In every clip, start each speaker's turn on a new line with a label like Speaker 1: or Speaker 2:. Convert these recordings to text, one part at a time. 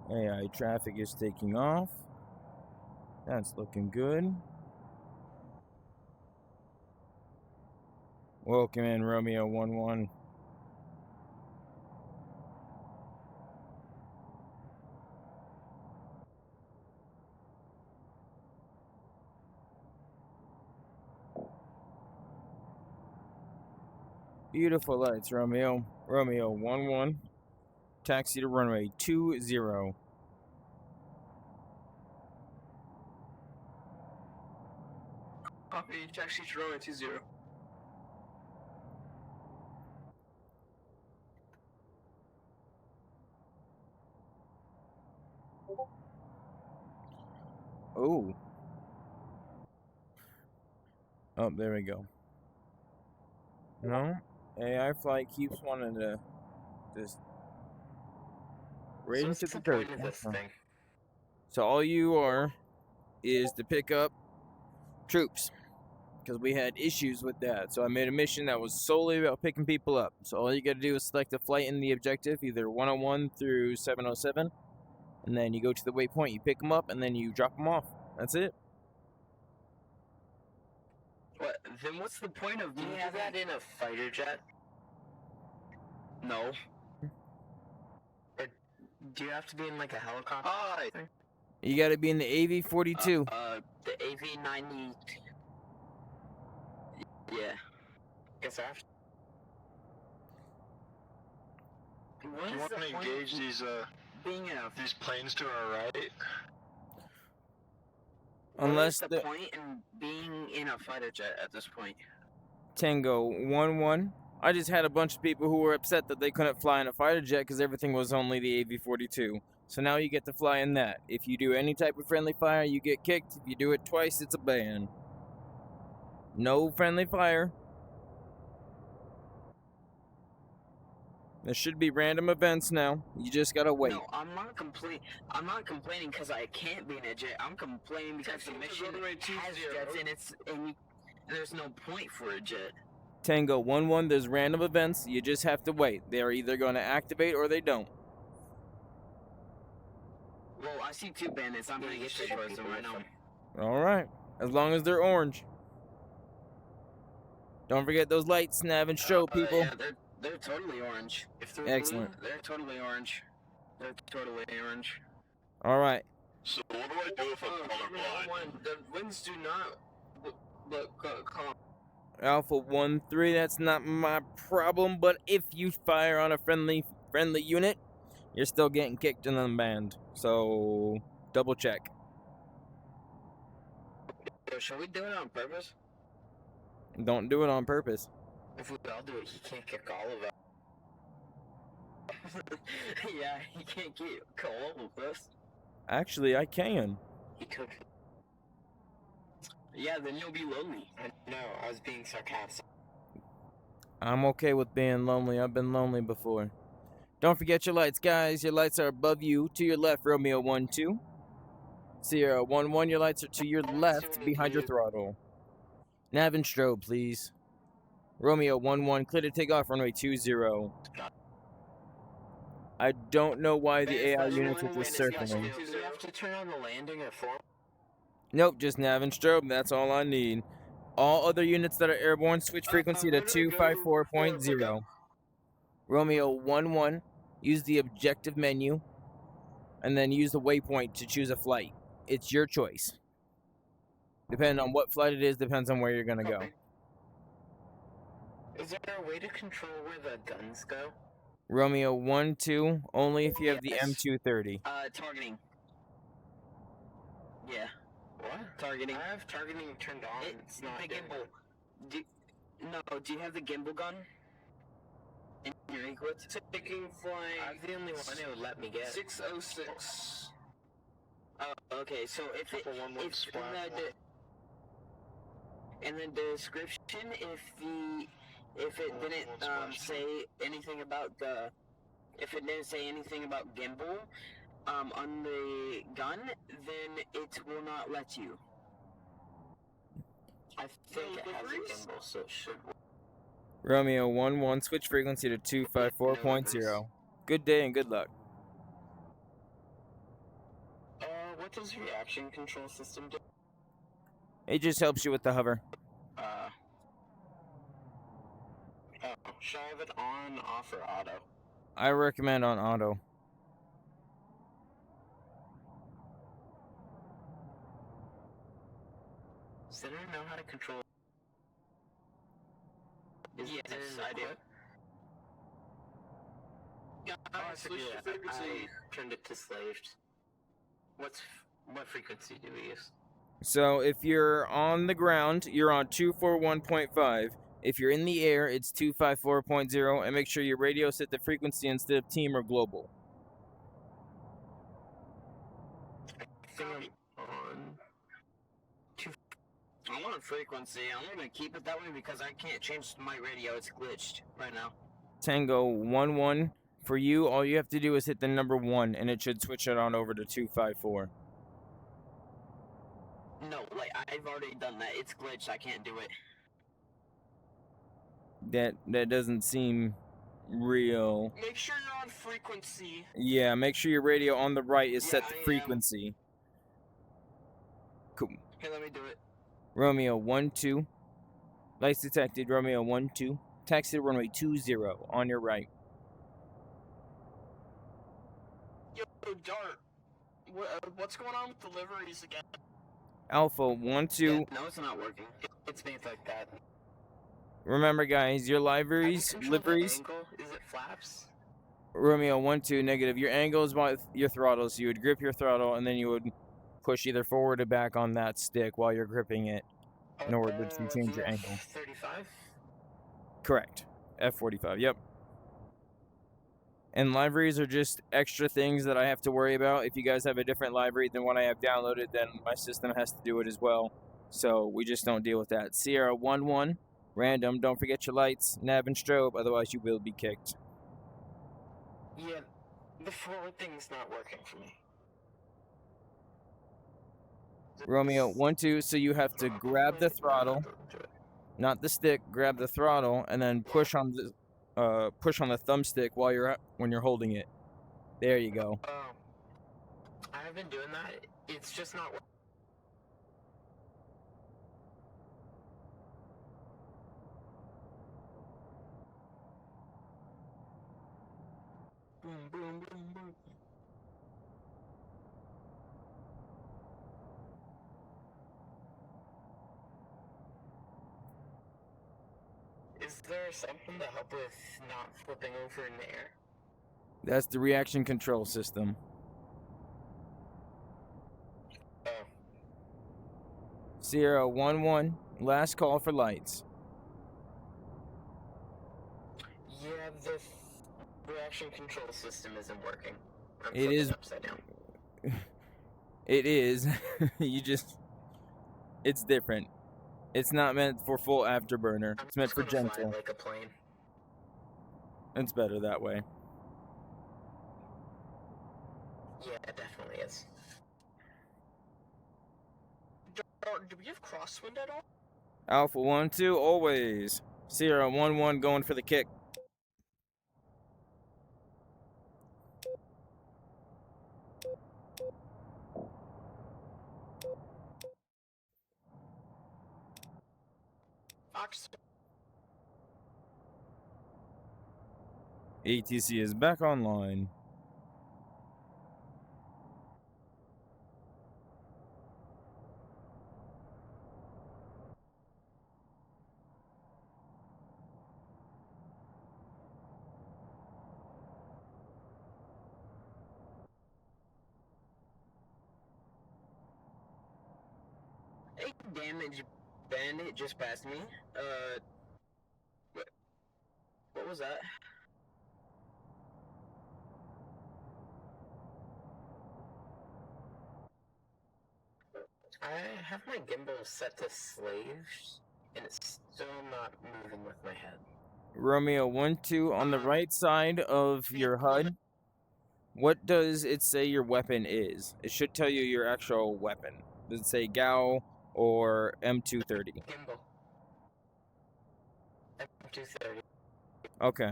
Speaker 1: AI traffic is taking off. That's looking good. Welcome in, Romeo 11. Beautiful lights, Romeo. Romeo 11. Taxi to runway 20.
Speaker 2: Copy, taxi to runway 20.
Speaker 1: Oh. Oh, there we go. No, AI flight keeps wanting to just right
Speaker 2: So
Speaker 1: into
Speaker 2: what's
Speaker 1: the
Speaker 2: the
Speaker 1: dirt.
Speaker 2: point of this thing?
Speaker 1: So all you are is to pick up troops, because we had issues with that. So I made a mission that was solely about picking people up. So all you got to do is select a flight in the objective, either 101 through 707, and then you go to the waypoint, you pick them up, and then you drop them off. That's it.
Speaker 2: What? Then what's the point of? Do you have that in a fighter jet? No. Or do you have to be in like a helicopter? Thing?
Speaker 1: You got to be in the AV-42.
Speaker 2: The AV-90. Yeah. Guess I have to. What
Speaker 3: You want to engage these these planes to our right?
Speaker 1: Unless
Speaker 2: what is the point in being in a fighter jet at this point?
Speaker 1: Tango 11. I just had a bunch of people who were upset that they couldn't fly in a fighter jet because everything was only the AV-42. So now you get to fly in that. If you do any type of friendly fire, you get kicked. If you do it twice, it's a ban. No friendly fire. There should be random events now. You just gotta wait.
Speaker 2: No, I'm not complaining because I can't be in a jet. I'm complaining because the mission has jets and there's no point for a jet.
Speaker 1: Tango 11, there's random events. You just have to wait. They're either going to activate or they don't.
Speaker 2: Well, I see two bandits. I'm gonna get straight towards them right now.
Speaker 1: Alright. As long as they're orange. Don't forget those lights, Nav and Show, people.
Speaker 2: Yeah, they're totally orange. If they're
Speaker 1: excellent.
Speaker 2: Blue, they're totally orange. They're totally orange.
Speaker 1: Alright.
Speaker 3: So what do I do if I'm colorblind?
Speaker 2: The winds do not look calm.
Speaker 1: Alpha 1-3, that's not my problem, but if you fire on a friendly unit, you're still getting kicked and unbanned. So double check.
Speaker 2: Yo, shall we do it on purpose?
Speaker 1: Don't do it on purpose.
Speaker 2: If we all do it, he can't kick all of us. Yeah, he can't kick all of us.
Speaker 1: Actually, I can.
Speaker 2: He could. Yeah, then you'll be lonely. No, I was being sarcastic.
Speaker 1: I'm okay with being lonely. I've been lonely before. Don't forget your lights, guys. Your lights are above you. To your left, Romeo 12. Sierra 11, your lights are to your left, behind your throttle. Nav and strobe, please. Romeo 11, clear to take off, runway 20. I don't know why the AI units are just circling.
Speaker 2: Do we have to turn on the landing or form?
Speaker 1: Nope, just nav and strobe, that's all I need. All other units that are airborne, switch frequency to 254.0. Romeo 11, use the objective menu, and then use the waypoint to choose a flight. It's your choice. Depending on what flight it is, depends on where you're gonna go.
Speaker 2: Is there a way to control where the guns go?
Speaker 1: Romeo 12, only if you have the M230.
Speaker 2: Targeting. Yeah. What? Targeting. I have targeting turned on. It's not the gimbal. Do you have the gimbal gun? In your equipment? Taking flight. I'm the only one it would let me get. 606. Oh, okay. So if it in the description, if it didn't say anything about gimbal on the gun, then it will not let you. I think it has a gimbal, so it should work.
Speaker 1: Romeo 1-1, switch frequency to 254.0. Good day and good luck.
Speaker 2: What does reaction control system do?
Speaker 1: It just helps you with the hover.
Speaker 2: Should I have it on, off, or auto?
Speaker 1: I recommend on auto.
Speaker 2: Does anyone know how to control? Yes, I do. Yeah, switch the frequency. I turned it to slaved. What frequency do we use?
Speaker 1: So if you're on the ground, you're on 241.5. If you're in the air, it's 254.0, and make sure your radio set the frequency instead of team or global.
Speaker 2: I think I'm on I'm on frequency. I'm gonna keep it that way because I can't change my radio. It's glitched right now.
Speaker 1: Tango 1-1. For you, all you have to do is hit the number 1, and it should switch it on over to 254.
Speaker 2: No, like, I've already done that. It's glitched. I can't do it.
Speaker 1: That doesn't seem real.
Speaker 2: Make sure you're on frequency.
Speaker 1: Yeah, make sure your radio on the right is set to frequency. Cool.
Speaker 2: Here, let me do it.
Speaker 1: Romeo 1-2. Lights detected, Romeo 1-2. Taxi to runway 20 on your right.
Speaker 2: Yo, Dart. What's going on with deliveries again?
Speaker 1: Alpha 1-2.
Speaker 2: Yeah, no, it's not working. It's made like that.
Speaker 1: Remember, guys, your liveries.
Speaker 2: Is it flaps?
Speaker 1: Romeo 1-2 negative. Your angle is by your throttle, so you would grip your throttle, and then you would push either forward or back on that stick while you're gripping it in order to change your angle.
Speaker 2: 35?
Speaker 1: Correct. F45, yep. And liveries are just extra things that I have to worry about. If you guys have a different livery than what I have downloaded, then my system has to do it as well. So we just don't deal with that. Sierra 1-1, random. Don't forget your lights, nav, and strobe, otherwise you will be kicked.
Speaker 2: Yeah, the forward thing's not working for me.
Speaker 1: Romeo 1-2, so you have to grab the throttle, not the stick, grab the throttle, and then push on the thumbstick when you're holding it. There you go.
Speaker 2: I've been doing that. It's just not working. Boom, boom, boom, boom. Is there something to help with not flipping over in the air?
Speaker 1: That's the reaction control system.
Speaker 2: Oh.
Speaker 1: Sierra 1-1, last call for lights.
Speaker 2: Yeah, the reaction control system isn't working. I'm
Speaker 1: It is
Speaker 2: upside down.
Speaker 1: It is. It's different. It's not meant for full afterburner. It's meant for gentle.
Speaker 2: Fly like a plane.
Speaker 1: It's better that way.
Speaker 2: Yeah, it definitely is. Do we have crosswind at all?
Speaker 1: Alpha 1-2, always. Sierra 1-1 going for the kick. ATC is back online.
Speaker 2: A damage bandit just passed me. What was that? I have my gimbal set to slaves, and it's still not moving with my head.
Speaker 1: Romeo 1-2 on the right side of your HUD. What does it say your weapon is? It should tell you your actual weapon. Does it say GAU or M230?
Speaker 2: Gimbal. M230.
Speaker 1: Okay.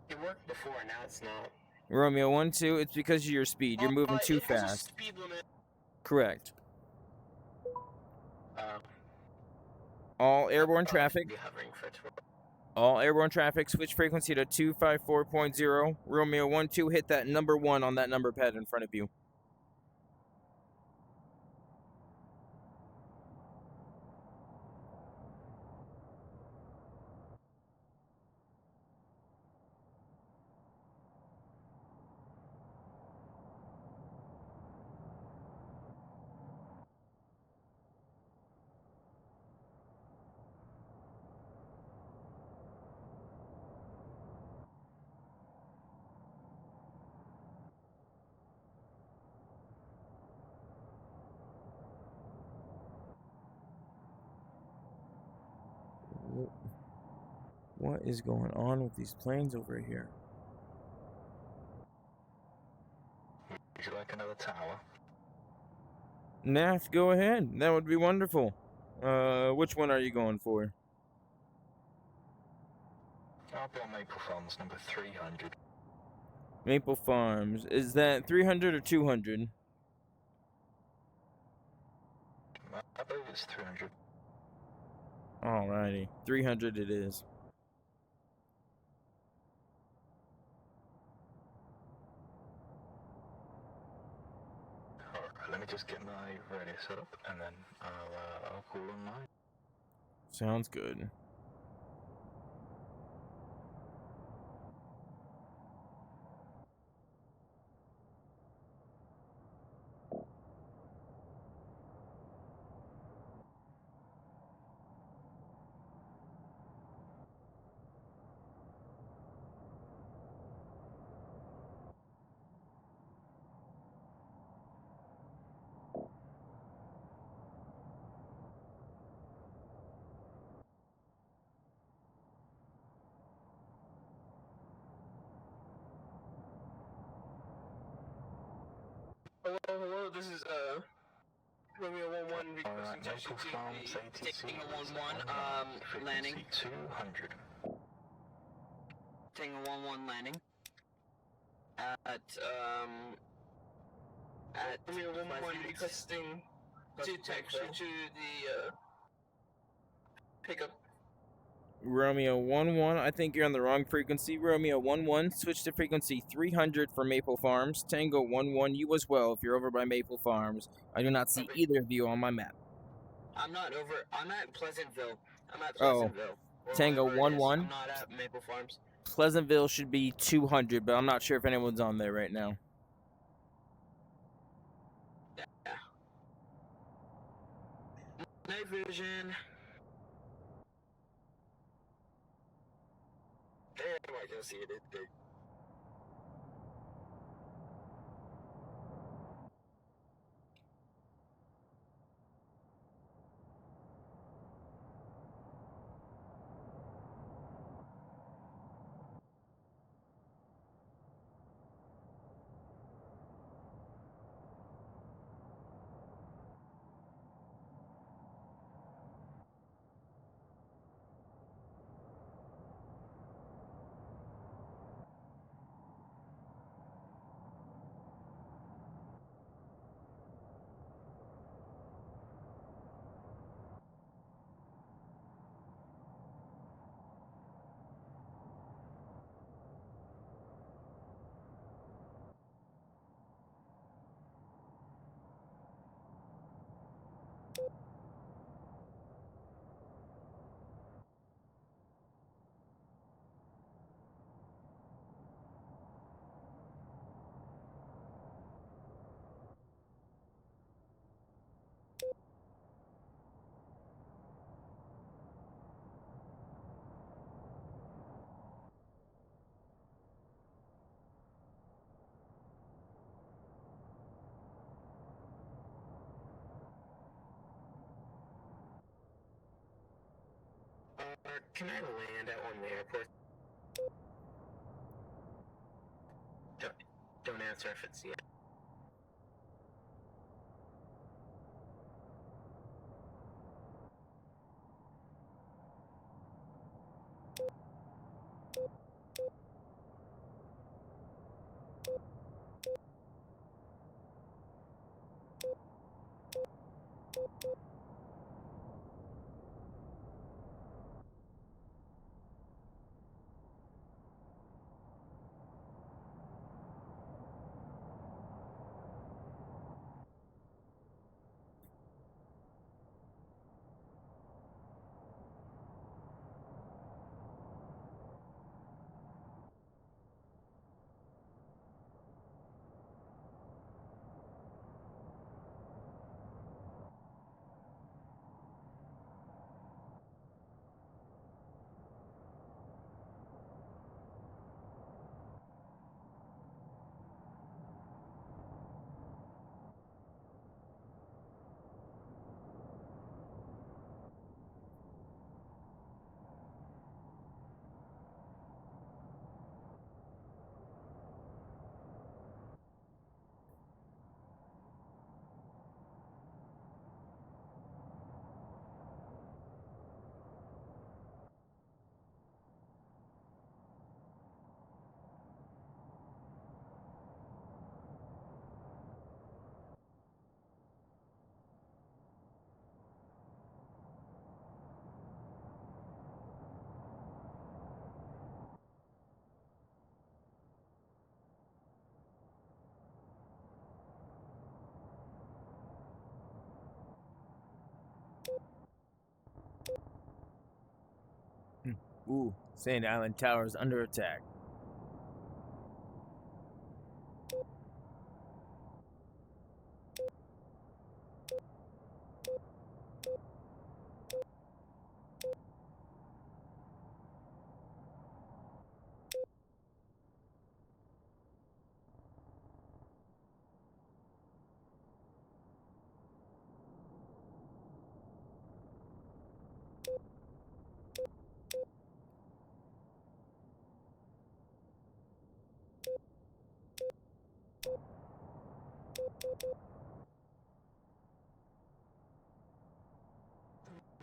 Speaker 2: It worked before, now it's not.
Speaker 1: Romeo 1-2, it's because of your speed. You're moving too
Speaker 2: It has a
Speaker 1: fast.
Speaker 2: speed limit.
Speaker 1: Correct.
Speaker 2: Uh,
Speaker 1: All airborne
Speaker 2: I'll
Speaker 1: traffic.
Speaker 2: be hovering for 12.
Speaker 1: All airborne traffic, switch frequency to 254.0. Romeo 1-2, hit that number 1 on that number pad in front of you. What is going on with these planes over here?
Speaker 3: Would you like another tower?
Speaker 1: Nath, go ahead. That would be wonderful. Which one are you going for?
Speaker 3: I'll be on Maple Farms number 300.
Speaker 1: Maple Farms. Is that 300 or 200?
Speaker 3: I believe it's 300.
Speaker 1: Alrighty. 300 it is.
Speaker 3: Alright, let me just get my radio set up and then I'll call online.
Speaker 1: Sounds good.
Speaker 2: Hello, this is Romeo 1-1 requesting
Speaker 3: Maple Farms ATC.
Speaker 2: Tango 1-1, landing.
Speaker 3: Frequency 200.
Speaker 2: Tango 1-1 landing. At Romeo 1-1 requesting to text you to the pickup.
Speaker 1: Romeo 1-1, I think you're on the wrong frequency. Romeo 1-1, switch to frequency 300 for Maple Farms. Tango 1-1, you as well if you're over by Maple Farms. I do not see either of you on my map.
Speaker 2: I'm not over. I'm at Pleasantville. I'm at
Speaker 1: Oh.
Speaker 2: Pleasantville.
Speaker 1: Tango 1-1.
Speaker 2: I'm not at Maple Farms.
Speaker 1: Pleasantville should be 200, but I'm not sure if anyone's on there right now.
Speaker 2: Yeah. Night vision. Damn, I can see it. It's big. Can I land at one of the airports? Don't answer if it's the.
Speaker 1: 1-1, Ooh, Sand Island Tower is under attack.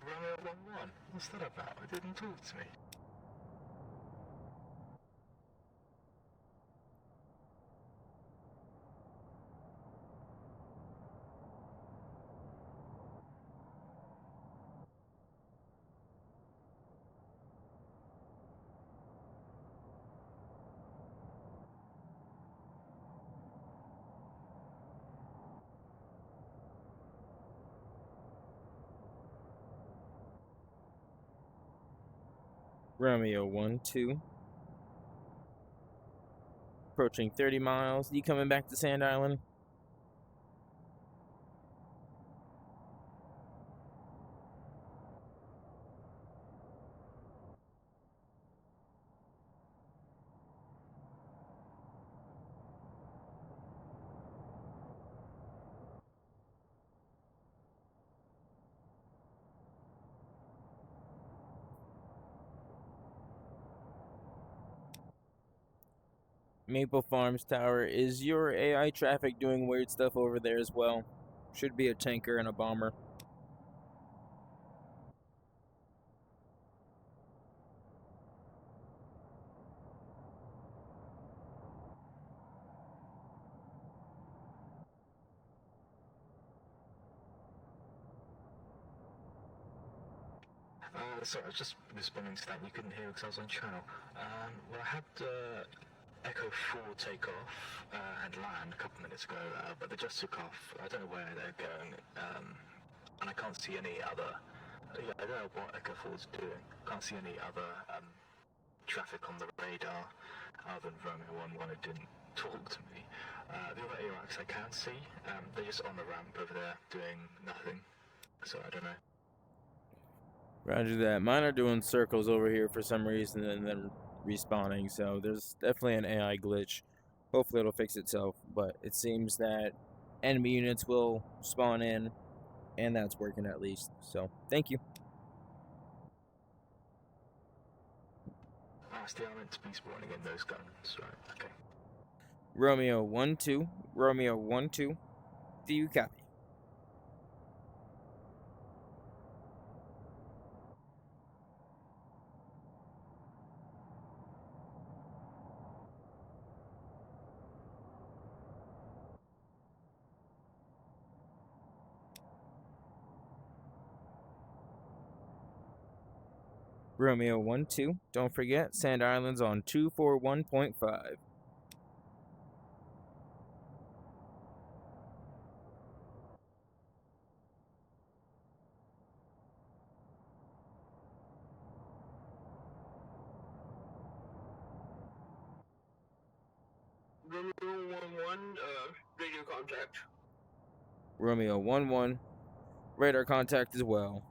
Speaker 3: Romeo 1-1? What's that about? It didn't talk to me.
Speaker 1: Romeo 1-2. Approaching 30 miles. You coming back to Sand Island? Maple Farms Tower, is your AI traffic doing weird stuff over there as well? Should be a tanker and a bomber.
Speaker 3: Sorry, I was just responding to that. You couldn't hear because I was on channel. Well, I had Echo 4 take off and land a couple minutes ago, but they just took off. I don't know where they're going, and I can't see any other. Yeah, I don't know what Echo 4's doing. Can't see any other traffic on the radar other than Romeo 1-1. It didn't talk to me. The other ARACs I can see, they're just on the ramp over there doing nothing. So I don't know.
Speaker 1: Roger that. Mine are doing circles over here for some reason and then respawning, so there's definitely an AI glitch. Hopefully it'll fix itself, but it seems that enemy units will spawn in, and that's working at least. So, thank you.
Speaker 3: Still meant to be spawning in those guns, right? Okay.
Speaker 1: Romeo 1-2. Romeo 1-2. Do you copy? Romeo 1-2. Don't forget, Sand Island's on 241.5.
Speaker 2: Romeo 1-1, radio contact.
Speaker 1: Romeo 1-1. Radar contact as well.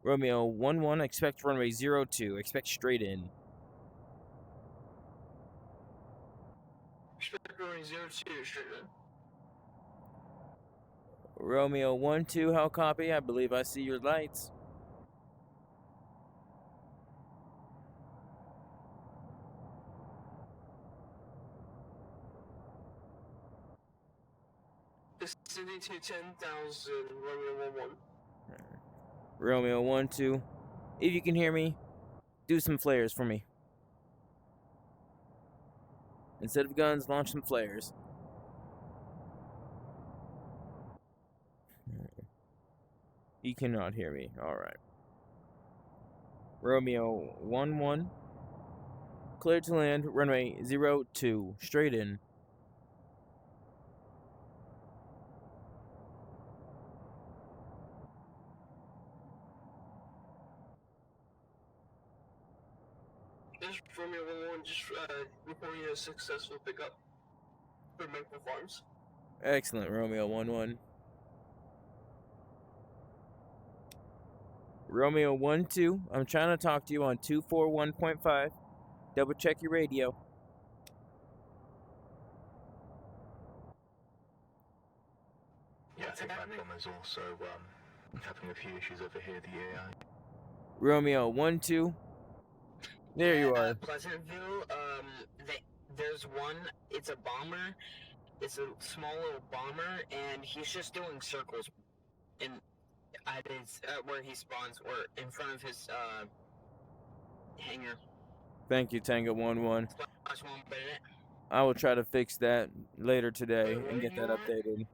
Speaker 1: Romeo 1-1. Expect runway 02. Expect straight in.
Speaker 2: Expect runway 02, straight in.
Speaker 1: Romeo 1-2. How copy? I believe I see your lights.
Speaker 2: Descending to 10,000, Romeo 1-1.
Speaker 1: Romeo 1-2. If you can hear me, do some flares for me. Instead of guns, launch some flares. You cannot hear me. Alright. Romeo 1-1. Clear to land, runway 02. Straight in.
Speaker 2: reporting a successful pickup for Maple Farms.
Speaker 1: Excellent, Romeo 1-1. Romeo 1-2, I'm trying to talk to you on 241.5. Double check your radio.
Speaker 3: Yeah, I think my bomb is also having a few issues over here, the AI.
Speaker 1: Romeo 1-2. There you are.
Speaker 2: Pleasantville, there's one, it's a bomber, it's a small little bomber, and he's just doing circles at his, where he spawns, or in front of his, hangar.
Speaker 1: Thank you, Tango 1-1.
Speaker 2: Splash one minute.
Speaker 1: I will try to fix that later today and get that updated.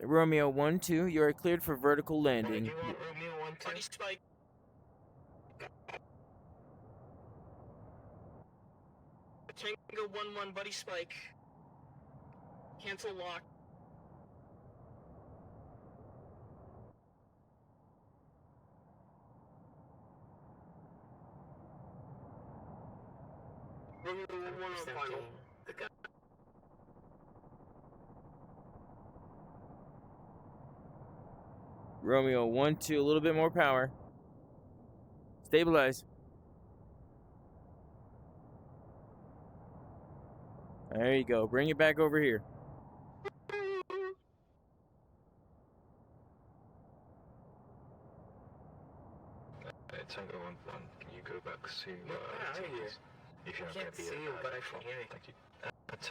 Speaker 1: Romeo 1-2, you are cleared for vertical landing.
Speaker 2: Romeo 1-2? Spike. Tango 1-1, buddy spike. Cancel lock. Romeo 1-1 on final.
Speaker 1: Romeo 1-2, a little bit more power. Stabilize. There you go. Bring it back over here.
Speaker 3: Tango 1-1, can you go back to if you're not going to be
Speaker 2: see you, but I can hear you.
Speaker 3: Thank you.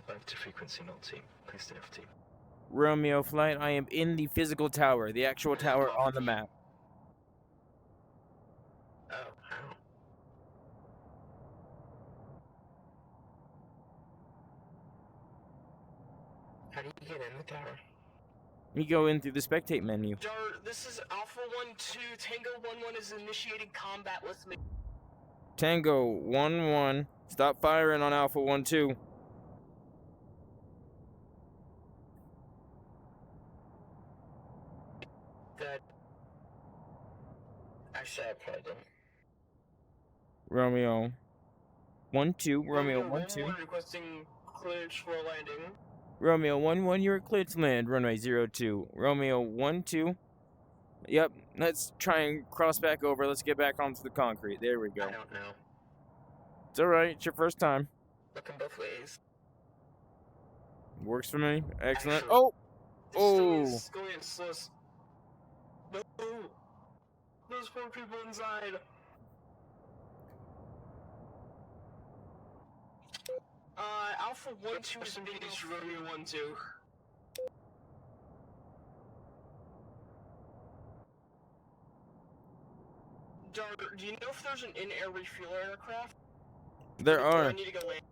Speaker 3: Back to frequency, not team. Please stay off team.
Speaker 1: Romeo flight, I am in the physical tower, the actual tower on the map.
Speaker 2: Oh, how? How do you get in the tower?
Speaker 1: You go in through the spectate menu.
Speaker 2: Dart, this is Alpha 1-2. Tango 1-1 is initiating combat with me.
Speaker 1: Tango 1-1, stop firing on Alpha 1-2.
Speaker 2: That. Actually, I probably didn't.
Speaker 1: Romeo 1-2, Romeo 1-2.
Speaker 2: Requesting clearance for landing.
Speaker 1: Romeo 1-1, you are cleared to land, runway 02. Romeo 1-2. Yep, let's try and cross back over. Let's get back onto the concrete. There we go.
Speaker 2: I don't know.
Speaker 1: It's alright, it's your first time.
Speaker 2: Looking both ways.
Speaker 1: Works for me. Excellent.
Speaker 2: Actually,
Speaker 1: Oh!
Speaker 2: This
Speaker 1: Oh!
Speaker 2: thing is going slow. No! There's 4 people inside. Alpha 1-2 is being Romeo 1-2. Dart, do you know if there's an in-air refuel aircraft?
Speaker 1: There
Speaker 2: Or
Speaker 1: are.
Speaker 2: I need to go land.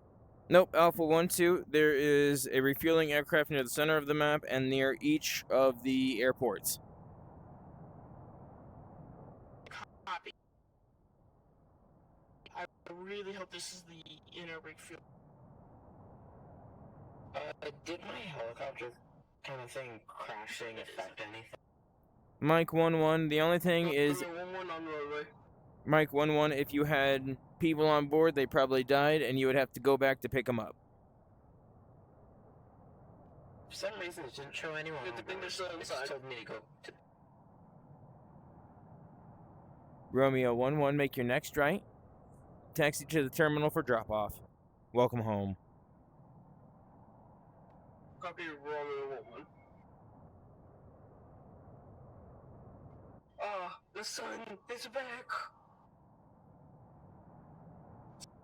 Speaker 1: Nope, Alpha 1-2. There is a refueling aircraft near the center of the map and near each of the airports.
Speaker 2: Copy. I really hope this is the in-air refuel. Did my helicopter kind of thing crashing affect anything?
Speaker 1: Mike 1-1, the only thing is,
Speaker 2: Romeo 1-1 on roadway.
Speaker 1: Mike 1-1, if you had people on board, they probably died, and you would have to go back to pick them up.
Speaker 2: For some reason, it didn't show anyone on board. It just told me to go to...
Speaker 1: Romeo 1-1, make your next right. Taxi to the terminal for drop-off. Welcome home.
Speaker 2: Copy Romeo 1-1. Ah, the sun is back!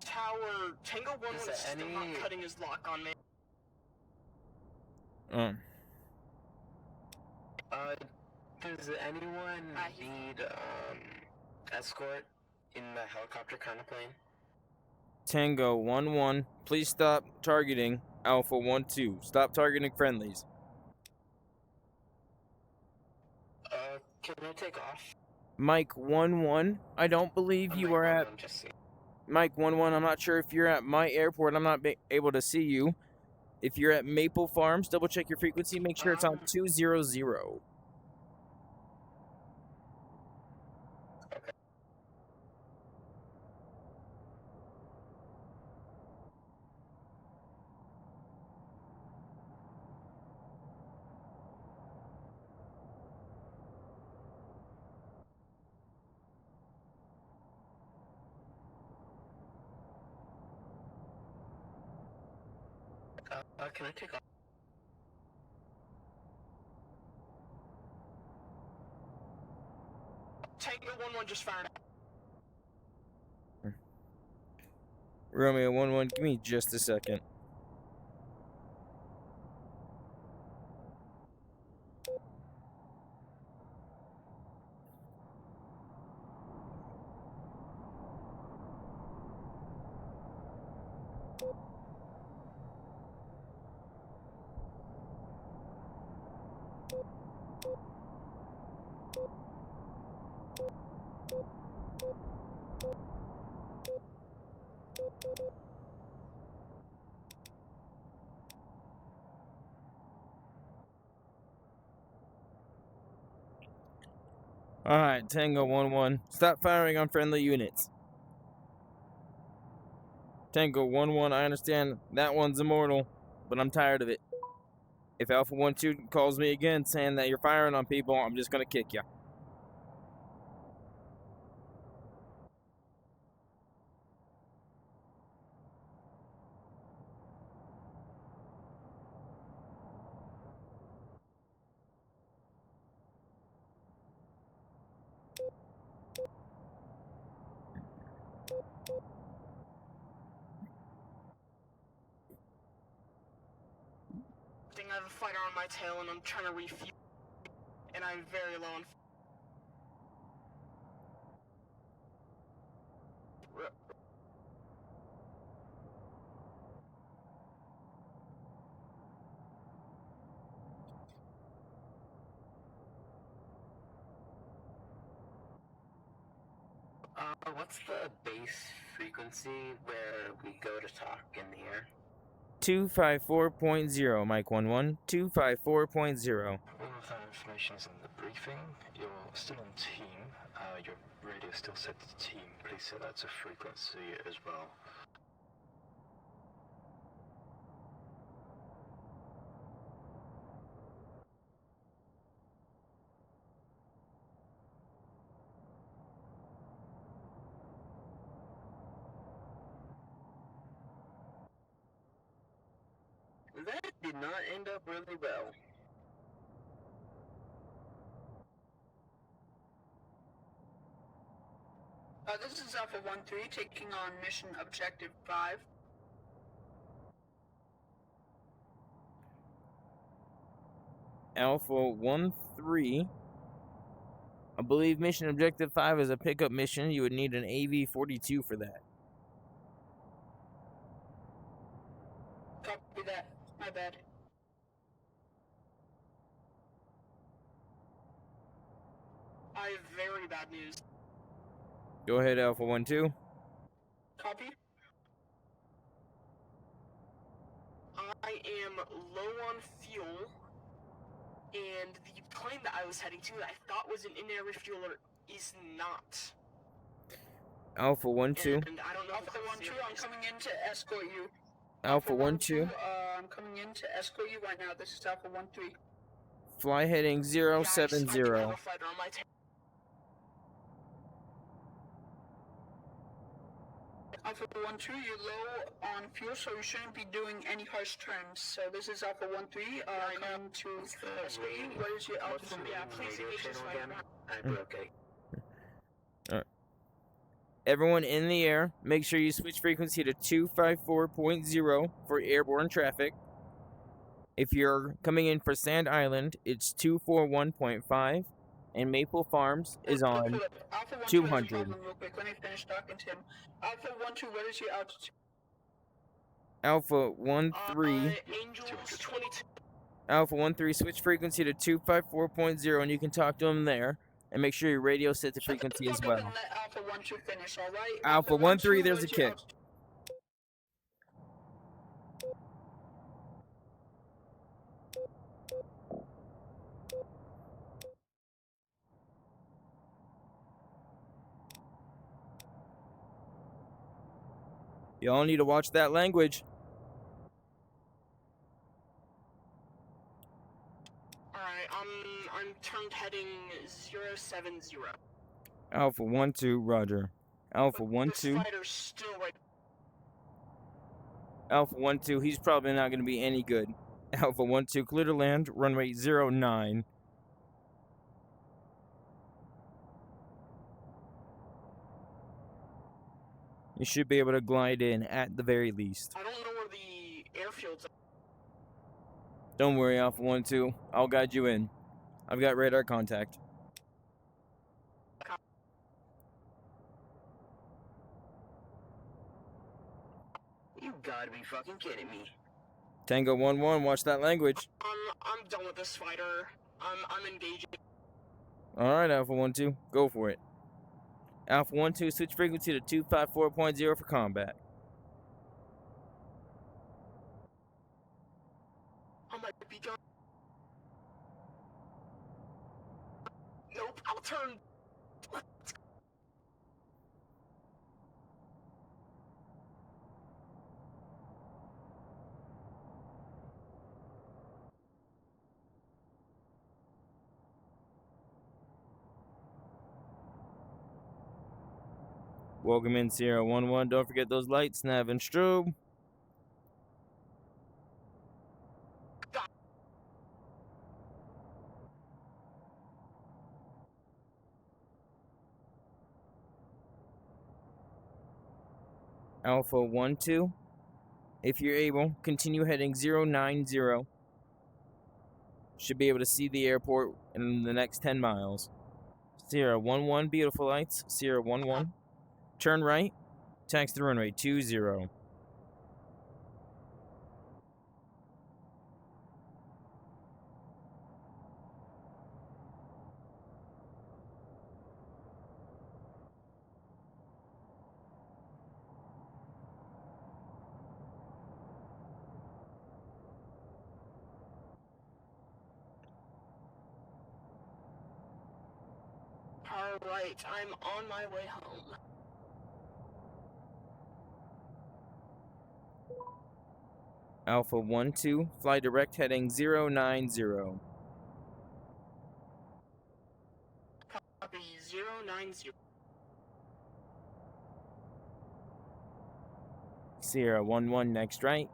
Speaker 2: Tower, Tango 1-1 is still not cutting his lock on me. Does anyone need, escort in the helicopter kind of plane?
Speaker 1: Tango 1-1, please stop targeting Alpha 1-2. Stop targeting friendlies.
Speaker 2: Can I take off?
Speaker 1: Mike 1-1, I don't believe you are at... Mike 1-1, I'm not sure if you're at my airport. I'm not able to see you. If you're at Maple Farms, double check your frequency. Make sure it's on 200.
Speaker 2: Can I take off? Tango 1-1 just fired.
Speaker 1: Romeo 1-1, give me just a second. Alright, Tango 1-1. Stop firing on friendly units. Tango 1-1, I understand that one's immortal, but I'm tired of it. If Alpha 1-2 calls me again saying that you're firing on people, I'm just gonna kick you.
Speaker 2: I have a fighter on my tail and I'm trying to refuel, and I'm very low on. What's the base frequency where we go to talk in the air?
Speaker 1: 254.0, Mike 1-1. 254.0.
Speaker 3: All of that information is in the briefing. You're still on team. Your radio is still set to team. Please set that to frequency as well.
Speaker 2: That did not end up really well. This is Alpha 1-3 taking on mission objective 5.
Speaker 1: Alpha 1-3. I believe mission objective 5 is a pickup mission. You would need an AV-42 for that.
Speaker 2: Copy that. My bad. I have very bad news.
Speaker 1: Go ahead, Alpha 1-2.
Speaker 2: Copy. I am low on fuel, and the plane that I was heading to that I thought was an in-air refueler is not.
Speaker 1: Alpha 1-2.
Speaker 2: And I don't know. Alpha 1-2, I'm coming in to escort you.
Speaker 1: Alpha 1-2.
Speaker 2: I'm coming in to escort you right now. This is Alpha 1-3.
Speaker 1: Fly heading 070.
Speaker 2: I do have a fighter on my tail. Alpha 1-2, you're low on fuel, so you shouldn't be doing any harsh turns. So this is Alpha 1-3, coming to escort you. What is your altitude? Yeah, please engage this fighter. Okay.
Speaker 1: Alright. Everyone in the air, make sure you switch frequency to 254.0 for airborne traffic. If you're coming in for Sand Island, it's 241.5, and Maple Farms is on 200.
Speaker 2: Real quick. Let me finish talking to him. Alpha 1-2, what is your altitude?
Speaker 1: Alpha 1-3.
Speaker 2: Angels 22.
Speaker 1: Alpha 1-3, switch frequency to 254.0, and you can talk to him there. And make sure your radio set to frequency as well.
Speaker 2: Let Alpha 1-2 finish, all right?
Speaker 1: Alpha 1-3, there's a kick. Y'all need to watch that language.
Speaker 2: Alright, I'm turned heading 070.
Speaker 1: Alpha 1-2, roger. Alpha 1-2.
Speaker 2: Fighter's still right.
Speaker 1: Alpha 1-2, he's probably not going to be any good. Alpha 1-2, clear to land, runway 09. You should be able to glide in at the very least.
Speaker 2: I don't know where the airfields are.
Speaker 1: Don't worry, Alpha 1-2, I'll guide you in. I've got radar contact.
Speaker 2: You gotta be fucking kidding me.
Speaker 1: Tango 1-1, watch that language.
Speaker 2: I'm done with this fighter. I'm engaging.
Speaker 1: Alright, Alpha 1-2, go for it. Alpha 1-2, switch frequency to 254.0 for combat.
Speaker 2: I might be done. Nope, I'll turn.
Speaker 1: Welcome in, Sierra 1-1. Don't forget those lights, nav and strobe. Alpha 1-2. If you're able, continue heading 090. Should be able to see the airport in the next 10 miles. Sierra 1-1, beautiful lights. Sierra 1-1. Turn right. Taxi the runway 20.
Speaker 2: Alright, I'm on my way home.
Speaker 1: Alpha 1-2, fly direct heading 090.
Speaker 2: Copy 090.
Speaker 1: Sierra 1-1, next right.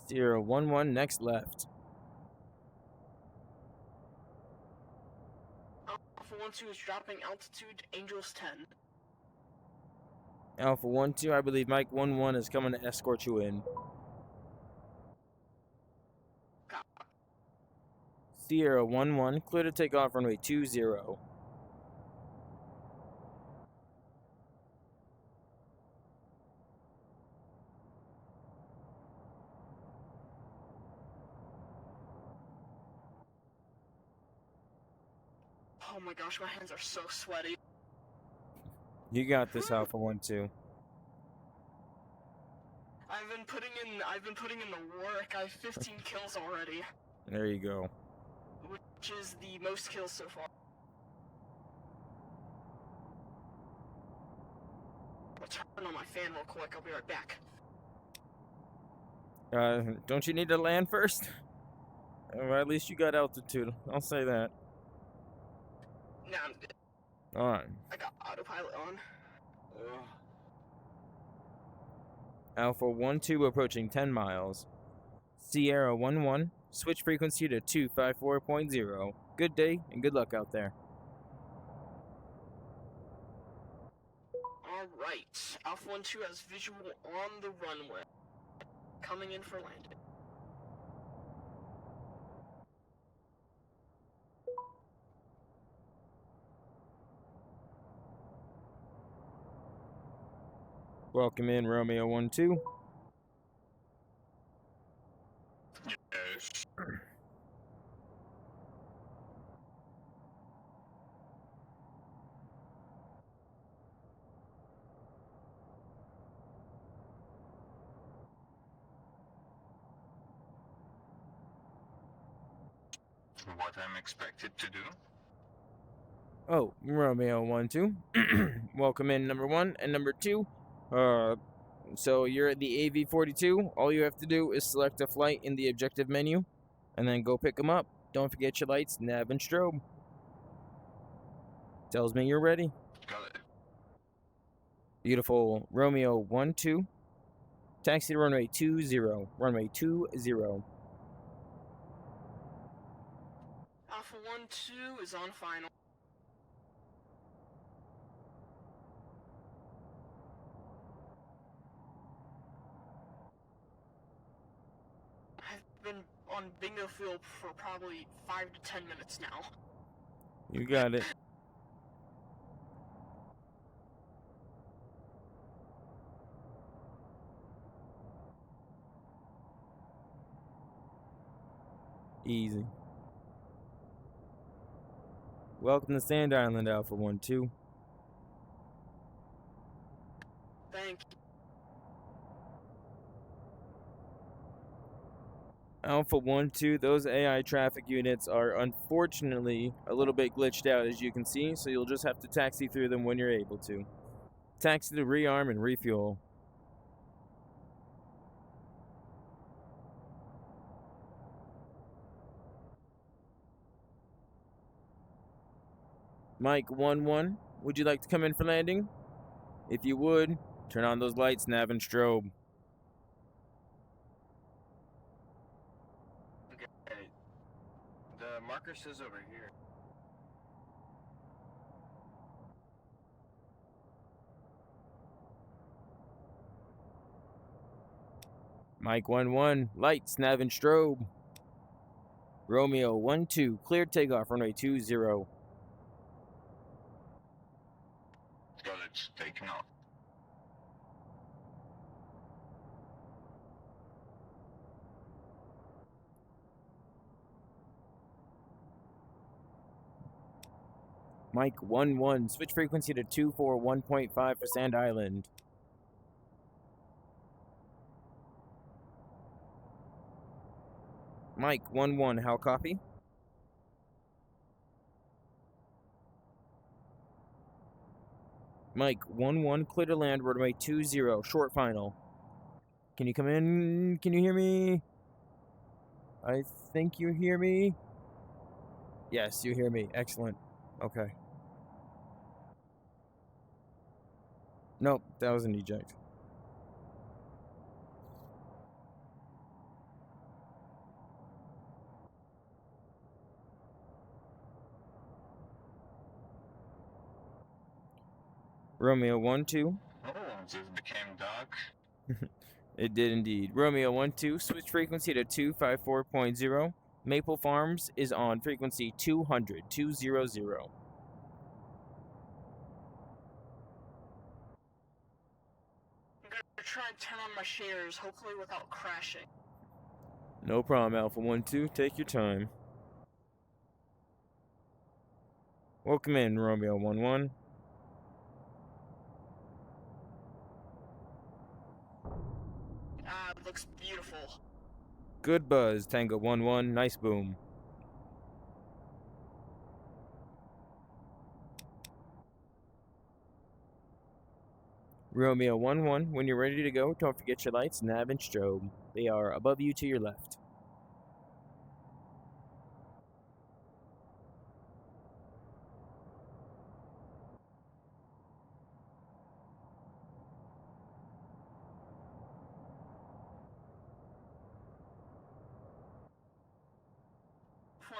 Speaker 1: Sierra 1-1, next left.
Speaker 2: Alpha 1-2 is dropping altitude Angels 10.
Speaker 1: Alpha 1-2, I believe Mike 1-1 is coming to escort you in. Sierra 1-1, clear to take off runway 20.
Speaker 2: Oh my gosh, my hands are so sweaty.
Speaker 1: You got this, Alpha 1-2.
Speaker 2: I've been putting in the work. I have 15 kills already,
Speaker 1: There you go.
Speaker 2: which is the most kills so far. I'll turn on my fan real quick. I'll be right back.
Speaker 1: Don't you need to land first? Or at least you got altitude. I'll say that.
Speaker 2: Nah, I'm good.
Speaker 1: Alright.
Speaker 2: I got autopilot on.
Speaker 1: Alpha 1-2 approaching 10 miles. Sierra 1-1, switch frequency to 254.0. Good day and good luck out there.
Speaker 2: Alright, Alpha 1-2 has visual on the runway. Coming in for landing.
Speaker 1: Welcome in, Romeo 1-2.
Speaker 2: Yes.
Speaker 4: What I'm expected to do?
Speaker 1: Oh, Romeo 1-2. Welcome in, number 1 and number 2. So you're at the AV42. All you have to do is select a flight in the objective menu, and then go pick them up. Don't forget your lights, nav, and strobe. Tells me you're ready.
Speaker 4: Got it.
Speaker 1: Beautiful. Romeo 12. Taxi to runway 20. Runway 20.
Speaker 2: Alpha 1-2 is on final. I've been on bingo field for probably 5 to 10 minutes now.
Speaker 1: You got it. Easy. Welcome to Sand Island, Alpha 12.
Speaker 2: Thank you.
Speaker 1: Alpha 12, those AI traffic units are unfortunately a little bit glitched out, as you can see, so you'll just have to taxi through them when you're able to. Taxi to rearm and refuel. Mike 11, would you like to come in for landing? If you would, turn on those lights, nav, and strobe.
Speaker 2: Okay. The marker says over here.
Speaker 1: Mike 11, lights, nav, and strobe. Romeo 12, clear takeoff, runway 20.
Speaker 4: Got it. Taken off.
Speaker 1: Mike 11, switch frequency to 241.5 for Sand Island. Mike 11, how copy? Mike 11, clear to land, runway 20, short final. Can you come in? Can you hear me? I think you hear me. Yes, you hear me. Excellent. Okay. Nope, that was an eject. Romeo 12.
Speaker 4: Oh, this became dark.
Speaker 1: It did indeed. Romeo 12, switch frequency to 254.0. Maple Farms is on frequency 200, 200.
Speaker 2: I'm gonna try and turn on my shares, hopefully without crashing.
Speaker 1: No problem, Alpha 12. Take your time. Welcome in, Romeo 11.
Speaker 2: Ah, it looks beautiful.
Speaker 1: Good buzz, Tango 11. Nice boom. Romeo 11, when you're ready to go, don't forget your lights, nav, and strobe. They are above you to your left.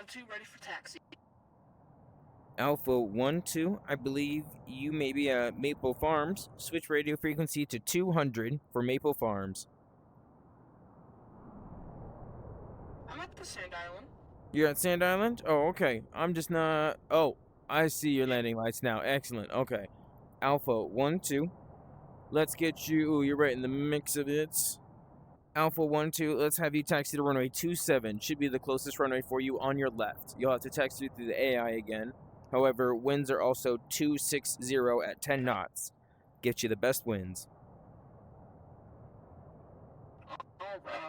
Speaker 2: Alpha 1-2, ready for taxi.
Speaker 1: Alpha 12, I believe you may be at Maple Farms. Switch radio frequency to 200 for Maple Farms.
Speaker 2: I'm at the Sand Island.
Speaker 1: You're at Sand Island? Oh, okay. I'm just not... Oh, I see your landing lights now. Excellent. Okay. Alpha 12. Let's get you... Ooh, you're right in the mix of it. Alpha 12, let's have you taxi to runway 27. Should be the closest runway for you on your left. You'll have to taxi through the AI again. However, winds are also 260 at 10 knots. Get you the best winds.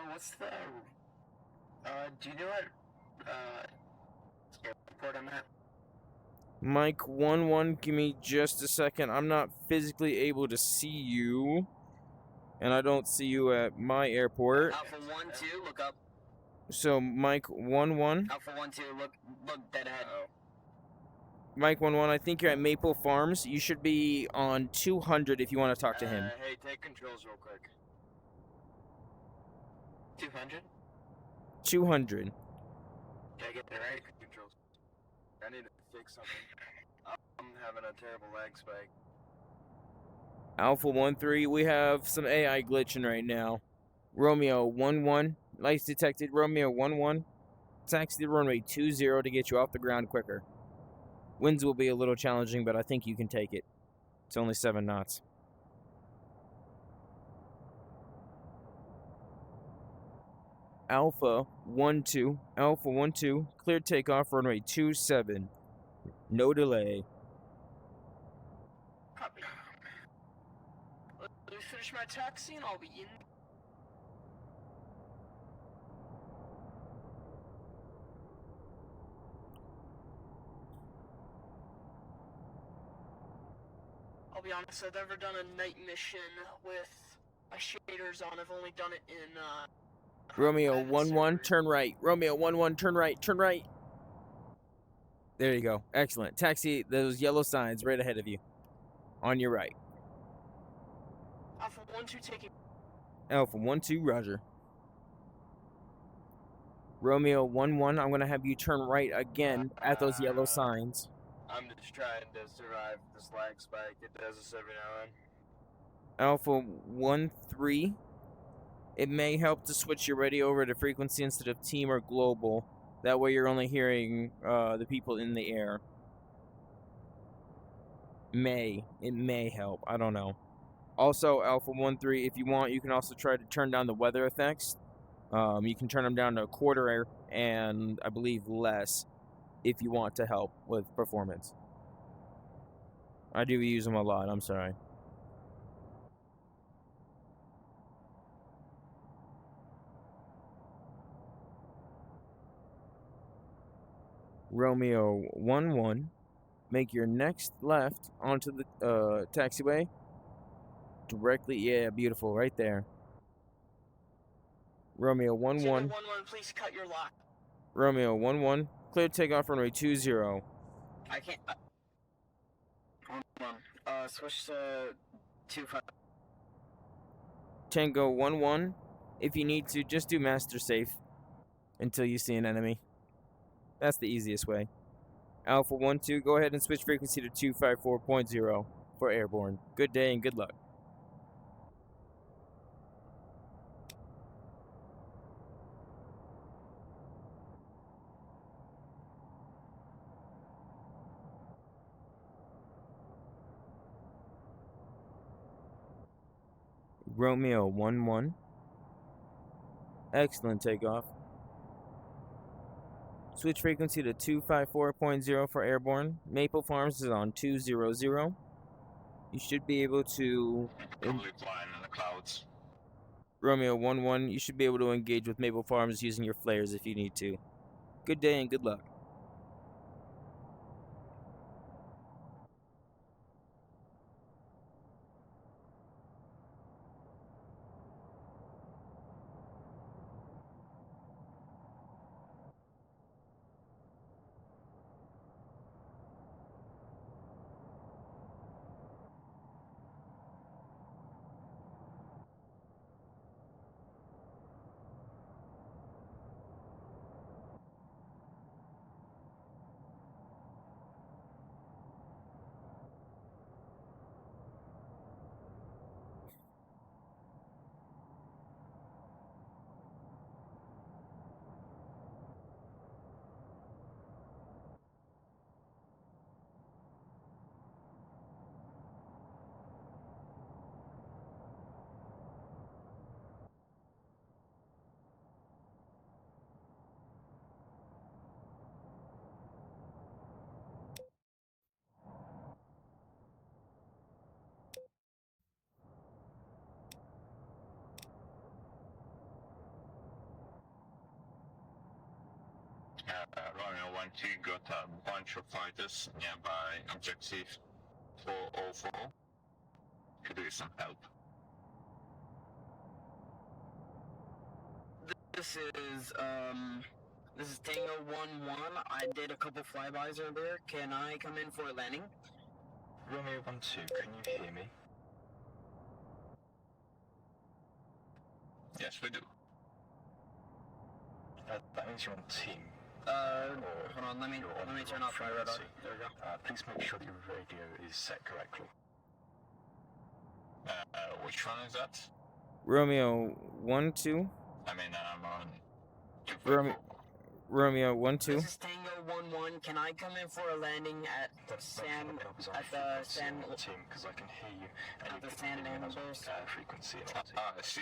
Speaker 2: What's the... do you know what, airport I'm at?
Speaker 1: Mike 11, give me just a second. I'm not physically able to see you. and I don't see you at my airport.
Speaker 2: Alpha 1-2, look up.
Speaker 1: So Mike 1-1.
Speaker 2: Alpha 1-2, look dead ahead.
Speaker 1: Mike 1-1, I think you're at Maple Farms. You should be on 200 if you want to talk to him.
Speaker 2: Hey, take controls real quick. 200?
Speaker 1: 200.
Speaker 2: Yeah, get the right controls. I need to fix something. I'm having a terrible lag spike.
Speaker 1: Alpha 1-3, we have some AI glitching right now. Romeo 1-1, lights detected. Romeo 1-1, taxi the runway 20 to get you off the ground quicker. Winds will be a little challenging, but I think you can take it. It's only 7 knots. Alpha 1-2, Alpha 1-2, clear takeoff, runway 27. No delay.
Speaker 2: Copy. Let me finish my taxi and I'll be in. I'll be honest, I've never done a night mission with my shaders on. I've only done it in,
Speaker 1: Romeo 1-1, turn right. Romeo 1-1, turn right, turn right. There you go. Excellent. Taxi those yellow signs right ahead of you. On your right.
Speaker 2: Alpha 1-2 taking.
Speaker 1: Alpha 1-2, roger. Romeo 1-1, I'm going to have you turn right again at those yellow signs.
Speaker 2: I'm just trying to survive this lag spike. It does this every now and
Speaker 1: Alpha 1-3, it may help to switch your radio over to frequency instead of team or global. That way you're only hearing the people in the air. It may help. I don't know. Also, Alpha 1-3, if you want, you can also try to turn down the weather effects. You can turn them down to a quarter and I believe less if you want to help with performance. I do use them a lot, I'm sorry. Romeo 1-1, make your next left onto the taxiway. Directly, yeah, beautiful, right there. Romeo 1-1.
Speaker 2: 1-1, please cut your lock.
Speaker 1: Romeo 1-1, clear takeoff runway 20.
Speaker 2: I can't. Hold on. Switch to 2-5.
Speaker 1: Tango 1-1. If you need to, just do master safe until you see an enemy. That's the easiest way. Alpha 1-2, go ahead and switch frequency to 254.0 for airborne. Good day and good luck. Romeo 1-1. Excellent takeoff. Switch frequency to 254.0 for airborne. Maple Farms is on 200. You should be able to...
Speaker 4: Probably flying in the clouds.
Speaker 1: Romeo 1-1, you should be able to engage with Maple Farms using your flares if you need to. Good day and good luck.
Speaker 4: Romeo 1-2 got a bunch of fighters nearby objective 404. Could do some help.
Speaker 2: This is Tango 1-1. I did a couple flybys earlier. Can I come in for a landing?
Speaker 3: Romeo 1-2, can you hear me?
Speaker 4: Yes, we do.
Speaker 3: That means you're on team.
Speaker 2: Hold on, let me turn off my radar. There we go.
Speaker 3: Please make sure that your radio is set correctly.
Speaker 4: Which one is that?
Speaker 1: Romeo 1-2.
Speaker 4: I mean, I'm on.
Speaker 1: Romeo 1-2.
Speaker 2: This is Tango 1-1. Can I come in for a landing at San
Speaker 3: team, because I can hear you and
Speaker 2: at
Speaker 3: you
Speaker 2: the
Speaker 3: can
Speaker 2: San
Speaker 3: hear me
Speaker 2: Andreas?
Speaker 3: frequency.
Speaker 4: I see.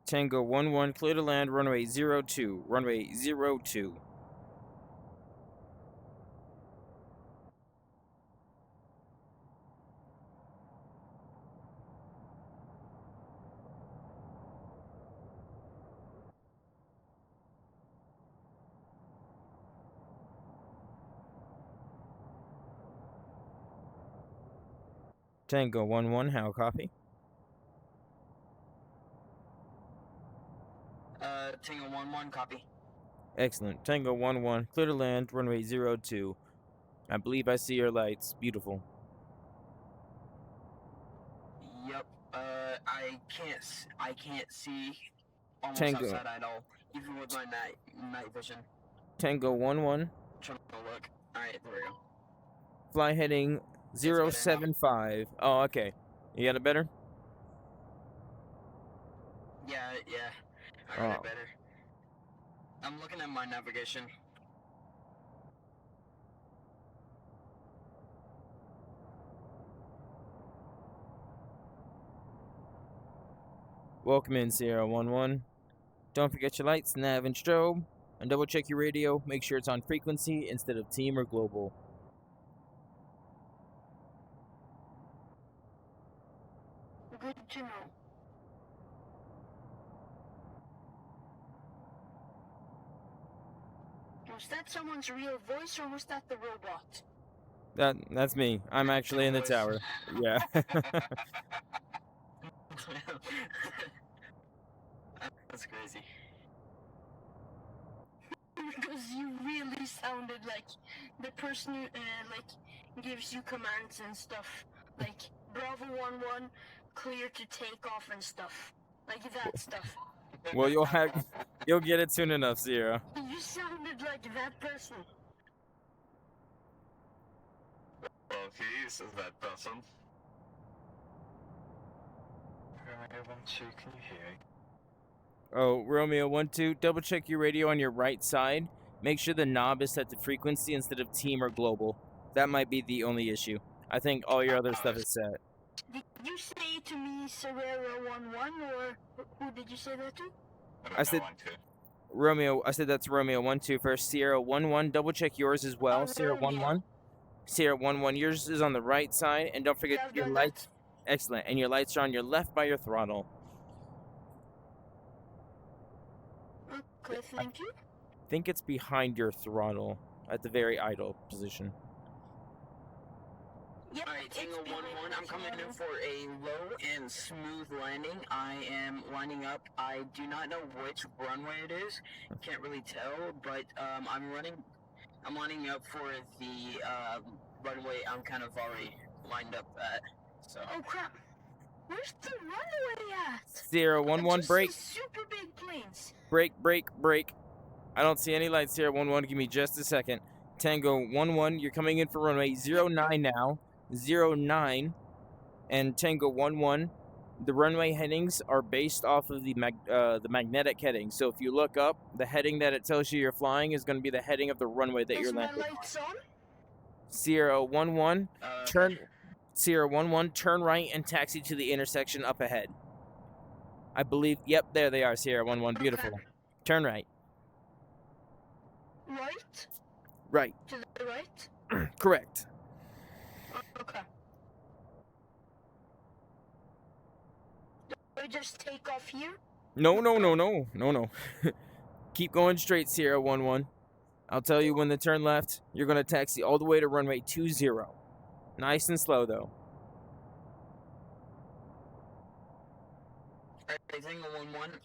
Speaker 1: Tango 1-1, clear to land, runway 02. Runway 02. Tango 1-1, how copy?
Speaker 2: Tango 1-1, copy.
Speaker 1: Excellent. Tango 1-1, clear to land, runway 02. I believe I see your lights. Beautiful.
Speaker 2: Yep. I can't see almost
Speaker 1: Tango.
Speaker 2: outside at all, even with my night vision.
Speaker 1: Tango 1-1,
Speaker 2: Trying to look. All right, there we go.
Speaker 1: fly heading 075. Oh, okay. You got it better?
Speaker 2: Yeah. I got it better. I'm looking at my navigation.
Speaker 1: Welcome in, Sierra 1-1. Don't forget your lights, nav, and strobe. And double check your radio. Make sure it's on frequency instead of team or global.
Speaker 5: Good to know. Was that someone's real voice or was that the robot?
Speaker 1: That's me. I'm actually in the tower. Yeah.
Speaker 2: That's crazy.
Speaker 5: Because you really sounded like the person who gives you commands and stuff. Like Bravo 1-1, clear to take off and stuff. Like that stuff.
Speaker 1: Well, you'll get it soon enough, Sierra.
Speaker 5: You sounded like that person.
Speaker 4: Well, he is that person.
Speaker 3: Romeo 1-2, can you hear me?
Speaker 1: Oh, Romeo 1-2, double check your radio on your right side. Make sure the knob is set to frequency instead of team or global. That might be the only issue. I think all your other stuff is set.
Speaker 5: Did you say to me Serrero 1-1 or who did you say that to?
Speaker 1: I said Romeo. I said that's Romeo 1-2 first. Sierra 1-1. Double check yours as well. Sierra 1-1. Sierra 1-1. Yours is on the right side, and don't forget your lights. Excellent, and your lights are on your left by your throttle.
Speaker 5: Okay, thank you.
Speaker 1: I think it's behind your throttle at the very idle position.
Speaker 5: Yep,
Speaker 2: Alright, Tango 1-1, I'm coming in for a low and smooth landing. I am lining up. I do not know which runway it is. Can't really tell, but I'm lining up for the runway I'm kind of already lined up at. So.
Speaker 5: Oh crap. Where's the runway at?
Speaker 1: Sierra 1-1, break.
Speaker 5: Super big planes.
Speaker 1: Break. I don't see any lights, Sierra 1-1. Give me just a second. Tango 1-1, you're coming in for runway 09 now. 09 and Tango 1-1. The runway headings are based off of the magnetic heading. So if you look up, the heading that it tells you you're flying is going to be the heading of the runway that you're landing.
Speaker 5: My lights on?
Speaker 1: Sierra 1-1, turn. Sierra 1-1, turn right and taxi to the intersection up ahead. I believe. Yep, there they are. Sierra 1-1, beautiful.
Speaker 5: Okay.
Speaker 1: Turn right.
Speaker 5: Right?
Speaker 1: Right.
Speaker 5: To the right?
Speaker 1: Correct.
Speaker 5: Okay. Do I just take off here?
Speaker 1: No. Keep going straight, Sierra 1-1. I'll tell you when to turn left. You're going to taxi all the way to runway 20. Nice and slow, though.
Speaker 2: Alright, Tango 1-1,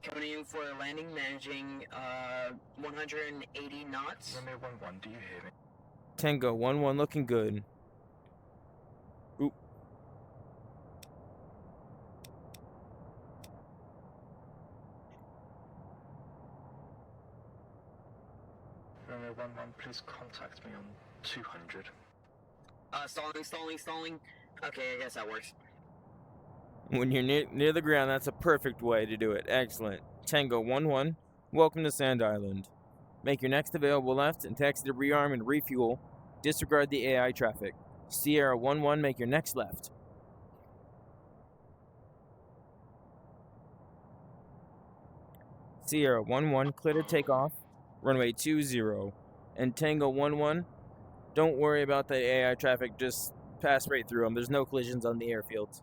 Speaker 2: Coming in for a landing, managing 180 knots.
Speaker 3: Romeo 1-1, do you hear me?
Speaker 1: Tango 1-1 looking good. Oop.
Speaker 3: Romeo 1-1, please contact me on 200.
Speaker 2: Stalling. Okay, I guess that works.
Speaker 1: When you're near the ground, that's a perfect way to do it. Excellent. Tango 1-1, welcome to Sand Island. Make your next available left and taxi to rearm and refuel. Disregard the AI traffic. Sierra 1-1, make your next left. Sierra 1-1, clear to take off. Runway 20. And Tango 1-1, don't worry about the AI traffic, just pass right through them. There's no collisions on the airfields.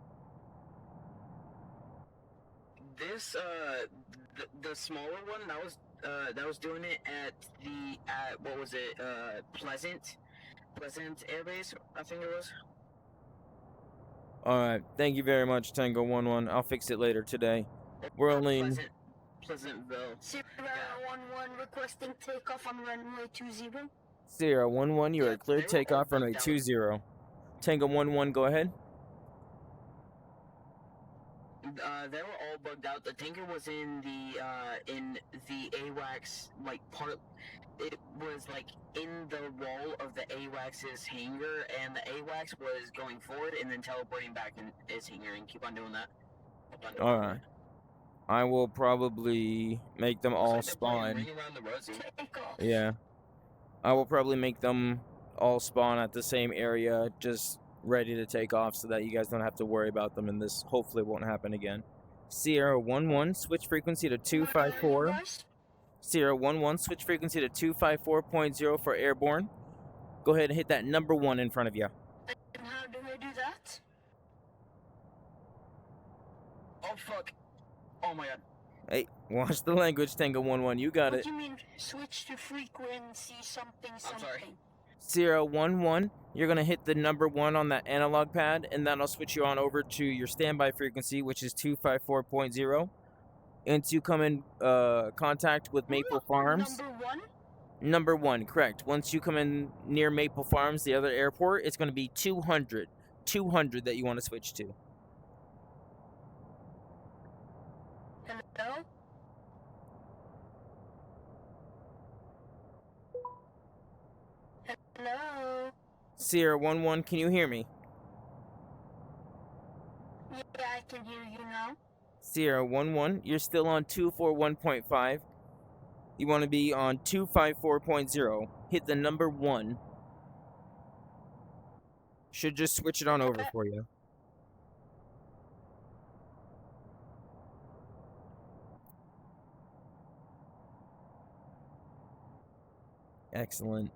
Speaker 2: This the smaller one that was doing it at what was it, Pleasant Air Base, I think it was.
Speaker 1: Alright, thank you very much, Tango 1-1. I'll fix it later today. We're only in...
Speaker 2: Pleasantville.
Speaker 5: Sierra 1-1 requesting takeoff on runway 20.
Speaker 1: Sierra 1-1, you are
Speaker 2: Yeah,
Speaker 1: clear
Speaker 2: they
Speaker 1: to
Speaker 2: were
Speaker 1: take
Speaker 2: all
Speaker 1: off runway
Speaker 2: bugged out.
Speaker 1: 20. Tango 1-1, go ahead.
Speaker 2: They were all bugged out. The tanker was in the AWACS like part. It was like in the wall of the AWACS's hangar, and the AWACS was going forward and then teleporting back in its hangar, and keep on doing that.
Speaker 1: Alright. I will probably make them all
Speaker 2: Looks like they're playing
Speaker 1: spawn.
Speaker 2: Ring Around the Rosie.
Speaker 5: Takeoff.
Speaker 1: Yeah. I will probably make them all spawn at the same area, just ready to take off so that you guys don't have to worry about them, and this hopefully won't happen again. Sierra 1-1, switch frequency to 254.
Speaker 5: Guys,
Speaker 1: Sierra 1-1, switch frequency to 254.0 for airborne. Go ahead and hit that number 1 in front of you.
Speaker 5: and how do I do that?
Speaker 2: Oh fuck! Oh my god!
Speaker 1: Hey, watch the language, Tango 1-1. You got
Speaker 5: What
Speaker 1: it.
Speaker 5: do you mean switch to frequency something?
Speaker 2: sorry.
Speaker 1: Sierra 1-1, you're going to hit the number 1 on that analog pad, and that'll switch you on over to your standby frequency, which is 254.0. Once you come in contact with Maple Farms.
Speaker 5: Number 1?
Speaker 1: Number 1, correct. Once you come in near Maple Farms, the other airport, it's going to be 200. 200 that you want to switch to.
Speaker 5: Hello? Hello?
Speaker 1: Sierra 1-1, can you hear me?
Speaker 5: Yeah, I can hear you now.
Speaker 1: Sierra 1-1, you're still on 241.5. You want to be on 254.0. Hit the number 1. Should just switch it on over for you. Excellent.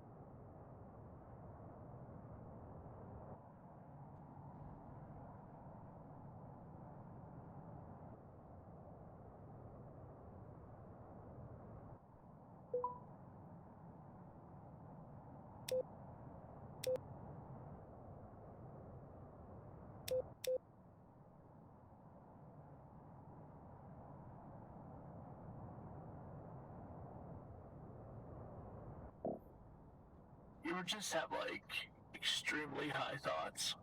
Speaker 6: You just have like extremely high thoughts.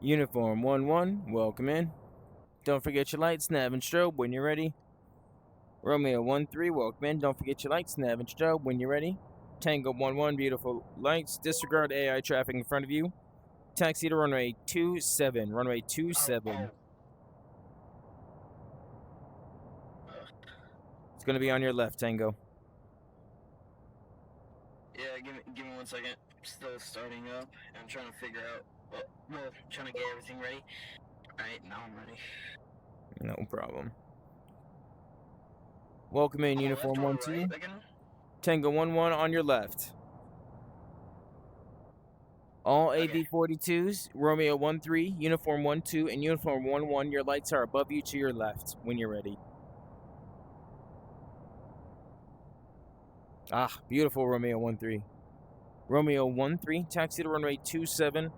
Speaker 1: Uniform 1-1, welcome in. Don't forget your lights, nav and strobe when you're ready. Romeo 1-3, welcome in. Don't forget your lights, nav and strobe when you're ready. Tango 1-1, beautiful lights. Disregard AI traffic in front of you. Taxi to runway 27. Runway 27. It's going to be on your left, Tango.
Speaker 2: Yeah, give me 1 second. Still starting up. I'm trying to figure out. Well, trying to get everything ready. All right, now I'm ready.
Speaker 1: No problem. Welcome in,
Speaker 2: On the
Speaker 1: Uniform
Speaker 2: left or
Speaker 1: 1-2.
Speaker 2: right again?
Speaker 1: Tango 1-1 on your left. All
Speaker 2: Okay.
Speaker 1: AV-42s, Romeo 1-3, Uniform 1-2, and Uniform 1-1, your lights are above you to your left when you're ready. Ah, beautiful Romeo 1-3. Romeo 1-3, taxi to runway 27.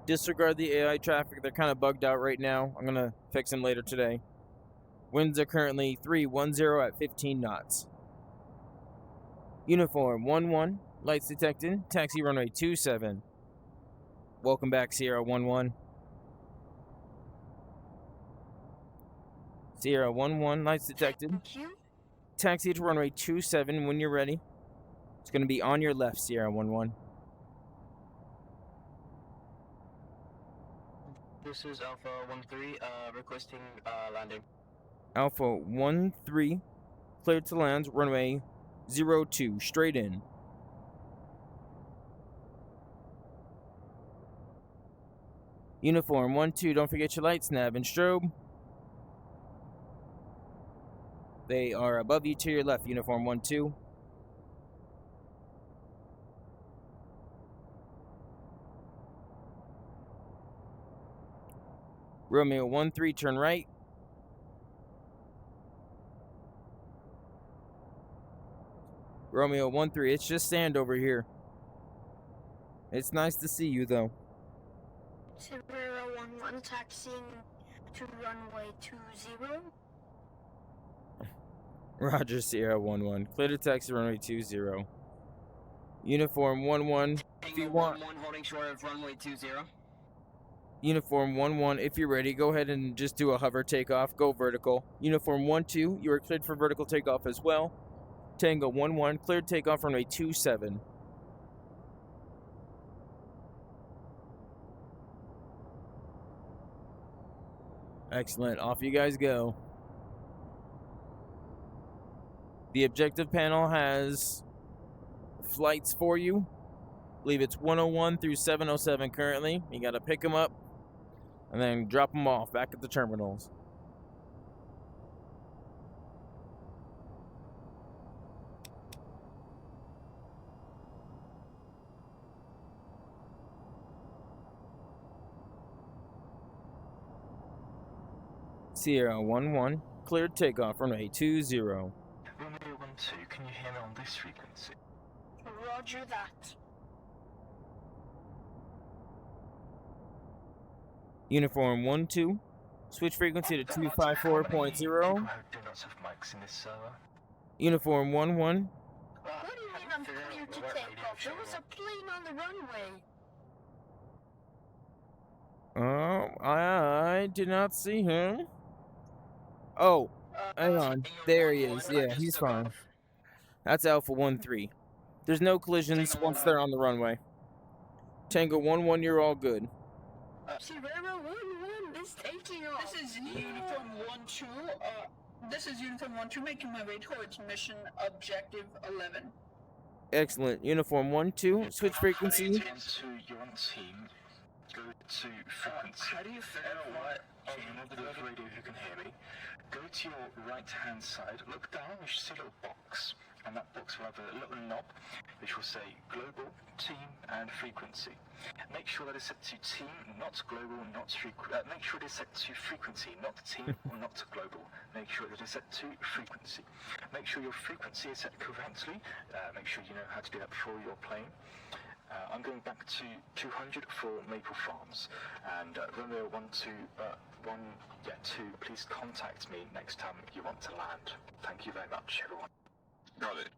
Speaker 1: Disregard the AI traffic. They're kind of bugged out right now. I'm going to fix them later today. Winds are currently 310 at 15 knots. Uniform 11, lights detected, taxi runway 27. Welcome back, Sierra 11. Sierra 11, lights detected,
Speaker 5: Thank you.
Speaker 1: taxi to runway 27 when you're ready. It's going to be on your left, Sierra 11.
Speaker 2: This is Alpha 13, requesting landing.
Speaker 1: Alpha 13, cleared to land, runway 02, straight in. Uniform 12, don't forget your lights, nav, and strobe. They are above you to your left, Uniform 12. Romeo 13, turn right. Romeo 13, it's just sand over here. It's nice to see you, though.
Speaker 5: Sierra 11 taxiing to runway 20.
Speaker 1: Roger, Sierra 11. Clear to taxi runway 20. Uniform 11, if you want.
Speaker 2: 11 holding short of runway 20.
Speaker 1: Uniform 11, if you're ready, go ahead and just do a hover takeoff. Go vertical. Uniform 12, you are cleared for vertical takeoff as well. Tango 11, cleared takeoff runway 27. Excellent. Off you guys go. The objective panel has flights for you. I believe it's 101 through 707 currently. You got to pick them up and then drop them off back at the terminals. Sierra 11, cleared takeoff runway 20.
Speaker 3: Romeo 12, can you hear me on this frequency?
Speaker 5: Roger that.
Speaker 1: Uniform 12, switch frequency to 254.0.
Speaker 3: Do lots of mics in this server?
Speaker 1: Uniform 11,
Speaker 5: What do you mean I'm clear to take off? There was a plane on the runway.
Speaker 1: oh, I did not see him. Oh, hang on. There he is. Yeah, he's fine. That's Alpha 13. There's no collisions once they're on the runway. Tango 11, you're all good.
Speaker 5: Sierra 11 is taking off.
Speaker 6: This is Uniform 12. This is Uniform 12 making my way towards mission objective 11.
Speaker 1: Excellent. Uniform 12, switch frequency.
Speaker 3: You're on team. Go to frequency.
Speaker 2: How do you figure out what?
Speaker 3: Oh, you know the radio who can hear me. Go to your right-hand side. Look down. You should see a little box. And that box will have a little knob which will say global, team, and frequency. Make sure that is set to team, not global, not frequency. Make sure it is set to frequency, not team or not global. Make sure that it is set to frequency. Make sure your frequency is set correctly. Make sure you know how to do that before you're playing. I'm going back to 200 for Maple Farms, and Romeo 2, please contact me next time you want to land. Thank you very much, everyone.
Speaker 4: Got it.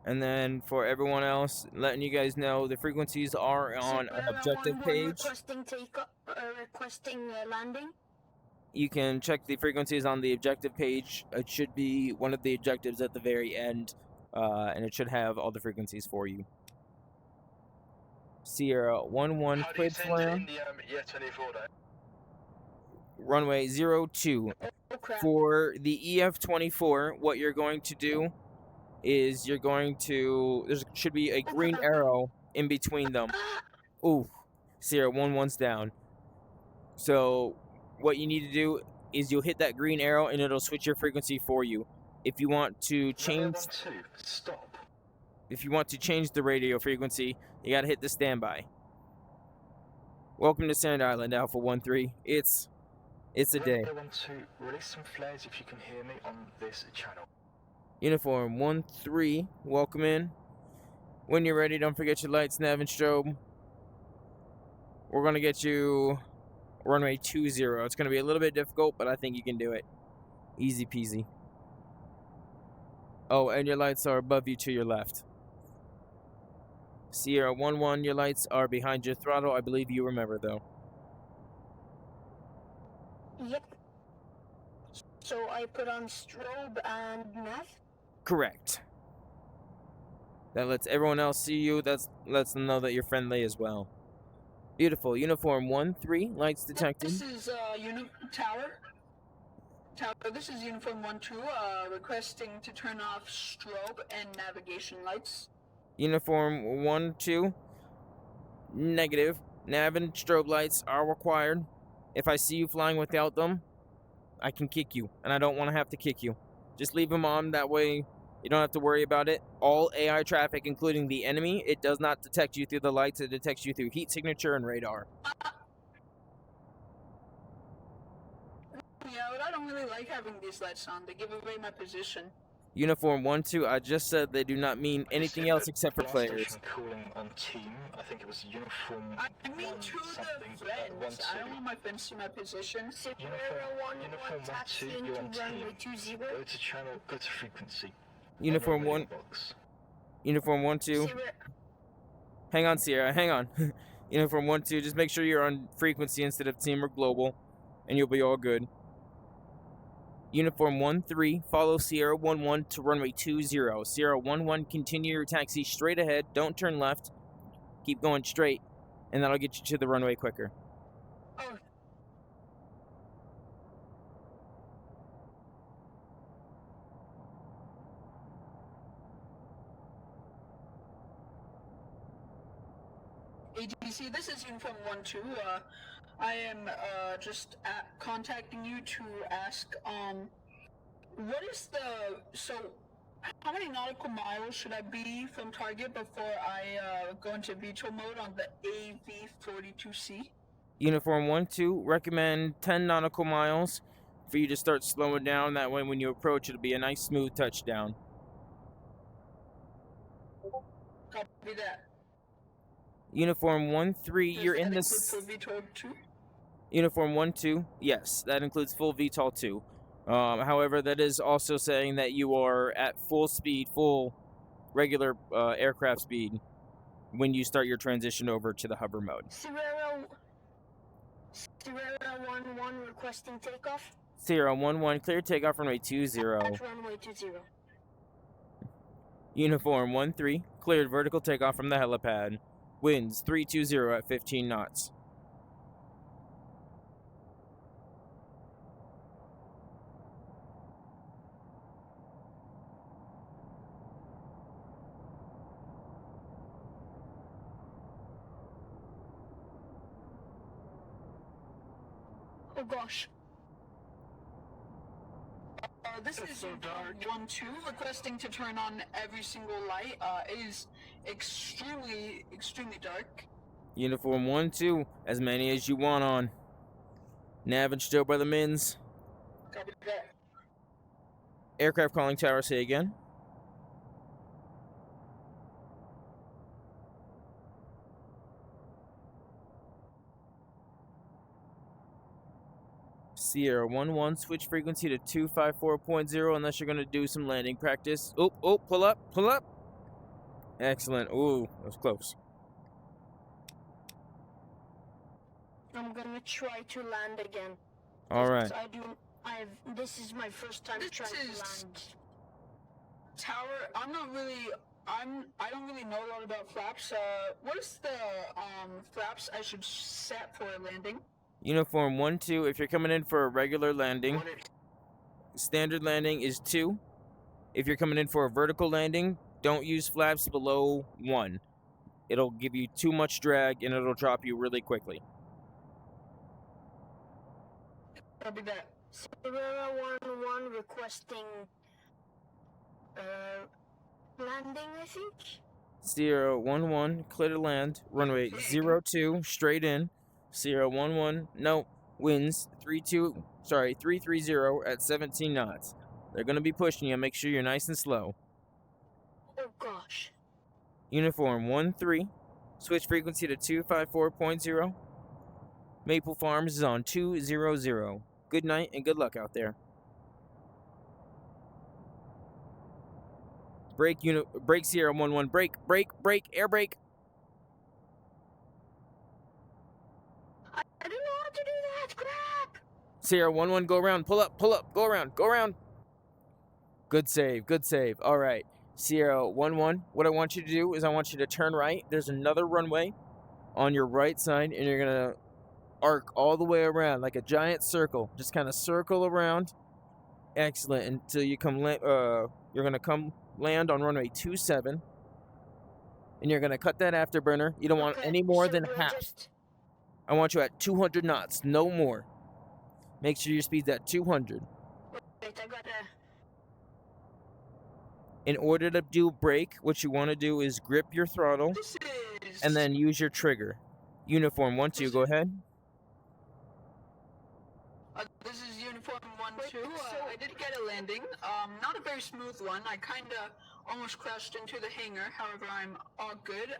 Speaker 1: And then for everyone else, letting you guys know the frequencies are on an objective page.
Speaker 5: Requesting landing.
Speaker 1: You can check the frequencies on the objective page. It should be one of the objectives at the very end, and it should have all the frequencies for you. Sierra 11, cleared to land.
Speaker 3: Year 24 day?
Speaker 1: Runway 02.
Speaker 5: Oh crap.
Speaker 1: For the EF24, what you're going to do is you're going to, there should be a green arrow in between them. Ooh, Sierra 11's down. So what you need to do is you'll hit that green arrow and it'll switch your frequency for you. If you want to change,
Speaker 3: Stop.
Speaker 1: if you want to change the radio frequency, you gotta hit the standby. Welcome to Sand Island, Alpha 13. It's a day.
Speaker 3: I want to release some flares if you can hear me on this channel.
Speaker 1: Uniform 13, welcome in. When you're ready, don't forget your lights, nav, and strobe. We're gonna get you runway 20. It's going to be a little bit difficult, but I think you can do it. Easy peasy. Oh, and your lights are above you to your left. Sierra 11, your lights are behind your throttle. I believe you remember, though.
Speaker 5: Yep. So I put on strobe and nav?
Speaker 1: Correct. That lets everyone else see you. That lets them know that you're friendly as well. Beautiful. Uniform 1-3, lights detected.
Speaker 6: This is Tower. Tower, this is Uniform 1-2, requesting to turn off strobe and navigation lights.
Speaker 1: Uniform 1-2, negative. Nav and strobe lights are required. If I see you flying without them, I can kick you, and I don't want to have to kick you. Just leave them on, that way you don't have to worry about it. All AI traffic, including the enemy, it does not detect you through the lights, it detects you through heat signature and radar.
Speaker 6: Yeah, but I don't really like having these lights on. They give away my position.
Speaker 1: Uniform 1-2, I just said they do not mean anything else except for players.
Speaker 3: Calling on team. I think it was uniform.
Speaker 6: I mean to the friends. I don't want my friends to see my position.
Speaker 5: Sierra 11, taxi into runway 20.
Speaker 3: Go to channel. Go to frequency.
Speaker 1: Uniform 1.
Speaker 3: Box.
Speaker 1: Uniform 1-2. Hang on, Sierra. Hang on. Uniform 1-2. Just make sure you're on frequency instead of team or global, and you'll be all good. Uniform 1-3. Follow Sierra 11 to runway 20. Sierra 11, continue your taxi straight ahead. Don't turn left. Keep going straight, and that'll get you to the runway quicker.
Speaker 6: Oh. ATC, this is Uniform 1-2. I am just contacting you to ask, what is how many nautical miles should I be from target before I go into VTOL mode on the AV-42C?
Speaker 1: Uniform 1-2, recommend 10 nautical miles for you to start slowing down. That way when you approach, it'll be a nice smooth touchdown.
Speaker 6: Copy that.
Speaker 1: Uniform 1-3, you're in this.
Speaker 6: For VTOL 2?
Speaker 1: Uniform 1-2, yes, that includes full VTOL 2. However, that is also saying that you are at full speed, full regular aircraft speed when you start your transition over to the hover mode.
Speaker 5: Sierra 11 requesting takeoff.
Speaker 1: Sierra 11, clear takeoff runway 20.
Speaker 5: At runway 20.
Speaker 1: Uniform 1-3, cleared vertical takeoff from the helipad. Winds 320 at 15 knots.
Speaker 5: Oh gosh.
Speaker 6: This is 1-2 requesting to turn on every single light. It is extremely dark.
Speaker 1: Uniform 1-2, as many as you want on. Nav and still by the mins.
Speaker 6: Copy that.
Speaker 1: Aircraft calling tower, say again. Sierra 11, switch frequency to 254.0 unless you're going to do some landing practice. Oh, pull up. Excellent. Ooh, that was close.
Speaker 5: I'm gonna try to land again.
Speaker 1: All right.
Speaker 5: This is my first time trying to land.
Speaker 6: Tower, I don't really know a lot about flaps. What is the flaps I should set for a landing?
Speaker 1: Uniform 1-2, if you're coming in for a regular landing, standard landing is 2. If you're coming in for a vertical landing, don't use flaps below 1. It'll give you too much drag and it'll drop you really quickly.
Speaker 6: Copy that.
Speaker 5: Sierra 11 requesting landing, I think.
Speaker 1: Sierra 11, clear to land, runway 02, straight in. Sierra 11, no, winds 330 at 17 knots. They're going to be pushing you. Make sure you're nice and slow.
Speaker 5: Oh gosh.
Speaker 1: Uniform 1-3, switch frequency to 254.0. Maple Farms is on 200. Good night and good luck out there. Brake Sierra 11. Brake, air brake.
Speaker 5: I don't know how to do that. Crap.
Speaker 1: Sierra 11, go around. Pull up, go around. Good save. All right. Sierra 11, what I want you to do is I want you to turn right. There's another runway on your right side, and you're going to arc all the way around like a giant circle. Just kind of circle around. Excellent. Until you you're going to come land on runway 27. And you're going to cut that afterburner. You don't want any more than half. I want you at 200 knots, no more. Make sure your speed's at 200.
Speaker 5: Wait, I gotta...
Speaker 1: In order to do brake, what you want to do is grip your throttle and then use your trigger. Uniform 1-2, go ahead.
Speaker 6: This is Uniform 1-2. I did get a landing. Not a very smooth one. I kinda almost crashed into the hangar. However, I'm all good.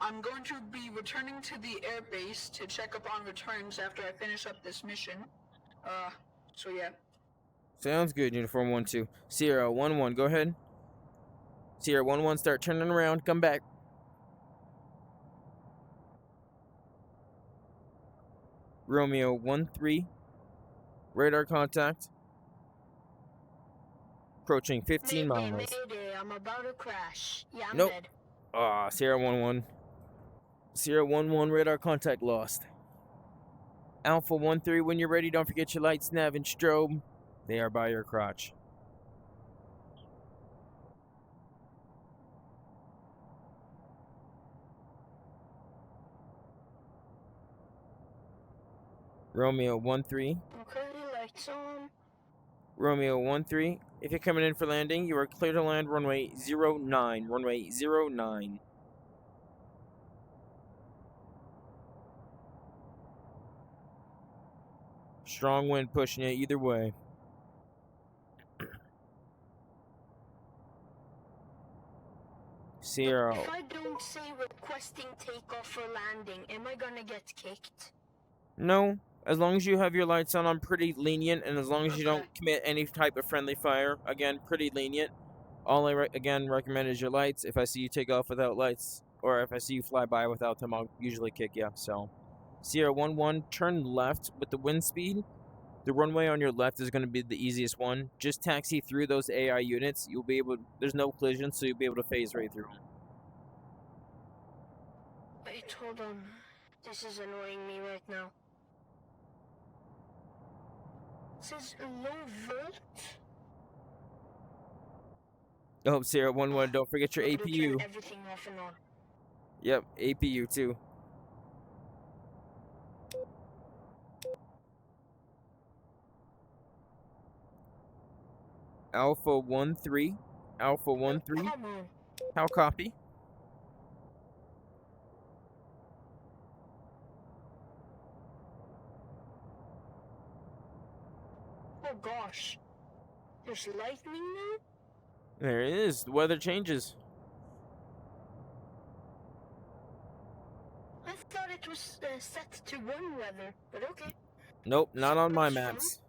Speaker 6: I'm going to be returning to the airbase to check up on returns after I finish up this mission. So yeah.
Speaker 1: Sounds good, Uniform 1-2. Sierra 11, go ahead. Sierra 11, start turning around, come back. Romeo 13, radar contact. Approaching 15 miles.
Speaker 5: Mayday, I'm about to crash. Yeah, I'm
Speaker 1: Nope.
Speaker 5: dead.
Speaker 1: Sierra 11. Sierra 11, radar contact lost. Alpha 13, when you're ready, don't forget your lights, nav, and strobe. They are by your crotch. Romeo 13.
Speaker 5: Okay, lights on.
Speaker 1: Romeo 13. If you're coming in for landing, you are clear to land runway 09. Runway 09. Strong wind pushing you either way. Sierra.
Speaker 5: If I don't say requesting takeoff or landing, am I gonna get kicked?
Speaker 1: No. As long as you have your lights on, I'm pretty lenient, and as long as you don't commit any type of friendly fire, again, pretty lenient. All I again recommend is your lights. If I see you take off without lights, or if I see you fly by without them, I'll usually kick you. So, Sierra 11, turn left with the wind speed. The runway on your left is going to be the easiest one. Just taxi through those AI units. You'll be able. There's no collision, so you'll be able to phase right through them.
Speaker 5: Wait, hold on. This is annoying me right now. It says low volt.
Speaker 1: Oh, Sierra 11, don't forget your
Speaker 5: I'm gonna turn
Speaker 1: APU.
Speaker 5: everything off and on.
Speaker 1: Yep, APU too. Alpha 13. Alpha 13.
Speaker 5: Come on.
Speaker 1: How copy?
Speaker 5: Oh gosh. There's lightning now?
Speaker 1: There it is. The weather changes.
Speaker 5: I thought it was set to one weather, but okay.
Speaker 1: Nope, not on my
Speaker 5: That's fun.
Speaker 1: maps.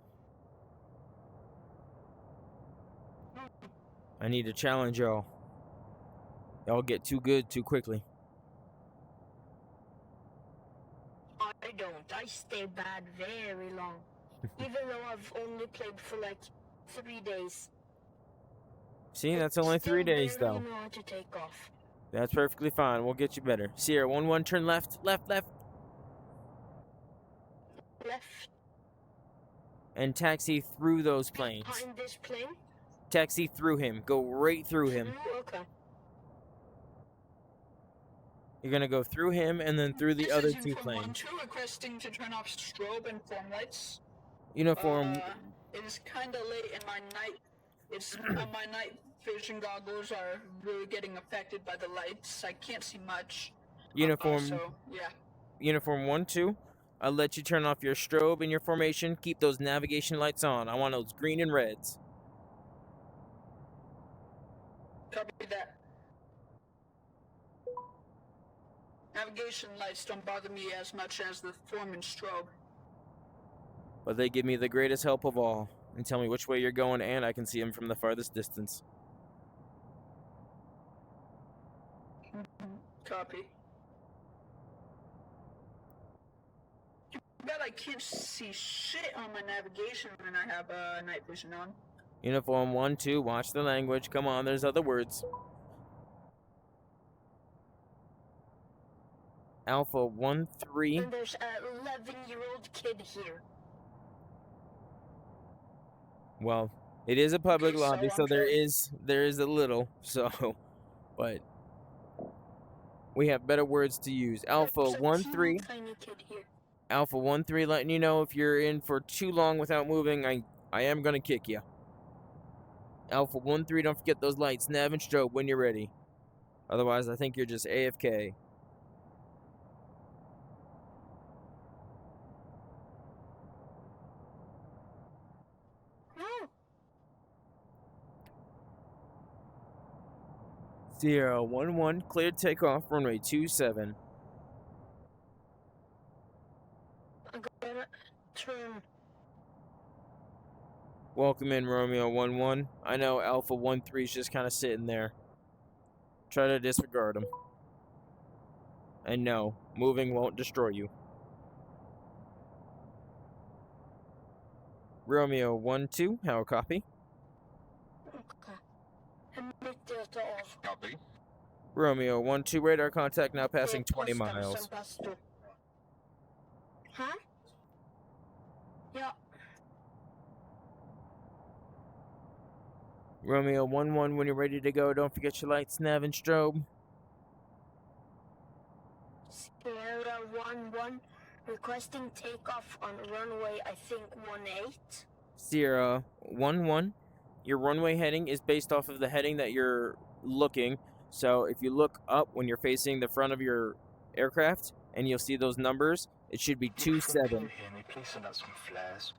Speaker 1: I need to challenge y'all. Y'all get too good too quickly.
Speaker 5: I don't. I stay bad very long. Even though I've only played for like 3 days.
Speaker 1: See, that's only 3 days
Speaker 5: Still
Speaker 1: though.
Speaker 5: barely know how to take off.
Speaker 1: That's perfectly fine. We'll get you better. Sierra 11, turn left.
Speaker 5: Left.
Speaker 1: And taxi through those planes.
Speaker 5: Behind this plane?
Speaker 1: Taxi through him. Go right through him.
Speaker 5: Okay.
Speaker 1: You're gonna go through him and then through the
Speaker 6: This
Speaker 1: other
Speaker 6: is
Speaker 1: two
Speaker 6: Uniform
Speaker 1: planes.
Speaker 6: 1-2 requesting to turn off strobe and form lights.
Speaker 1: Uniform.
Speaker 6: It is kind of late in my night. It's my night vision goggles are really getting affected by the lights. I can't see much.
Speaker 1: Uniform.
Speaker 6: So yeah.
Speaker 1: Uniform 1-2. I'll let you turn off your strobe and your formation. Keep those navigation lights on. I want those green and reds.
Speaker 6: Copy that. Navigation lights don't bother me as much as the foreman strobe.
Speaker 1: But they give me the greatest help of all and tell me which way you're going, and I can see them from the farthest distance.
Speaker 6: Copy. Bet I can't see shit on my navigation when I have night vision on.
Speaker 1: Uniform 1-2, watch the language. Come on, there's other words. Alpha 1-3.
Speaker 5: And there's an 11-year-old kid here.
Speaker 1: Well, it is a public
Speaker 6: Okay, so
Speaker 1: lobby, so
Speaker 6: I'm
Speaker 1: there
Speaker 6: trying-
Speaker 1: is a little, so, but we have better words to use. Alpha
Speaker 5: There's a
Speaker 1: 1-3.
Speaker 5: tiny kid here.
Speaker 1: Alpha 1-3, letting you know if you're in for too long without moving, I am gonna kick you. Alpha 1-3, don't forget those lights, nav and strobe when you're ready. Otherwise, I think you're just AFK.
Speaker 5: Oh,
Speaker 1: Sierra 1-1, cleared takeoff, runway 27.
Speaker 5: I'm gonna turn.
Speaker 1: Welcome in, Romeo 1-1. I know Alpha 1-3 is just kind of sitting there. Try to disregard him. And no, moving won't destroy you. Romeo 1-2, how copy?
Speaker 5: Okay. And make Delta off.
Speaker 4: Copy.
Speaker 1: Romeo 1-2, radar contact now passing
Speaker 5: Yeah,
Speaker 1: 20
Speaker 5: customs
Speaker 1: miles.
Speaker 5: ambassador. Huh? Yeah.
Speaker 1: Romeo 1-1, when you're ready to go, don't forget your lights, nav and strobe.
Speaker 5: Sierra 1-1, requesting takeoff on runway, I think 18.
Speaker 1: Sierra 1-1, your runway heading is based off of the heading that you're looking. So if you look up when you're facing the front of your aircraft and you'll see those numbers, it should be 27.
Speaker 3: Can you hear me? Please send out some flares.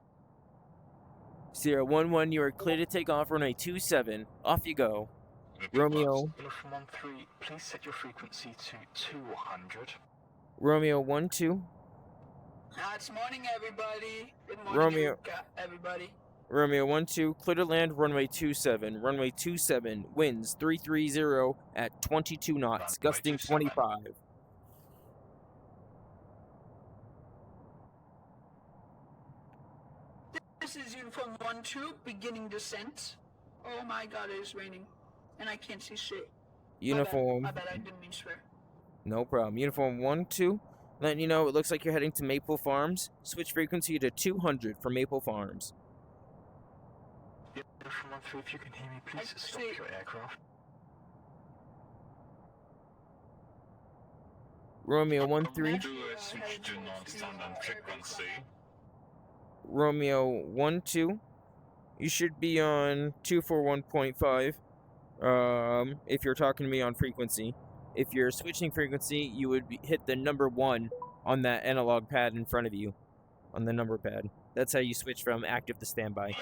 Speaker 1: Sierra 1-1, you are clear to take off runway 27. Off you go. Romeo
Speaker 3: Uniform 1-3, please set your frequency to 200.
Speaker 1: Romeo 1-2.
Speaker 6: It's morning, everybody. Good morning,
Speaker 1: Romeo.
Speaker 6: everybody.
Speaker 1: Romeo 1-2, clear to land runway 27. Runway 27, winds 330 at 22 knots,
Speaker 3: Runway
Speaker 1: gusting
Speaker 3: 27.
Speaker 1: 25.
Speaker 6: This is Uniform 1-2, beginning descent. Oh my god, it is raining. And I can't see shit.
Speaker 1: Uniform,
Speaker 6: My bad, I didn't mean to swear.
Speaker 1: no problem. Uniform 1-2, letting you know it looks like you're heading to Maple Farms. Switch frequency to 200 for Maple Farms.
Speaker 3: Uniform 1-3, if you can hear me, please stop
Speaker 6: see-
Speaker 3: your aircraft.
Speaker 1: Romeo 1-3,
Speaker 4: Do a switch to non-standard frequency.
Speaker 1: Romeo 1-2, you should be on 241.5 if you're talking to me on frequency. If you're switching frequency, you would hit the number 1 on that analog pad in front of you, on the number pad. That's how you switch from active to standby.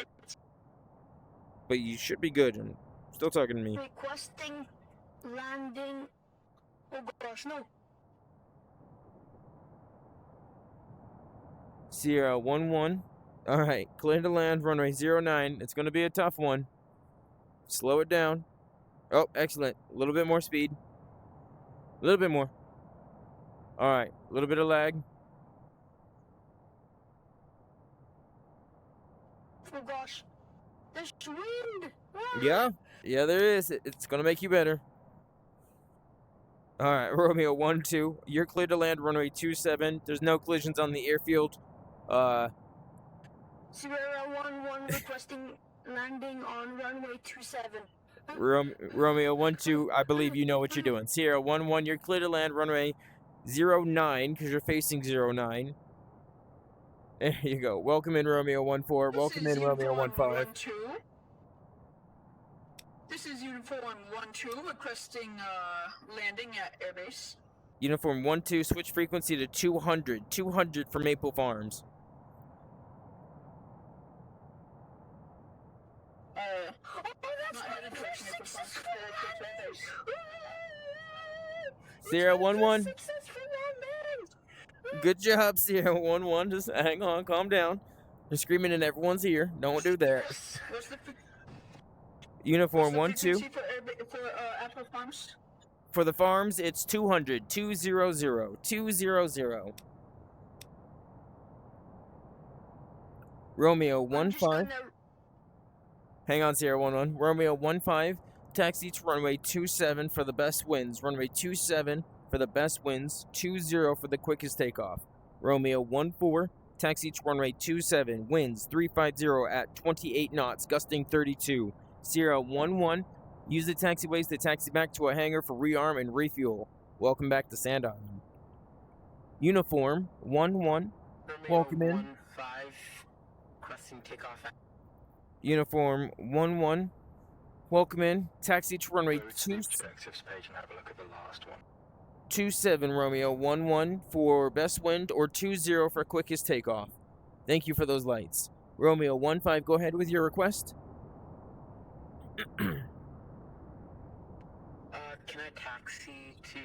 Speaker 1: But you should be good, and still talking to me.
Speaker 5: Requesting landing. Oh gosh, no.
Speaker 1: Sierra 1-1. Alright, clear to land, runway 09. It's going to be a tough one. Slow it down. Oh, excellent. A little bit more speed. A little bit more. Alright, a little bit of lag.
Speaker 5: Oh gosh. There's wind. Ah!
Speaker 1: Yeah, there is. It's going to make you better. Alright, Romeo 1-2. You're clear to land, runway 27. There's no collisions on the airfield.
Speaker 5: Sierra 1-1 requesting landing on runway 27.
Speaker 1: Romeo 1-2, I believe you know what you're doing. Sierra 1-1, you're clear to land runway 09 because you're facing 09. There you go. Welcome in Romeo 1-4. Welcome in Romeo 1-5.
Speaker 6: This is Uniform 1-2 requesting landing at airbase.
Speaker 1: Uniform 1-2, switch frequency to 200. 200 for Maple Farms.
Speaker 5: Oh, that's
Speaker 6: Not
Speaker 5: my
Speaker 6: headed
Speaker 5: first
Speaker 6: towards Maple Farms.
Speaker 5: successful landing.
Speaker 1: Sierra 1-1.
Speaker 5: Successful
Speaker 1: Good job, Sierra 1-1. Just hang on, calm down. You're screaming in everyone's ear. Don't do that.
Speaker 6: What's the
Speaker 1: Uniform 1-2.
Speaker 6: frequency for Apple Farms?
Speaker 1: For the farms, it's 200. 200. 200. Romeo
Speaker 5: I'm just
Speaker 1: 1-5.
Speaker 5: gonna
Speaker 1: Hang on, Sierra 1-1. Romeo 1-5. Taxi to runway 27 for the best winds. Runway 27 for the best winds. 20 for the quickest takeoff. Romeo 1-4. Taxi to runway 27. Winds 350 at 28 knots, gusting 32. Sierra 1-1. Use the taxiways to taxi back to a hangar for rearm and refuel. Welcome back to Sand Island. Uniform 1-1. Welcome in.
Speaker 2: 1-5, requesting takeoff.
Speaker 1: Uniform 1-1. Welcome in. Taxi to runway
Speaker 3: Go to the
Speaker 1: 2.
Speaker 3: objectives page and have a look at the last one.
Speaker 1: 27 Romeo 1-1 for best wind or 20 for quickest takeoff. Thank you for those lights. Romeo 1-5, go ahead with your request.
Speaker 2: Can I taxi to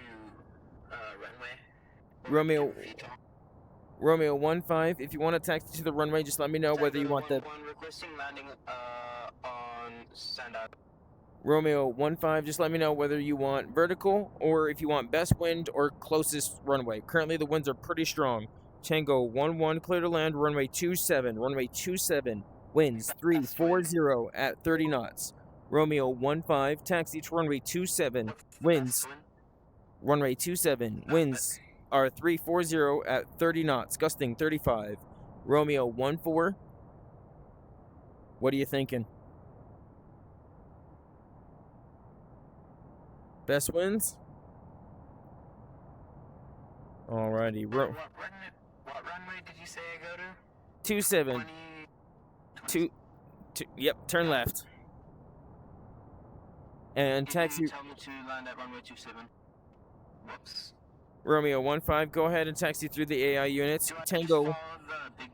Speaker 2: runway?
Speaker 1: Romeo
Speaker 2: VTOL?
Speaker 1: Romeo 1-5, if you want to taxi to the runway, just let me know whether you want the
Speaker 2: 1-1, requesting landing on Sand Island.
Speaker 1: Romeo 1-5, just let me know whether you want vertical or if you want best wind or closest runway. Currently the winds are pretty strong. Tango 1-1, clear to land, runway 27. Runway 27, winds 340 at 30 knots. Romeo 1-5, taxi to runway 27, winds, runway 27, winds are 340 at 30 knots, gusting 35. Romeo 1-4, what are you thinking? Best winds? Alrighty,
Speaker 2: What runway did you say I go to?
Speaker 1: 27.
Speaker 2: 20...
Speaker 1: Yep, turn left. And
Speaker 2: Can
Speaker 1: taxi
Speaker 2: you tell me to land at runway 27? Whoops.
Speaker 1: Romeo 1-5, go ahead and taxi through the AI units.
Speaker 2: Do I just
Speaker 1: Tango
Speaker 2: follow the big...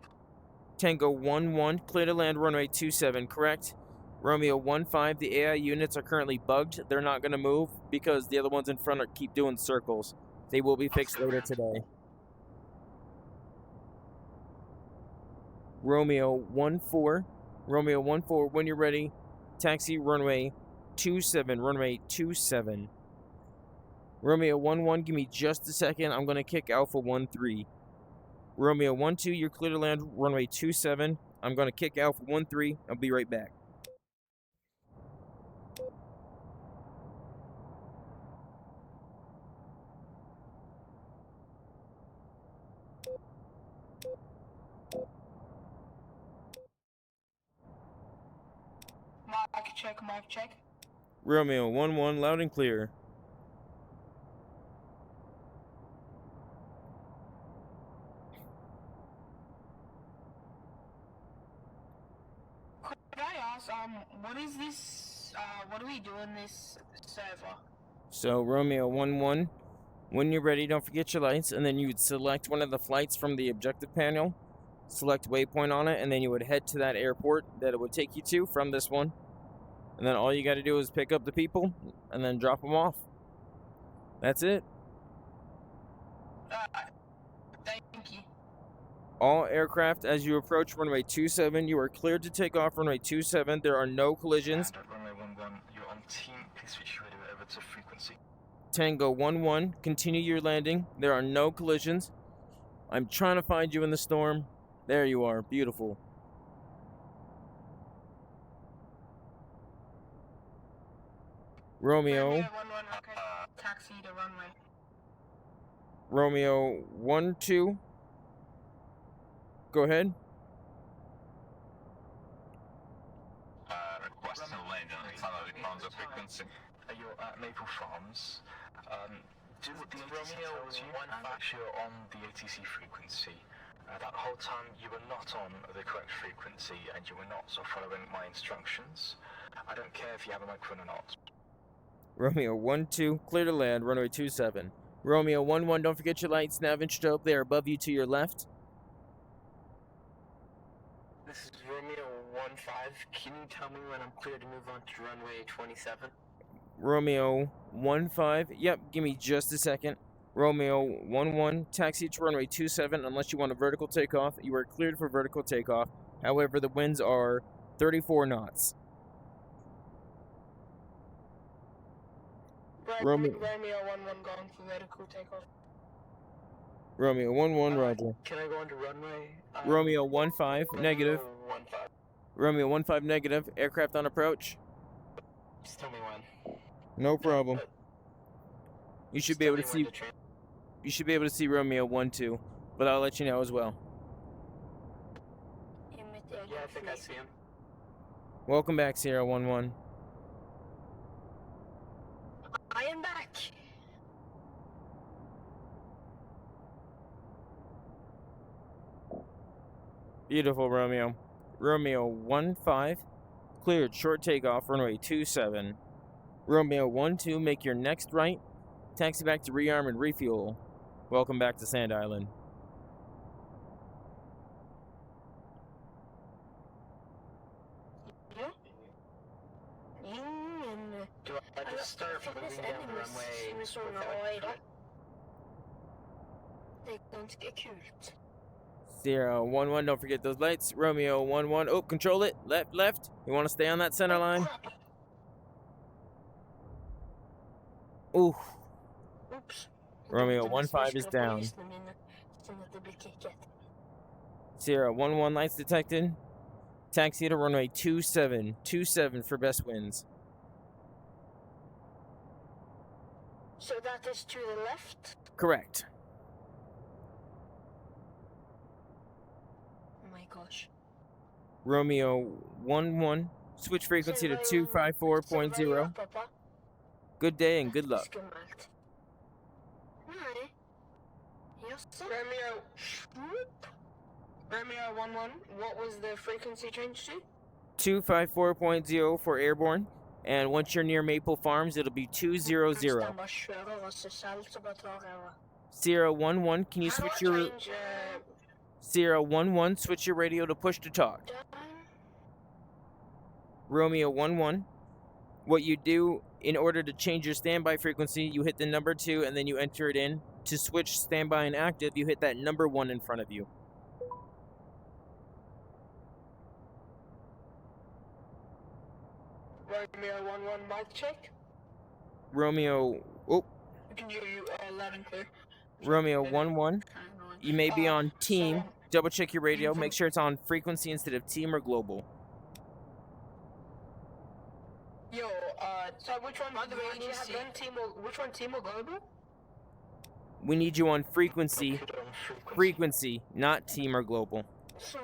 Speaker 1: Tango 1-1, clear to land runway 27, correct? Romeo 1-5, the AI units are currently bugged. They're not going to move because the other ones in front keep doing circles. They will be fixed later today. Romeo 1-4, Romeo 1-4, when you're ready, taxi runway 27, runway 27. Romeo 1-1, give me just a second. I'm going to kick Alpha 1-3. Romeo 1-2, you're clear to land runway 27. I'm going to kick Alpha 1-3. I'll be right back.
Speaker 6: Mic check.
Speaker 1: Romeo 1-1, loud and clear.
Speaker 6: Could I ask, what is this, what do we do in this server?
Speaker 1: So Romeo 1-1, when you're ready, don't forget your lights, and then you would select one of the flights from the objective panel, select waypoint on it, and then you would head to that airport that it would take you to from this one. And then all you got to do is pick up the people and then drop them off. That's it.
Speaker 6: Thank you.
Speaker 1: All aircraft, as you approach runway 27, you are cleared to take off runway 27. There are no collisions.
Speaker 3: And at runway 11, you're on team. Please switch your radio over to frequency.
Speaker 1: Tango 1-1, continue your landing. There are no collisions. I'm trying to find you in the storm. There you are. Beautiful. Romeo.
Speaker 6: Taxi to runway.
Speaker 1: Romeo 1-2. Go ahead.
Speaker 4: Request to land on Salary Conzo frequency.
Speaker 3: You're at Maple Farms. Do the Romeo 1 actually on the ATC frequency? That whole time you were not on the correct frequency and you were not following my instructions. I don't care if you have a microphone or not.
Speaker 1: Romeo 1-2, clear to land, runway 27. Romeo 1-1, don't forget your lights, nav and strobe. They are above you to your left.
Speaker 2: This is Romeo 1-5. Can you tell me when I'm clear to move on to runway 27?
Speaker 1: Romeo 1-5, yep, give me just a second. Romeo 11, taxi to runway 27 unless you want a vertical takeoff. You are cleared for vertical takeoff. However, the winds are 34 knots. Romeo
Speaker 5: 11 going for vertical takeoff.
Speaker 1: Romeo 11, roger.
Speaker 2: Can I go into runway?
Speaker 1: Romeo 15, negative.
Speaker 2: 15.
Speaker 1: Romeo 15, negative. Aircraft on approach.
Speaker 2: Just tell me when.
Speaker 1: No problem. You should
Speaker 2: Just
Speaker 1: be
Speaker 2: tell
Speaker 1: able
Speaker 2: me
Speaker 1: to
Speaker 2: when
Speaker 1: see.
Speaker 2: train.
Speaker 1: You should be able to see Romeo 12, but I'll let you know as well.
Speaker 2: Yeah, I think I see him.
Speaker 1: Welcome back, Sierra 11.
Speaker 5: I am back.
Speaker 1: Beautiful, Romeo. Romeo 15, cleared short takeoff, runway 27. Romeo 12, make your next right. Taxi back to rearm and refuel. Welcome back to Sand Island.
Speaker 5: Yeah.
Speaker 2: Do I just start moving down the runway with that?
Speaker 5: Det är ganska kul.
Speaker 1: Sierra 11, don't forget those lights. Romeo 11, oh, control it. Left, left. You want to stay on that center line? Ooh.
Speaker 5: Oops.
Speaker 1: Romeo 15 is down. Sierra 11, lights detected. Taxi to runway 27. 27 for best winds.
Speaker 5: So that is to the left?
Speaker 1: Correct.
Speaker 5: Oh my gosh.
Speaker 1: Romeo 11, switch frequency to 254.0. Good day and good luck.
Speaker 5: Skummelt. Nej. Jaså? Romeo 11, what was the frequency change to?
Speaker 1: 254.0 for airborne. And once you're near Maple Farms, it'll be 200. Sierra 11, can you switch your Sierra 11, switch your radio to push to talk. Romeo 11, what you do in order to change your standby frequency, you hit the number 2 and then you enter it in. To switch standby and active, you hit that number 1 in front of you.
Speaker 5: Romeo 11, mic check.
Speaker 1: Romeo, oh,
Speaker 6: Can you loud and clear?
Speaker 1: Romeo 11, you may be on team. Double check your radio, make sure it's on frequency instead of team or global.
Speaker 6: Yo,
Speaker 5: So which one? By the way, you need to have one team or which one? Team or global?
Speaker 1: We need you on frequency.
Speaker 3: Put it on
Speaker 1: Frequency, not team or global.
Speaker 5: So,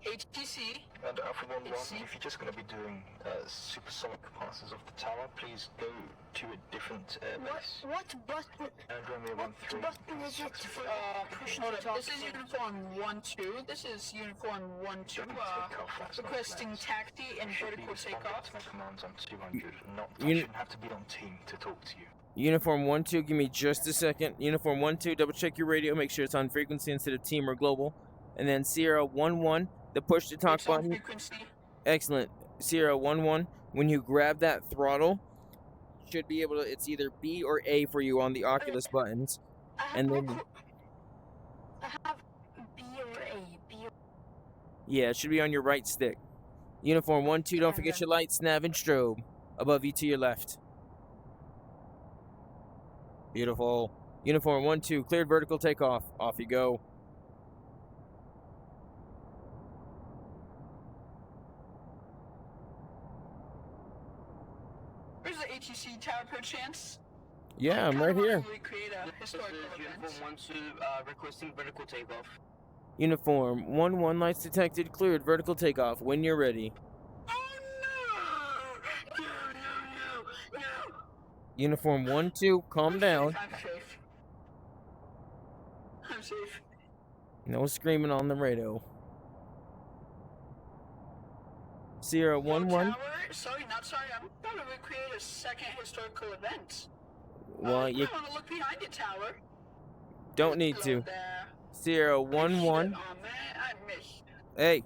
Speaker 6: ATC.
Speaker 3: And Alpha 11, if you're just going to be doing supersonic passes off the tower, please go to a different airbase.
Speaker 5: what button?
Speaker 3: And Romeo
Speaker 5: What
Speaker 3: 13.
Speaker 5: button is it for push
Speaker 6: Hold
Speaker 5: to
Speaker 6: up,
Speaker 5: talk?
Speaker 6: this is uniform 1-2. This is uniform 1-2. Requesting taxi and vertical takeoff.
Speaker 3: Commands on 200. I
Speaker 1: Uni-
Speaker 3: shouldn't have to be on team to talk to you.
Speaker 1: Uniform 12, give me just a second. Uniform 12, double check your radio, make sure it's on frequency instead of team or global. And then Sierra 11, the push to talk
Speaker 6: It's on
Speaker 1: button.
Speaker 6: frequency.
Speaker 1: Excellent. Sierra 11, when you grab that throttle, should be able to, it's either B or A for you on the Oculus buttons.
Speaker 5: I have
Speaker 1: And
Speaker 5: one
Speaker 1: then-
Speaker 5: I have B or A. B or
Speaker 1: Yeah, it should be on your right stick. Uniform 12, don't forget your lights, nav, and strobe. Above you to your left. Beautiful. Uniform 12, cleared vertical takeoff. Off you go.
Speaker 6: Where's the ATC tower per chance?
Speaker 1: Yeah, I'm right here.
Speaker 6: We create a
Speaker 2: This is
Speaker 6: historical
Speaker 2: uniform
Speaker 6: event.
Speaker 2: 12, requesting vertical takeoff.
Speaker 1: Uniform 11, lights detected, cleared vertical takeoff. When you're ready.
Speaker 5: Oh no! No!
Speaker 1: Uniform 12, calm down.
Speaker 6: I'm safe. I'm safe.
Speaker 1: No screaming on the radio. Sierra 11.
Speaker 6: Tower, sorry, not sorry. I'm gonna recreate a second historical event.
Speaker 1: Well, you
Speaker 6: I want to look behind the tower.
Speaker 1: don't need
Speaker 6: Go
Speaker 1: to.
Speaker 6: there.
Speaker 1: Sierra
Speaker 6: Shit,
Speaker 1: 11.
Speaker 6: oh man, I missed.
Speaker 1: Hey.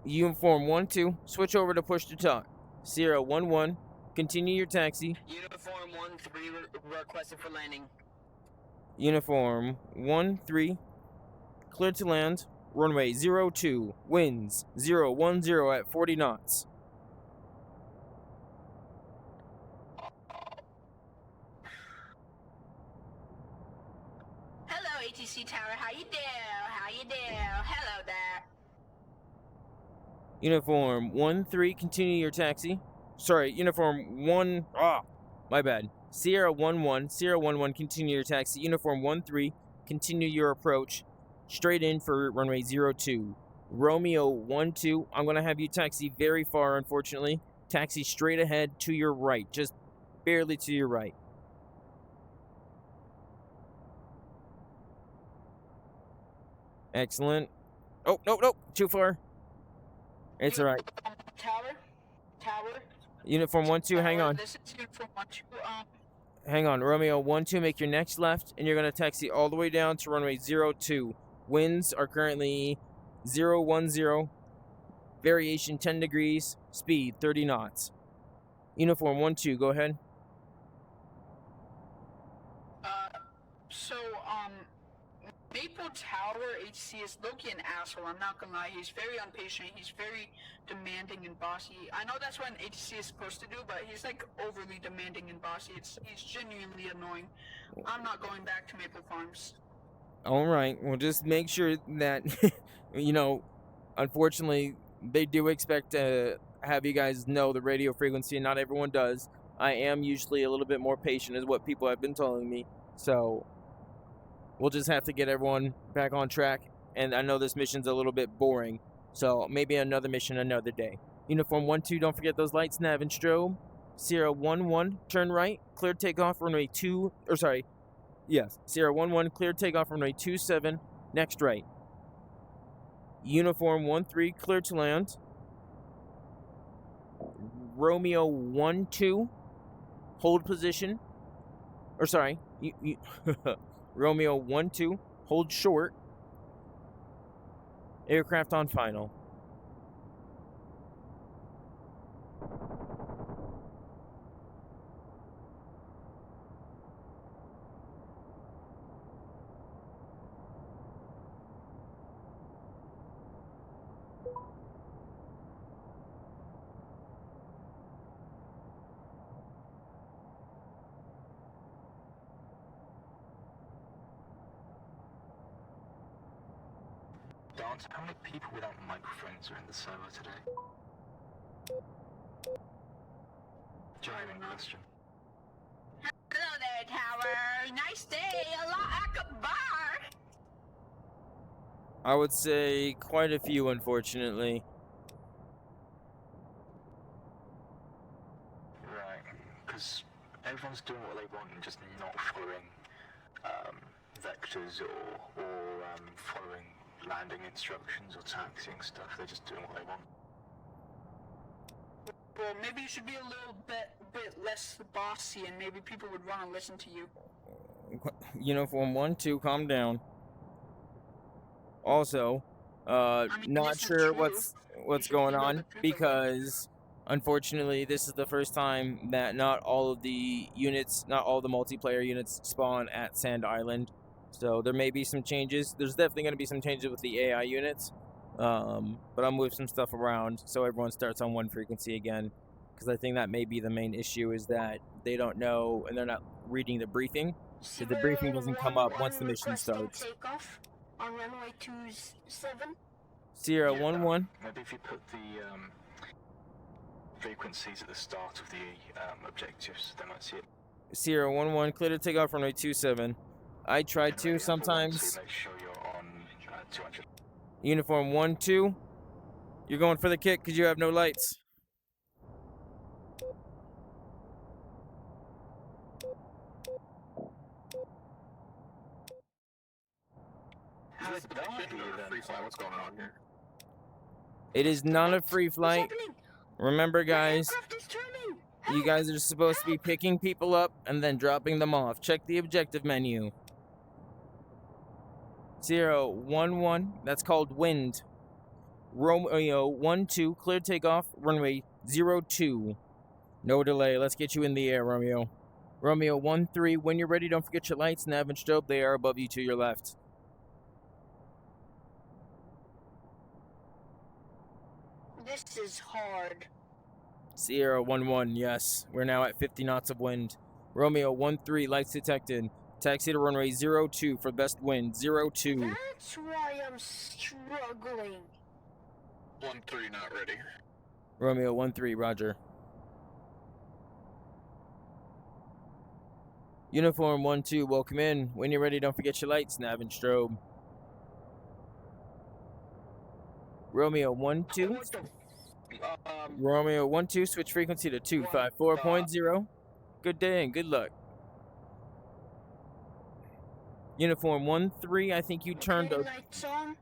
Speaker 1: Uniform 12, switch over to push to talk. Sierra 11, continue your taxi.
Speaker 2: Uniform 1-3 requested for landing.
Speaker 1: Uniform 1-3, clear to land. Runway 02, winds 010 at 40 knots.
Speaker 5: Hello, ATC Tower. How you do? How you do? Hello there.
Speaker 1: Uniform 1-3, continue your taxi. Sorry, Uniform 1. My bad. Sierra 1-1, Sierra 1-1, continue your taxi. Uniform 1-3, continue your approach. Straight in for runway 02. Romeo 1-2, I'm going to have you taxi very far, unfortunately. Taxi straight ahead to your right, just barely to your right. Excellent. Oh, no, too far. It's all right.
Speaker 6: Tower.
Speaker 1: Uniform 1-2, hang on.
Speaker 6: This is Uniform 1-2.
Speaker 1: Hang on, Romeo 1-2, make your next left, and you're going to taxi all the way down to runway 02. Winds are currently 010, variation 10 degrees, speed 30 knots. Uniform 1-2, go ahead.
Speaker 6: So, Maple Tower HC is low-key an asshole, I'm not gonna lie. He's very impatient, he's very demanding and bossy. I know that's what an HC is supposed to do, but he's like overly demanding and bossy. He's genuinely annoying. I'm not going back to Maple Farms.
Speaker 1: All right, well, just make sure that, unfortunately, they do expect to have you guys know the radio frequency, and not everyone does. I am usually a little bit more patient, is what people have been telling me. So we'll just have to get everyone back on track. And I know this mission's a little bit boring, so maybe another mission another day. Uniform 1-2, don't forget those lights, nav and strobe. Sierra 1-1, turn right, clear takeoff, runway 2, or sorry, yes, Sierra 1-1, clear takeoff, runway 27, next right. Uniform 1-3, clear to land. Romeo 1-2, hold position. Or sorry, Romeo 1-2, hold short. Aircraft on final.
Speaker 3: Dance, how many people without microphones are in the server today? Genuine question.
Speaker 5: Hello there, Tower. Nice day. Allah Akbar.
Speaker 1: I would say quite a few, unfortunately.
Speaker 3: Right, because everyone's doing what they want and just not following vectors or following landing instructions or taxiing stuff. They're just doing what they want.
Speaker 6: Well, maybe you should be a little bit less bossy, and maybe people would want to listen to you.
Speaker 1: Uniform 1-2, calm down. Also, not sure what's going on, because unfortunately this is the first time that not all of the multiplayer units spawn at Sand Island. So there may be some changes. There's definitely going to be some changes with the AI units. But I'll move some stuff around so everyone starts on one frequency again. Because I think that may be the main issue, is that they don't know and they're not reading the briefing. So the briefing doesn't come up once the mission starts.
Speaker 5: Takeoff on runway 27.
Speaker 1: Sierra 1-1.
Speaker 3: Maybe if you put the frequencies at the start of the objectives, they might see it.
Speaker 1: Sierra 1-1, clear to take off runway 27. I try to sometimes.
Speaker 3: Make sure you're on 200.
Speaker 1: Uniform 1-2. You're going for the kick because you have no lights.
Speaker 3: How's the free flight? What's going on here?
Speaker 1: It is not a free flight. Remember, guys,
Speaker 5: Aircraft is turning.
Speaker 1: you guys are supposed to be picking people up and then dropping them off. Check the objective menu. 0-1-1, that's called wind. Romeo 1-2, clear takeoff, runway 02. No delay, let's get you in the air, Romeo. Romeo 13, when you're ready, don't forget your lights, nav and strobe. They are above you to your left.
Speaker 5: This is hard.
Speaker 1: Sierra 11, yes. We're now at 50 knots of wind. Romeo 13, lights detected. Taxi to runway 02 for best wind, 02.
Speaker 5: That's why I'm struggling.
Speaker 3: 1-3 not ready.
Speaker 1: Romeo 13, roger. Uniform 12, welcome in. When you're ready, don't forget your lights, nav and strobe. Romeo 12.
Speaker 2: What the?
Speaker 1: Romeo 12, switch frequency to 254.0. Good day and good luck. Uniform 13, I think you turned
Speaker 5: Okay,
Speaker 1: a
Speaker 5: lights on.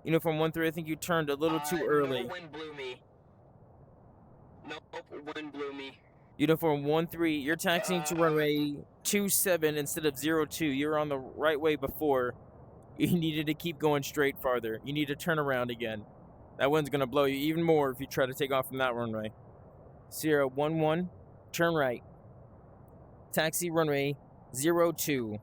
Speaker 1: Uniform 13, I think you turned a little too early.
Speaker 2: No, wind blew me. Nope, wind blew me.
Speaker 1: Uniform 13, you're taxiing to runway 27 instead of 02. You're on the right way before. You needed to keep going straight farther. You need to turn around again. That wind's going to blow you even more if you try to take off from that runway. Sierra 11, turn right. Taxi runway 02.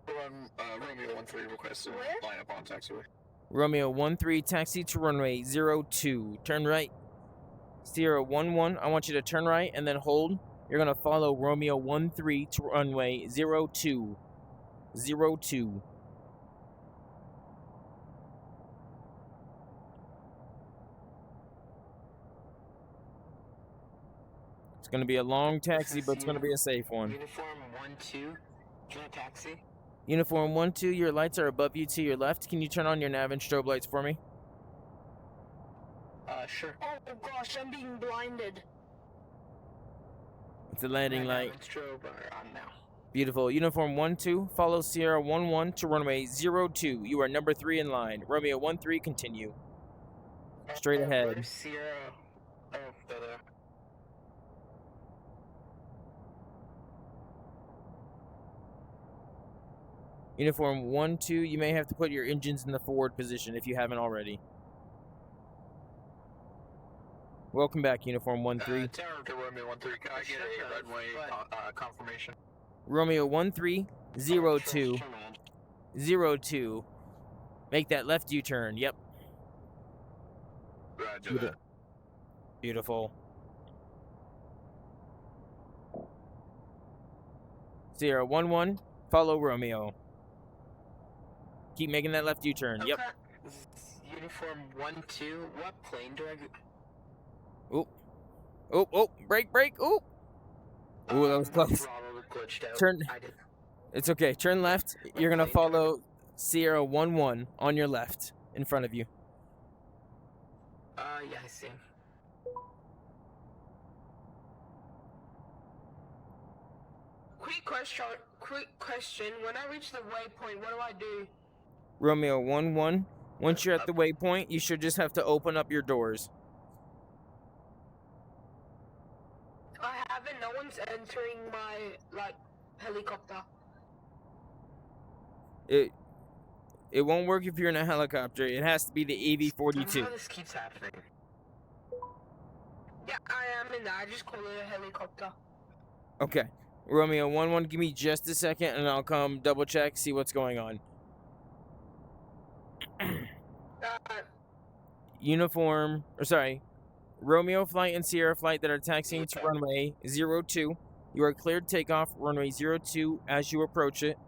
Speaker 3: Romeo 13 requests
Speaker 5: Where?
Speaker 3: line up on taxiway.
Speaker 1: Romeo 13, taxi to runway 02. Turn right. Sierra 11, I want you to turn right and then hold. You're going to follow Romeo 13 to runway 02. 02. It's going to be a long taxi, but it's going to be a safe one.
Speaker 2: Uniform 1-2. Can I taxi?
Speaker 1: Uniform 12, your lights are above you to your left. Can you turn on your nav and strobe lights for me?
Speaker 2: Sure.
Speaker 5: Oh gosh, I'm being blinded.
Speaker 1: It's a landing
Speaker 2: My
Speaker 1: light.
Speaker 2: nav and strobe are on now.
Speaker 1: Beautiful. Uniform 12, follow Sierra 11 to runway 02. You are number 3 in line. Romeo 13, continue. Straight ahead.
Speaker 2: Where's Sierra? Oh, they're there.
Speaker 1: Uniform 12, you may have to put your engines in the forward position if you haven't already. Welcome back, Uniform 13.
Speaker 3: Terror to Romeo 13. Can I get a runway confirmation?
Speaker 1: Romeo 13, 02. 02. Make that left U-turn. Yep.
Speaker 3: Roger that.
Speaker 1: Beautiful. Sierra 11, follow Romeo. Keep making that left U-turn. Yep.
Speaker 2: Okay. Uniform 1-2. What plane do I go?
Speaker 1: Oh. Oh, oh, brake. Oh. Ooh, that was close.
Speaker 2: Throttle glitched out.
Speaker 1: Turn.
Speaker 2: I did.
Speaker 1: It's okay. Turn left. You're going to follow Sierra 11 on your left in front of you.
Speaker 2: Yeah, I see. Quick question. When I reach the waypoint, what do I do?
Speaker 1: Romeo 11. Once you're at the waypoint, you should just have to open up your doors.
Speaker 5: I haven't. No one's entering my helicopter.
Speaker 1: It won't work if you're in a helicopter. It has to be the AV-42.
Speaker 2: Somehow this keeps happening.
Speaker 5: Yeah, I am in that. I just call it a helicopter.
Speaker 1: Okay. Romeo 11, give me just a second and I'll come double check, see what's going on. Romeo flight and Sierra flight that are taxiing to runway 02. You are cleared takeoff, runway 02 as you approach it.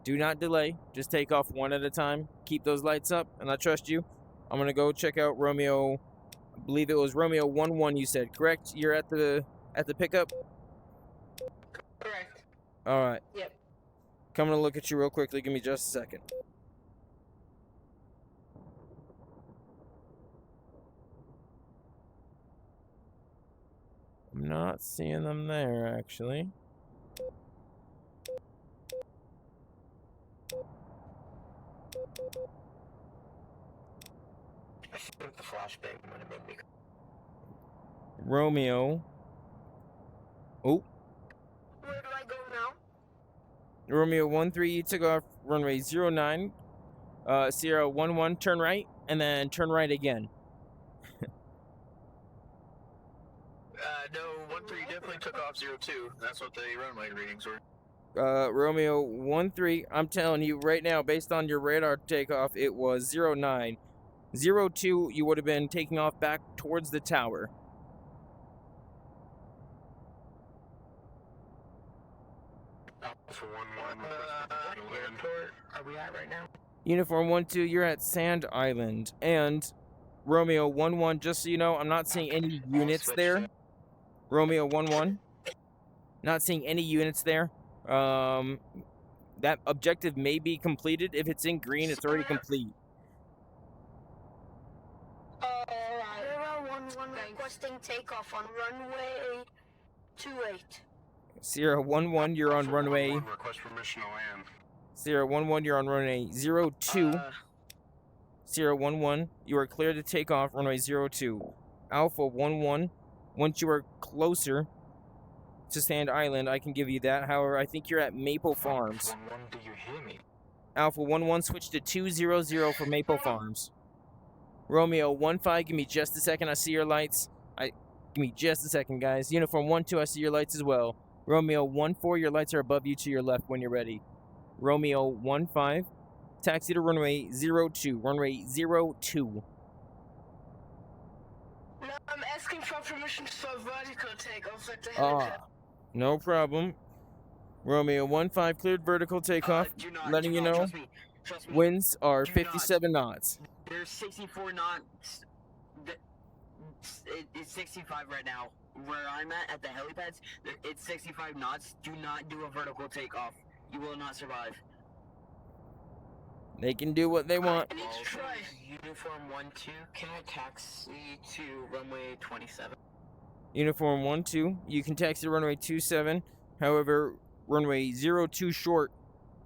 Speaker 1: Do not delay, just take off one at a time. Keep those lights up, and I trust you. I'm going to go check out Romeo, I believe it was Romeo 11 you said, correct? You're at the pickup?
Speaker 5: Correct.
Speaker 1: All right.
Speaker 5: Yep.
Speaker 1: Coming to look at you real quickly. Give me just a second. I'm not seeing them there, actually.
Speaker 2: I think the flashbang would have made me.
Speaker 1: Romeo. Oh.
Speaker 5: Where do I go now?
Speaker 1: Romeo 13, you took off runway 09. Sierra 11, turn right, and then turn right again.
Speaker 3: No, 1-3 definitely took off 0-2. That's what the runway readings were.
Speaker 1: Romeo 1-3, I'm telling you right now, based on your radar takeoff, it was 0-9. 0-2, you would have been taking off back towards the tower.
Speaker 3: For 1-1, what airport are we at right now?
Speaker 1: Uniform 1-2, you're at Sand Island. And Romeo 1-1, just so you know, I'm not seeing any units there. Romeo 1-1, not seeing any units there. That objective may be completed. If it's in green, it's already complete.
Speaker 5: Sierra 1-1 requesting takeoff on runway 28.
Speaker 1: Sierra 1-1, you're on runway.
Speaker 3: Request permission to land.
Speaker 1: Sierra 1-1, you're on runway 02. Sierra 1-1, you are clear to take off runway 02. Alpha 1-1, once you are closer to Sand Island, I can give you that. However, I think you're at Maple Farms.
Speaker 3: 1-1, do you hear me?
Speaker 1: Alpha 1-1, switch to 200 for Maple Farms. Romeo 1-5, give me just a second. I see your lights. Give me just a second, guys. Uniform 1-2, I see your lights as well. Romeo 1-4, your lights are above you to your left when you're ready. Romeo 1-5, taxi to runway 02. Runway 02.
Speaker 5: No, I'm asking for permission for vertical takeoff at the helipad.
Speaker 1: No problem. Romeo 1-5, cleared vertical takeoff. Letting you know,
Speaker 2: Trust me.
Speaker 1: winds are
Speaker 2: Do not.
Speaker 1: 57 knots.
Speaker 2: There's 64 knots. It's 65 right now. Where I'm at the helipads, it's 65 knots. Do not do a vertical takeoff. You will not survive.
Speaker 1: They can do what they want.
Speaker 5: I need to try.
Speaker 2: Uniform 1-2, can I taxi to runway 27?
Speaker 1: Uniform 1-2, you can taxi to runway 27. However, runway 02 short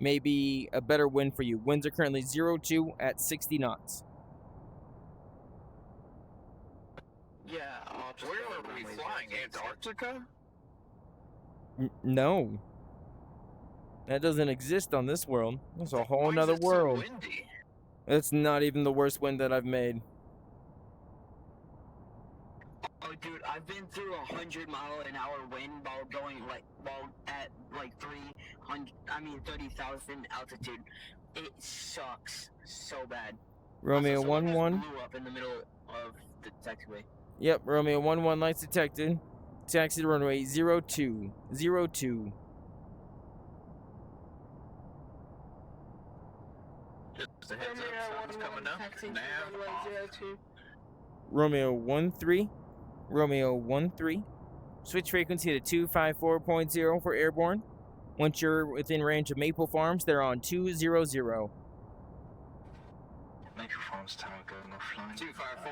Speaker 1: may be a better wind for you. Winds are currently 02 at 60 knots.
Speaker 2: Yeah, I'll just
Speaker 3: Where are we flying? Antarctica?
Speaker 1: No. That doesn't exist on this world. It's a whole
Speaker 3: Why is
Speaker 1: nother
Speaker 3: it so
Speaker 1: world.
Speaker 3: windy?
Speaker 1: It's not even the worst wind that I've made.
Speaker 2: Oh, dude, I've been through 100-mile-an-hour wind while at 30,000 altitude. It sucks so bad.
Speaker 1: Romeo
Speaker 2: Also, someone just
Speaker 1: 1-1.
Speaker 2: blew up in the middle of the taxiway.
Speaker 1: Yep, Romeo 1-1, lights detected. Taxi to runway 02. 02.
Speaker 3: Just a heads up, sun's coming up. Nav off.
Speaker 1: Romeo 1-3. Romeo 1-3. Switch frequency to 254.0 for airborne. Once you're within range of Maple Farms, they're on 200.
Speaker 3: Maple Farms Tower going offline.
Speaker 7: 254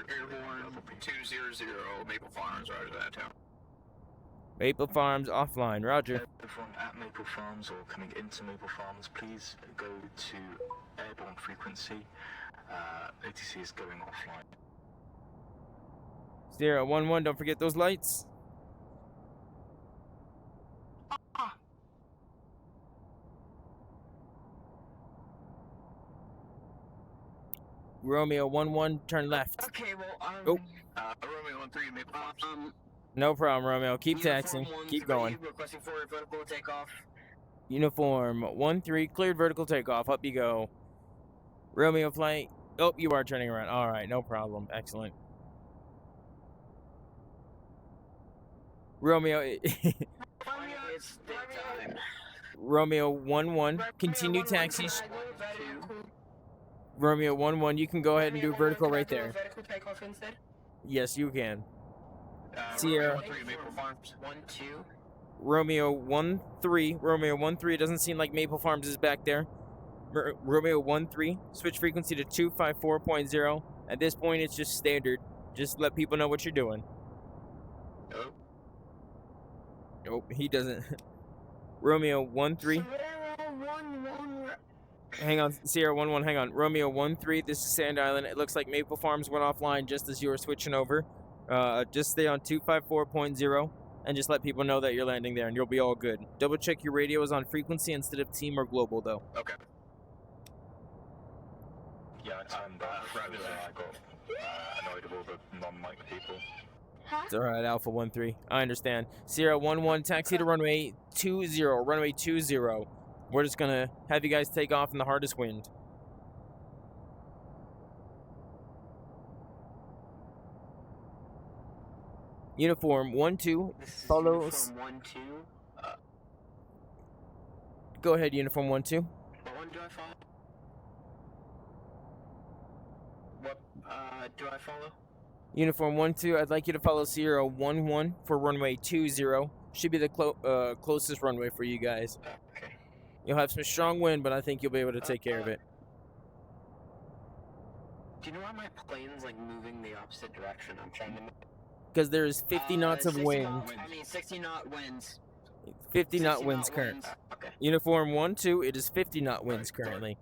Speaker 7: airborne 200 Maple Farms, roger that town.
Speaker 1: Maple Farms offline, roger.
Speaker 3: Everyone at Maple Farms or coming into Maple Farms, please go to airborne frequency. ATC is going offline.
Speaker 1: Sierra 1-1, don't forget those lights. Romeo 1-1, turn left.
Speaker 2: Okay, well,
Speaker 1: Oh.
Speaker 7: Romeo 13 Maple Farms.
Speaker 1: No problem, Romeo. Keep
Speaker 2: Uniform
Speaker 1: taxing.
Speaker 2: 1-3,
Speaker 1: Keep going.
Speaker 2: Requesting for a vertical takeoff.
Speaker 1: Uniform 1-3, cleared vertical takeoff. Up you go. Romeo flight. Oh, you are turning around. All right, no problem. Excellent. Romeo.
Speaker 2: It's daytime.
Speaker 1: Romeo 1-1, continue taxis. Romeo 1-1, you can go ahead and do vertical right there.
Speaker 6: Vertical takeoff instead.
Speaker 1: Yes, you can.
Speaker 7: Romeo
Speaker 1: Sierra.
Speaker 7: 13 Maple Farms.
Speaker 2: 1-2.
Speaker 1: Romeo 1-3. Romeo 1-3. It doesn't seem like Maple Farms is back there. Romeo 1-3. Switch frequency to 254.0. At this point, it's just standard. Just let people know what you're doing.
Speaker 7: Oh.
Speaker 1: Nope, he doesn't. Romeo 1-3. Hang on, Sierra 1-1, hang on. Romeo 1-3, this is Sand Island. It looks like Maple Farms went offline just as you were switching over. Just stay on 254.0 and just let people know that you're landing there and you'll be all good. Double check your radio is on frequency instead of team or global though.
Speaker 7: Okay.
Speaker 3: Yeah, I turned off.
Speaker 7: roger that.
Speaker 3: I got annoyed with all the non-mic people.
Speaker 1: It's all right, Alpha 1-3. I understand. Sierra 1-1, taxi to runway 20. Runway 20. We're just gonna have you guys take off in the hardest wind. Uniform 1-2
Speaker 2: This is
Speaker 1: follows.
Speaker 2: Uniform 1-2.
Speaker 1: Go ahead, Uniform 1-2.
Speaker 2: What one do I follow? What do I follow?
Speaker 1: Uniform 1-2, I'd like you to follow Sierra 1-1 for runway 20. Should be the closest runway for you guys.
Speaker 2: Okay.
Speaker 1: You'll have some strong wind, but I think you'll be able to take care of it.
Speaker 2: Do you know why my plane's like moving the opposite direction? I'm trying to.
Speaker 1: Because there's 50 knots of
Speaker 2: 60
Speaker 1: wind.
Speaker 2: knot- I mean, 60 knot winds.
Speaker 1: 50 knot
Speaker 2: 60
Speaker 1: winds
Speaker 2: knot
Speaker 1: current.
Speaker 2: winds. Okay.
Speaker 1: Uniform 1-2, it is 50 knot winds currently.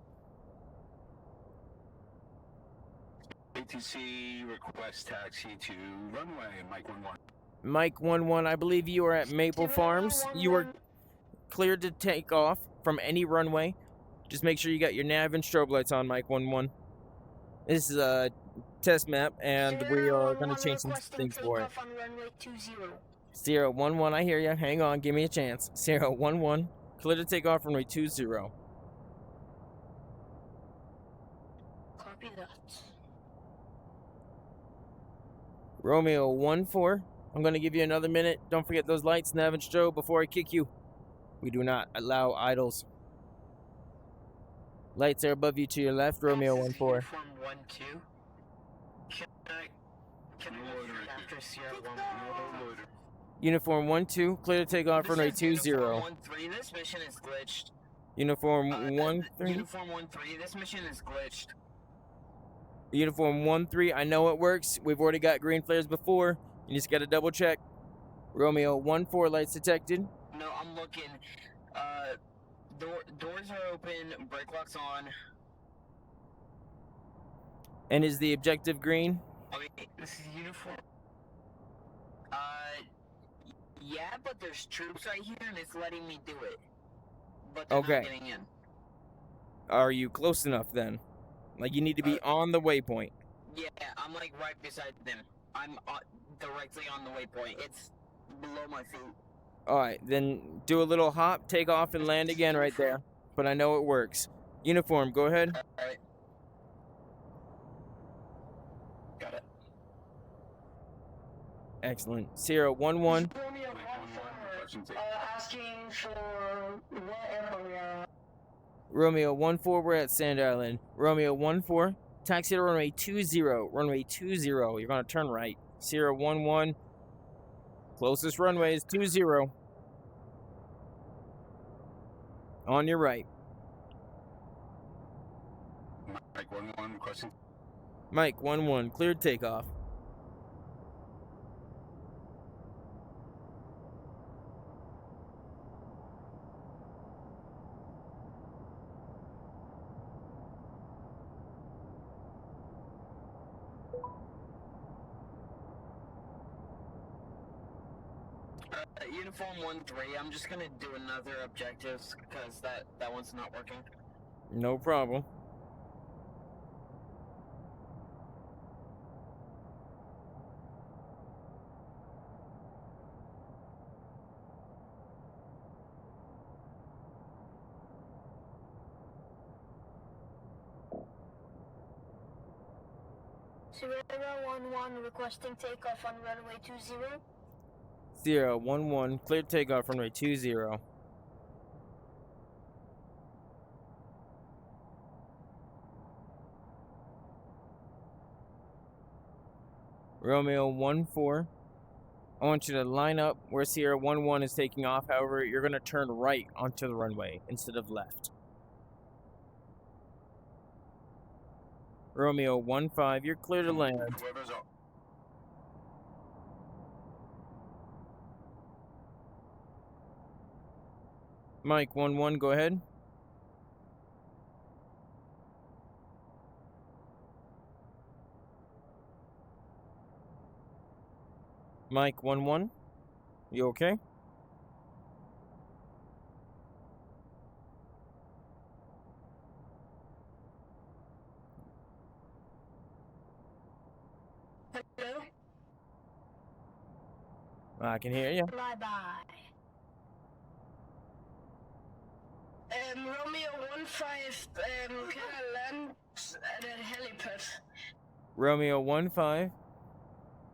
Speaker 7: ATC request taxi to runway, Mike 11.
Speaker 1: Mike 1-1, I believe you are at Maple Farms. You are cleared to take off from any runway. Just make sure you got your nav and strobe lights on, Mike 1-1. This is a test map, and we are going to change some things for it.
Speaker 5: On runway 20.
Speaker 1: Sierra 1-1, I hear you. Hang on, give me a chance. Sierra 1-1, clear to take off runway 20.
Speaker 5: Copy that.
Speaker 1: Romeo 1-4, I'm going to give you another minute. Don't forget those lights, nav and strobe, before I kick you. We do not allow idles. Lights are above you to your left, Romeo
Speaker 2: This is
Speaker 1: 1-4.
Speaker 2: Uniform 1-2. Can I go after Sierra 1-1?
Speaker 1: Uniform 1-2, clear to take off runway 20.
Speaker 2: Uniform 1-3. This mission is glitched.
Speaker 1: Uniform
Speaker 2: Uh,
Speaker 1: 1-3.
Speaker 2: Uniform 1-3. This mission is glitched.
Speaker 1: Uniform 1-3, I know it works. We've already got green flares before. You just got to double check. Romeo 1-4, lights detected.
Speaker 2: No, I'm looking. Doors are open. Brake lock's on.
Speaker 1: And is the objective green?
Speaker 2: I mean, this is uniform. Yeah, but there's troops right here, and it's letting me do it. But they're
Speaker 1: Okay.
Speaker 2: not getting in.
Speaker 1: Are you close enough then? Like you need to be on the waypoint.
Speaker 2: Yeah, I'm like right beside them. I'm directly on the waypoint. It's below my feet.
Speaker 1: Alright, then do a little hop, take off, and land again right there. But I know it works. Uniform, go ahead.
Speaker 2: Alright. Got it.
Speaker 1: Excellent. Sierra 1-1.
Speaker 5: Romeo 1-4,
Speaker 7: requesting takeoff.
Speaker 5: asking for what airport we are on.
Speaker 1: Romeo 1-4, we're at Sand Island. Romeo 1-4, taxi to runway 20. Runway 20, you're going to turn right. Sierra 1-1, closest runway is 20. On your right.
Speaker 7: Mike 11 requesting.
Speaker 1: Mike 1-1, cleared takeoff.
Speaker 2: Uniform 1-3. I'm just gonna do another objectives because that one's not working.
Speaker 1: No problem.
Speaker 5: Sierra 1-1 requesting takeoff on runway 20.
Speaker 1: Sierra 1-1, cleared takeoff runway 20. Romeo 1-4. I want you to line up where Sierra 1-1 is taking off. However, you're going to turn right onto the runway instead of left. Romeo 1-5, you're clear to land.
Speaker 7: Whoever's up.
Speaker 1: Mike 1-1, go ahead. Mike 1-1, you okay?
Speaker 5: Hello?
Speaker 1: I can hear you.
Speaker 5: Bye bye. Romeo 15, can I land at a helipad?
Speaker 1: Romeo 15.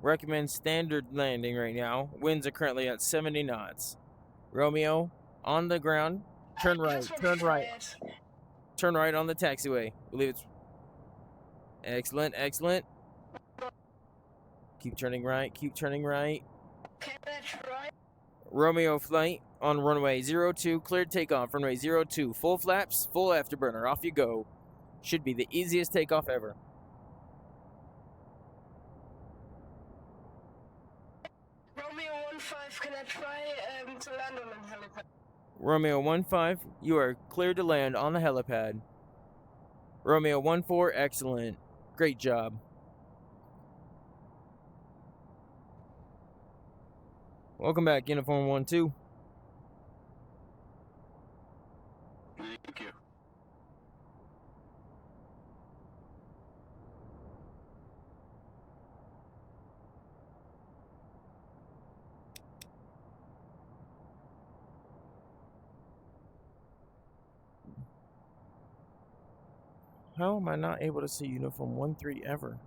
Speaker 1: Recommend standard landing right now. Winds are currently at 70 knots. Romeo, on the ground. Turn right. Turn right. Turn right on the taxiway. I believe it's... Excellent, excellent. Keep turning right. Keep turning right.
Speaker 5: Can I try?
Speaker 1: Romeo flight on runway 02. Cleared takeoff. Runway 02. Full flaps. Full afterburner. Off you go. Should be the easiest takeoff ever.
Speaker 5: Romeo 15, can I try to land on a helipad?
Speaker 1: Romeo 15, you are cleared to land on the helipad. Romeo 14, excellent. Great job. Welcome back, Uniform 12.
Speaker 7: Thank you.
Speaker 1: How am I not able to see Uniform 13 ever?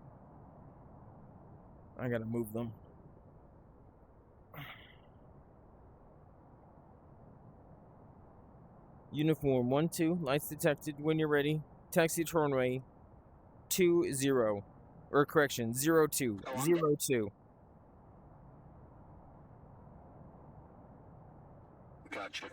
Speaker 1: I gotta move them. Uniform 12, lights detected. When you're ready, taxi to runway 20, or correction, 02, 02.
Speaker 7: Gotcha.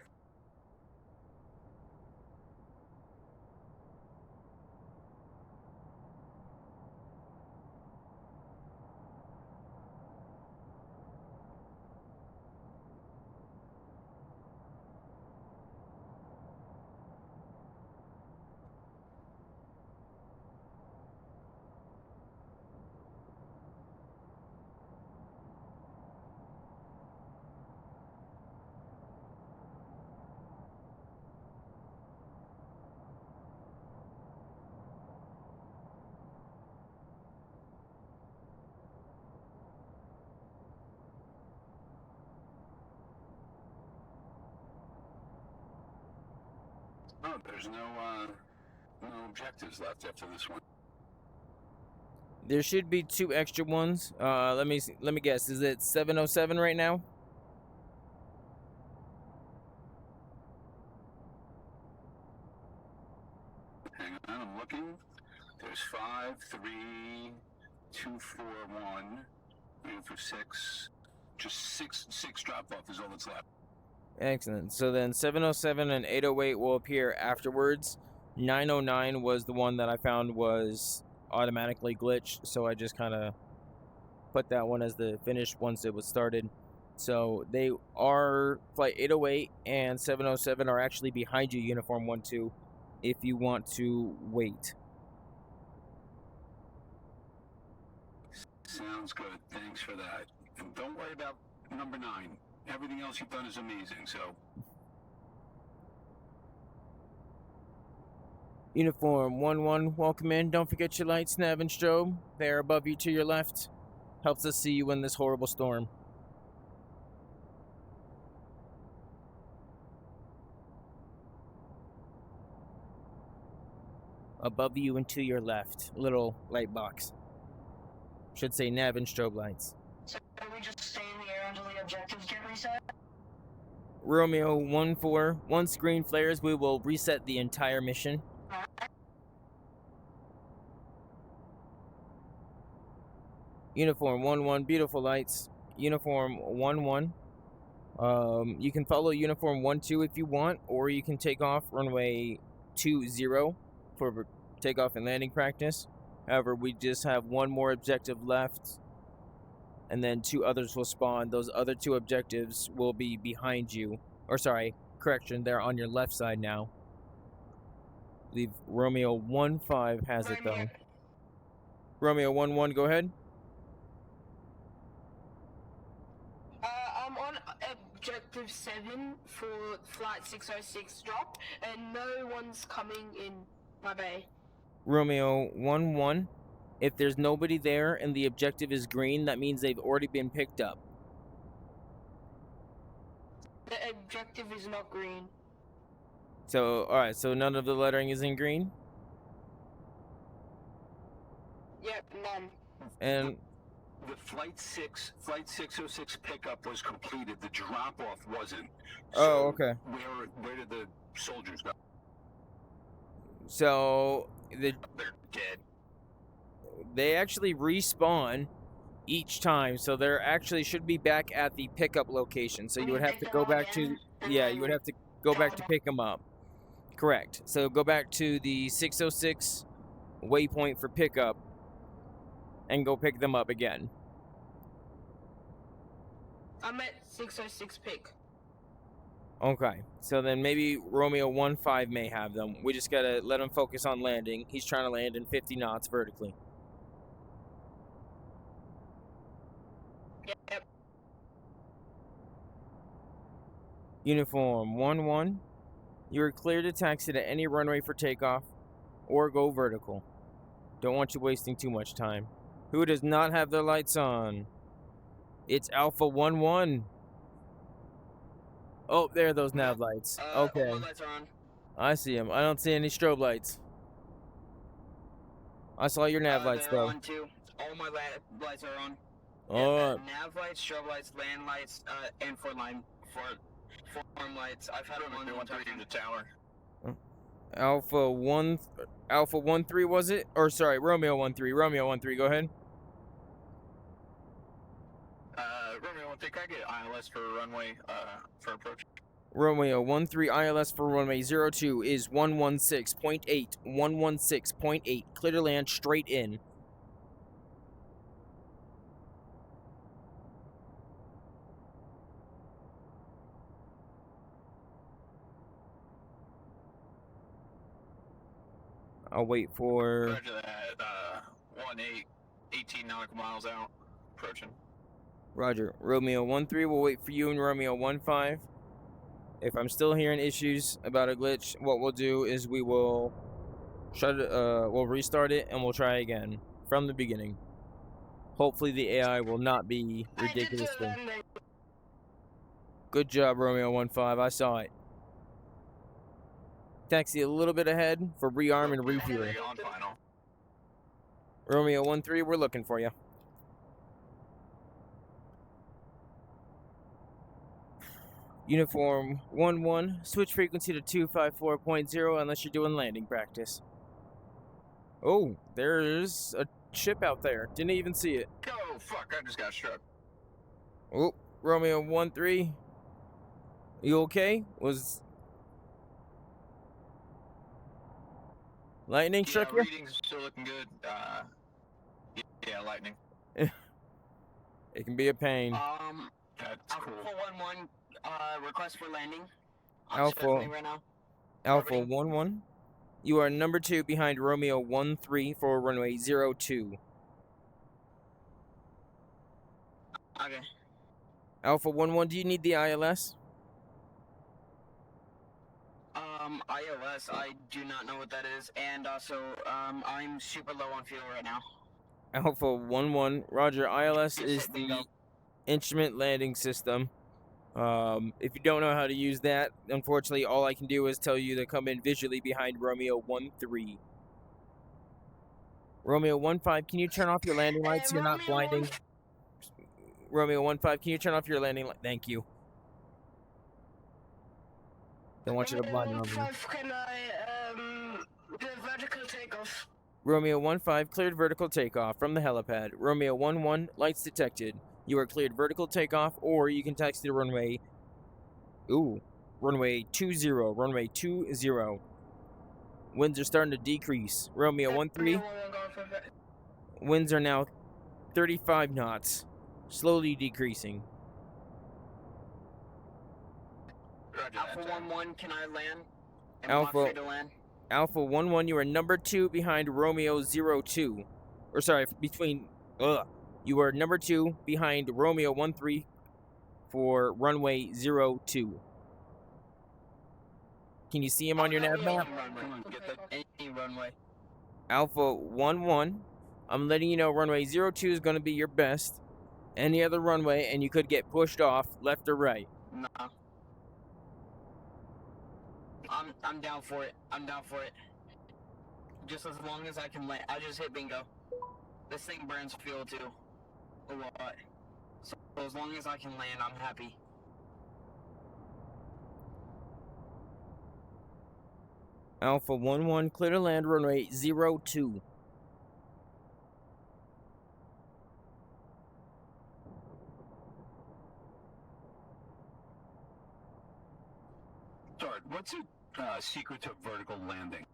Speaker 7: Oh, there's no objectives left after this one.
Speaker 1: There should be 2 extra ones. Let me guess. Is it 707 right now?
Speaker 7: Hang on, I'm looking. There's 5, 3, 2, 4, 1. For 6. Just six drop off is all that's left.
Speaker 1: Excellent. So then 707 and 808 will appear afterwards. 909 was the one that I found was automatically glitched, so I just kind of put that one as the finish once it was started. So they are, flight 808 and 707 are actually behind you, Uniform 12, if you want to wait.
Speaker 7: Sounds good. Thanks for that. And don't worry about number 9. Everything else you've done is amazing, so...
Speaker 1: Uniform 11, welcome in. Don't forget your lights, nav, and strobe. They are above you to your left. Helps us see you in this horrible storm. Above you and to your left. Little light box. Should say nav and strobe lights.
Speaker 5: So can we just stay in the air until the objectives get reset?
Speaker 1: Romeo 14, once green flares, we will reset the entire mission. Uniform 11, beautiful lights. Uniform 11. You can follow Uniform 12 if you want, or you can take off runway 20 for takeoff and landing practice. However, we just have one more objective left, and then 2 others will spawn. Those other 2 objectives will be behind you. Or sorry, correction, they're on your left side now. I believe Romeo 15 has it though. Romeo 11, go ahead.
Speaker 5: I'm on objective 7 for flight 606 drop, and no one's coming in my bay.
Speaker 1: Romeo 11. If there's nobody there and the objective is green, that means they've already been picked up.
Speaker 5: The objective is not green.
Speaker 1: So, all right. So none of the lettering is in green,
Speaker 5: Yep, none.
Speaker 1: and
Speaker 7: The flight 606 pickup was completed. The drop off wasn't.
Speaker 1: oh, okay.
Speaker 7: Where did the soldiers go?
Speaker 1: So
Speaker 7: They're dead.
Speaker 1: they actually respawn each time, so they're actually should be back at the pickup location. So you would have to go back to you would have to go back to pick them up. Correct. So go back to the 606 waypoint for pickup and go pick them up again.
Speaker 5: I'm at 606 pick.
Speaker 1: Okay. So then maybe Romeo 15 may have them. We just gotta let him focus on landing. He's trying to land in 50 knots vertically.
Speaker 5: Yep.
Speaker 1: Uniform 11. You are cleared to taxi to any runway for takeoff or go vertical. Don't want you wasting too much time. Who does not have their lights on? It's Alpha 11. Oh, there are those nav lights. Okay.
Speaker 2: All my lights are on.
Speaker 1: I see them. I don't see any strobe lights. I saw your nav lights,
Speaker 2: They're
Speaker 1: though.
Speaker 2: on too. All my lights are on.
Speaker 1: Oh,
Speaker 2: Nav lights, strobe lights, land lights, and form lights. I've had them on the entire time.
Speaker 7: The tower.
Speaker 1: Alpha 13 was it? Or sorry, Romeo 13. Romeo 13, go ahead.
Speaker 7: Romeo 13, can I get ILS for runway for approach?
Speaker 1: Romeo 13 ILS for runway 02 is 116.8. 116.8. Clear to land straight in. I'll wait for...
Speaker 7: Roger that, 18 nautical miles out, approaching.
Speaker 1: Roger. Romeo 13 will wait for you and Romeo 15. If I'm still hearing issues about a glitch, what we'll do is we will we'll restart it and we'll try again from the beginning. Hopefully the AI will not be ridiculously. Good job, Romeo 15. I saw it. Taxi a little bit ahead for rearm and refueling.
Speaker 7: On final.
Speaker 1: Romeo 13, we're looking for you. Uniform 11, switch frequency to 254.0 unless you're doing landing practice. Oh, there's a ship out there. Didn't even see it.
Speaker 7: Oh, fuck, I just got struck.
Speaker 1: Oh, Romeo 13. You okay? Was lightning struck you?
Speaker 7: Readings still looking good. Yeah, lightning.
Speaker 1: It can be a pain.
Speaker 7: That's cool.
Speaker 2: Alpha 11, request for landing.
Speaker 1: Alpha
Speaker 2: Right now.
Speaker 1: Alpha 11. You are number 2 behind Romeo 13 for runway 02.
Speaker 2: Okay.
Speaker 1: Alpha 11, do you need the ILS?
Speaker 2: ILS, I do not know what that is, and also, I'm super low on fuel right now.
Speaker 1: Alpha 11, Roger. ILS
Speaker 2: Yes,
Speaker 1: is
Speaker 2: bingo.
Speaker 1: the instrument landing system. If you don't know how to use that, unfortunately, all I can do is tell you to come in visually behind Romeo 13. Romeo 15, can you turn off your landing lights so you're not blinding? Romeo 15, can you turn off your landing light? Thank you. Don't want you to blind over me.
Speaker 5: Can I do vertical takeoff?
Speaker 1: Romeo 15, cleared vertical takeoff from the helipad. Romeo 11, lights detected. You are cleared vertical takeoff, or you can taxi to runway... runway 20, runway 20. Winds are starting to decrease. Romeo 13, winds are now 35 knots, slowly decreasing.
Speaker 7: Roger
Speaker 2: Alpha
Speaker 7: that.
Speaker 2: 11, can I land? Am
Speaker 1: Alpha-
Speaker 2: I free to land?
Speaker 1: Alpha 11, you are number 2 behind Romeo 02. Or sorry, you are number 2 behind Romeo 13 for runway 02. Can you see him on your nav map?
Speaker 2: Get that any runway.
Speaker 1: Alpha 11, I'm letting you know runway 02 is going to be your best. Any other runway, and you could get pushed off left or right.
Speaker 2: Nah. I'm down for it. I'm down for it. Just as long as I can land. I just hit bingo. This thing burns fuel too. A lot. So as long as I can land, I'm happy.
Speaker 1: Alpha 1-1, clear to land, runway 02.
Speaker 7: Dart, what's the secret to vertical landing?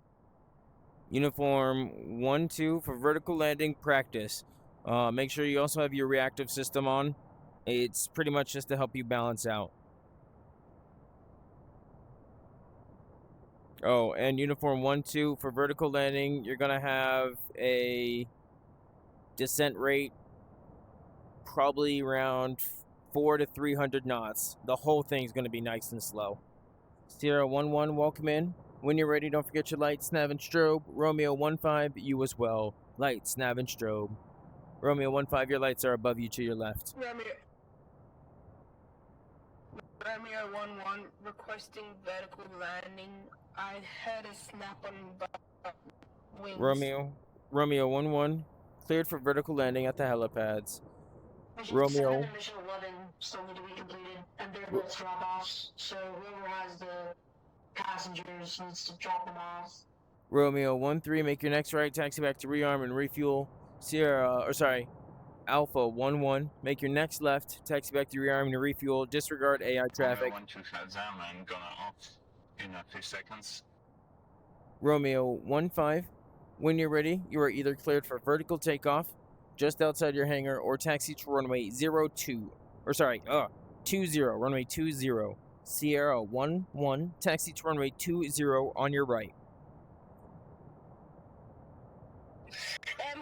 Speaker 1: Uniform 1-2 for vertical landing practice. Make sure you also have your reactive system on. It's pretty much just to help you balance out. Oh, and uniform 1-2 for vertical landing, you're gonna have a descent rate probably around 400 to 300 knots. The whole thing's gonna be nice and slow. Sierra 1-1, welcome in. When you're ready, don't forget your lights, nav, and strobe. Romeo 1-5, you as well. Lights, nav, and strobe. Romeo 1-5, your lights are above you to your left.
Speaker 5: Romeo 1-1, requesting vertical landing. I heard a snap on wings.
Speaker 1: Romeo 1-1, cleared for vertical landing at the helipads. Romeo.
Speaker 5: Mission 11 still need to be completed, and they're both drop offs. So whoever has the passengers needs to drop them off.
Speaker 1: Romeo 1-3, make your next right, taxi back to rearm and refuel. Alpha 1-1, make your next left, taxi back to rearm and refuel. Disregard AI traffic.
Speaker 4: 1-2 heads down. I'm gonna off in a few seconds.
Speaker 1: Romeo 1-5, when you're ready, you are either cleared for vertical takeoff just outside your hangar or taxi to runway 20, runway 20. Sierra 1-1, taxi to runway 20 on your right.